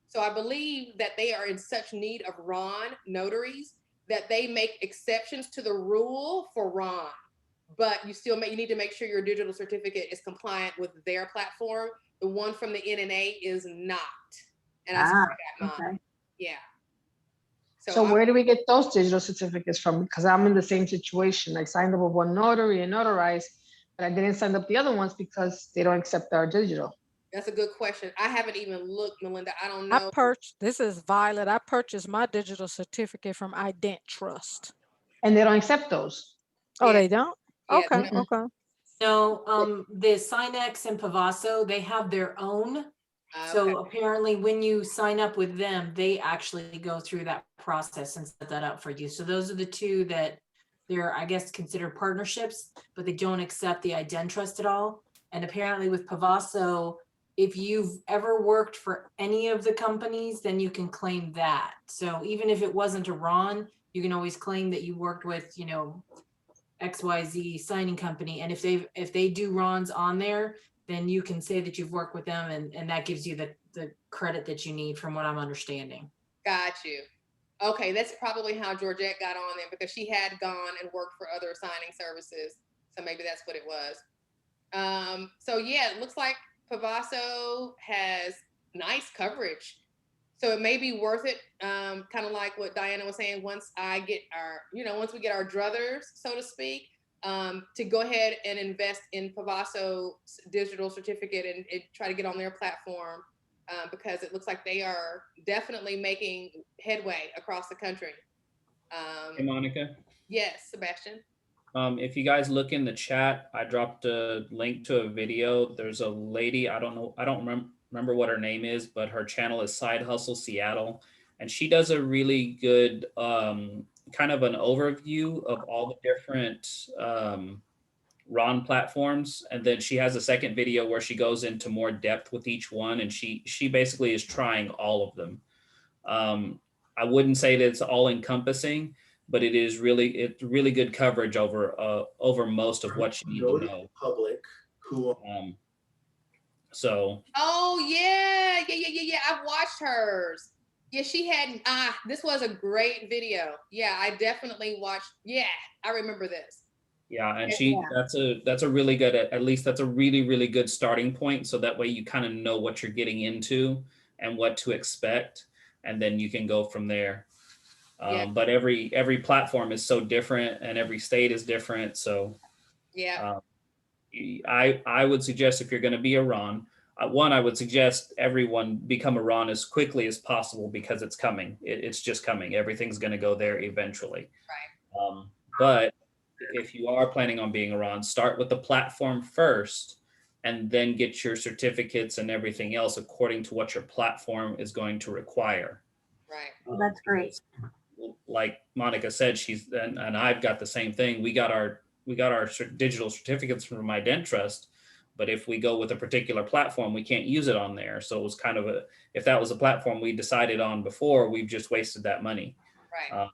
So I believe that they are in such need of Ron notaries that they make exceptions to the rule for Ron. But you need to make sure your digital certificate is compliant with their platform. The one from the NNA is not. And I got mine. Okay. Yeah. So where do we get those digital certificates from? Because I'm in the same situation. I signed up with One Notary and notarized, but I didn't sign up the other ones because they don't accept our digital. That's a good question. I haven't even looked, Melinda. I don't know. This is Violet. I purchased my digital certificate from Ident Trust. And they don't accept those. Oh, they don't? Yeah, okay, okay. No, the Sinex and Pavaso, they have their own. So apparently when you sign up with them, they actually go through that process and set that up for you. So those are the two that they're, I guess, considered partnerships, but they don't accept the Ident Trust at all. And apparently with Pavaso, if you've ever worked for any of the companies, then you can claim that. So even if it wasn't a Ron, you can always claim that you worked with, XYZ signing company. And if they do Rons on there, then you can say that you've worked with them, and that gives you the credit that you need, from what I'm understanding. Got you. Okay, that's probably how Georgette got on there, because she had gone and worked for other signing services. So maybe that's what it was. So yeah, it looks like Pavaso has nice coverage. So it may be worth it, kind of like what Diana was saying, once we get our druthers, so to speak, to go ahead and invest in Pavaso's digital certificate and try to get on their platform, because it looks like they are definitely making headway across the country. Hey, Monica. Yes, Sebastian. If you guys look in the chat, I dropped a link to a video. There's a lady, I don't remember what her name is, but her channel is Side Hustle Seattle. And she does a really good kind of an overview of all the different Ron platforms. And then she has a second video where she goes into more depth with each one. And she basically is trying all of them. I wouldn't say that it's all encompassing, but it's really good coverage over most of what you need to know. Public, who so. Oh yeah. I've watched hers. Yeah, she had. This was a great video. Yeah, I definitely watched. Yeah, I remember this. Yeah, and that's a really good. At least that's a really, really good starting point. So that way you kind of know what you're getting into and what to expect, and then you can go from there. But every platform is so different, and every state is different. So yeah, I would suggest, if you're going to be a Ron, one, I would suggest everyone become a RON as quickly as possible because it's coming. It's just coming. Everything's going to go there eventually. Right. But if you are planning on being a RON, start with the platform first and then get your certificates and everything else according to what your platform is going to require. Right. Well, that's great. Like Monica said, and I've got the same thing. We got our digital certificates from IdenTrust, but if we go with a particular platform, we can't use it on there. So it was kind of if that was a platform we decided on before, we've just wasted that money. Right.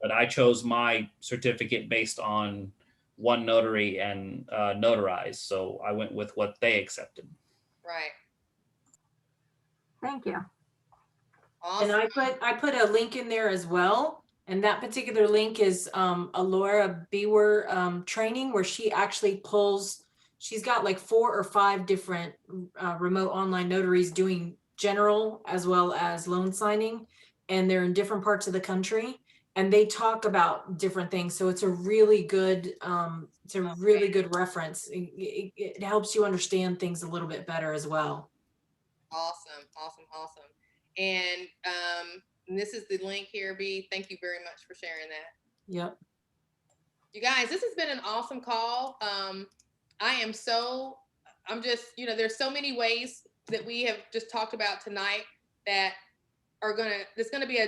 But I chose my certificate based on One Notary and Notarize. So I went with what they accepted. Right. Thank you. Awesome. And I put a link in there as well. And that particular link is a Laura Bewer training where she actually she's got like 4 or 5 different remote online notaries doing general as well as loan signing. And they're in different parts of the country. And they talk about different things. So it's a really good, reference. It helps you understand things a little bit better as well. Awesome. And this is the link here, B. Thank you very much for sharing that. Yep. You guys, this has been an awesome call. I'm just, there's so many ways that we have just talked about tonight that there's gonna be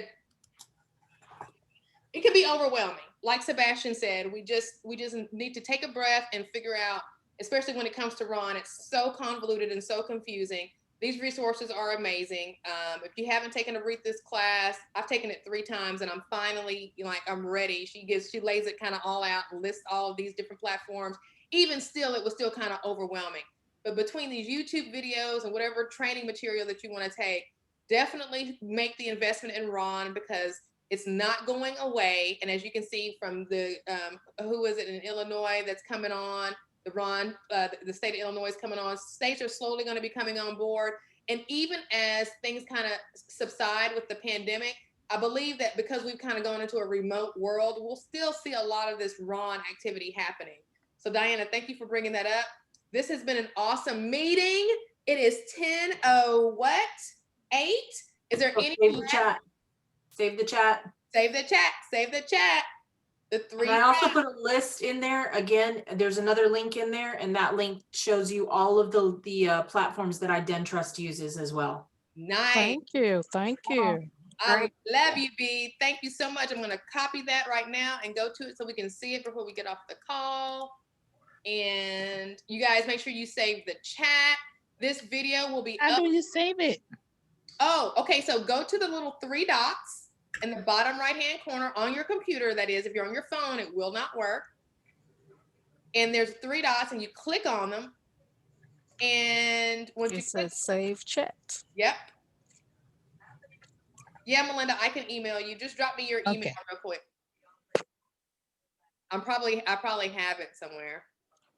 it can be overwhelming. Like Sebastian said, we just need to take a breath and figure out, especially when it comes to Ron, it's so convoluted and so confusing. These resources are amazing. If you haven't taken a Read This class, I've taken it 3 times and I'm finally I'm ready. She lays it kind of all out and lists all of these different platforms. Even still, it was still kind of overwhelming. But between these YouTube videos and whatever training material that you want to take, definitely make the investment in Ron because it's not going away. And as you can see from the, who is it in Illinois that's coming on, the Ron, the state of Illinois is coming on. States are slowly going to be coming on board. And even as things kind of subside with the pandemic, I believe that because we've kind of gone into a remote world, we'll still see a lot of this Ron activity happening. So Diana, thank you for bringing that up. This has been an awesome meeting. It is 10:08. Is there any chat? Save the chat. Save the chat. Save the chat. The 3. And I also put a list in there. Again, there's another link in there, and that link shows you all of the platforms that IdenTrust uses as well. Nice. Thank you. Thank you. I love you, B. Thank you so much. I'm going to copy that right now and go to it so we can see it before we get off the call. And you guys make sure you save the chat. This video will be How up. do you save it? Oh, okay. So go to the little 3 dots in the bottom right-hand corner on your computer. That is, if you're on your phone, it will not work. And there's 3 dots and you click on them. And once you says save chat. Yep. Yeah, Melinda, I can email you. Just drop me your email real quick. I probably have it somewhere.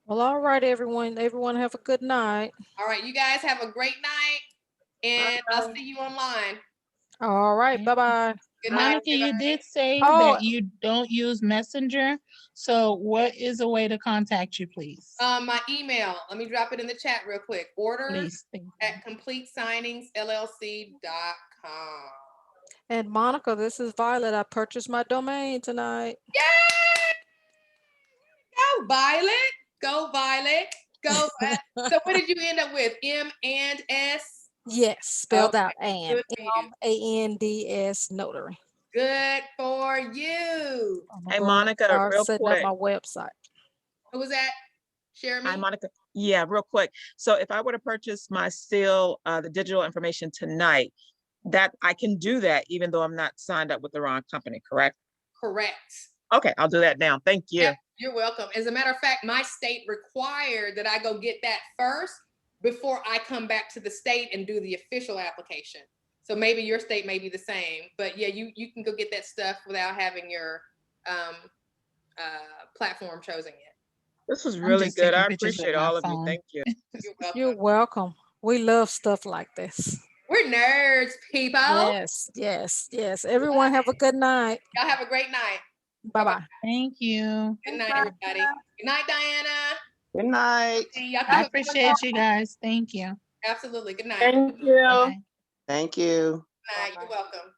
Well, all right, everyone. Everyone have a good night. All right, you guys have a great night. And I'll see you online. All right, bye-bye. Good night, Monica, you did say Oh. that you don't use Messenger. So what is a way to contact you, please? My email. Let me drop it in the chat real quick. Orders Please. at CompleteSigningsLLC.com. And Monica, this is Violet. I purchased my domain tonight. Yay! Go Violet. Go Violet. Go. So what did you end up with? M&S? Yes, spelled out and. Good for you. MANDS Notary. Good for you. Hey, Monica, real setting quick. up my website. Who was that? Share me. Hi, Monica. Yeah, real quick. So if I were to purchase my seal, the digital information tonight, that I can do that even though I'm not signed up with the wrong company, correct? Correct. Okay, I'll do that now. Thank you. Yep, you're welcome. As a matter of fact, my state required that I go get that first before I come back to the state and do the official application. So maybe your state may be the same, but yeah, you can go get that stuff without having your platform chosen yet. This was really just good. taking I pictures with appreciate my all of you. phone. Thank you. You're welcome. You're welcome. We love stuff like this. We're nerds, people. Yes, yes, yes. Everyone have a good night. Y'all have a great night. Bye-bye. Thank you. Good night, everybody. Good night, Diana. Good night. See, y'all I keep- appreciate you guys. Thank you. Absolutely. Good night. Thank you. Thank you. Good night. You're welcome.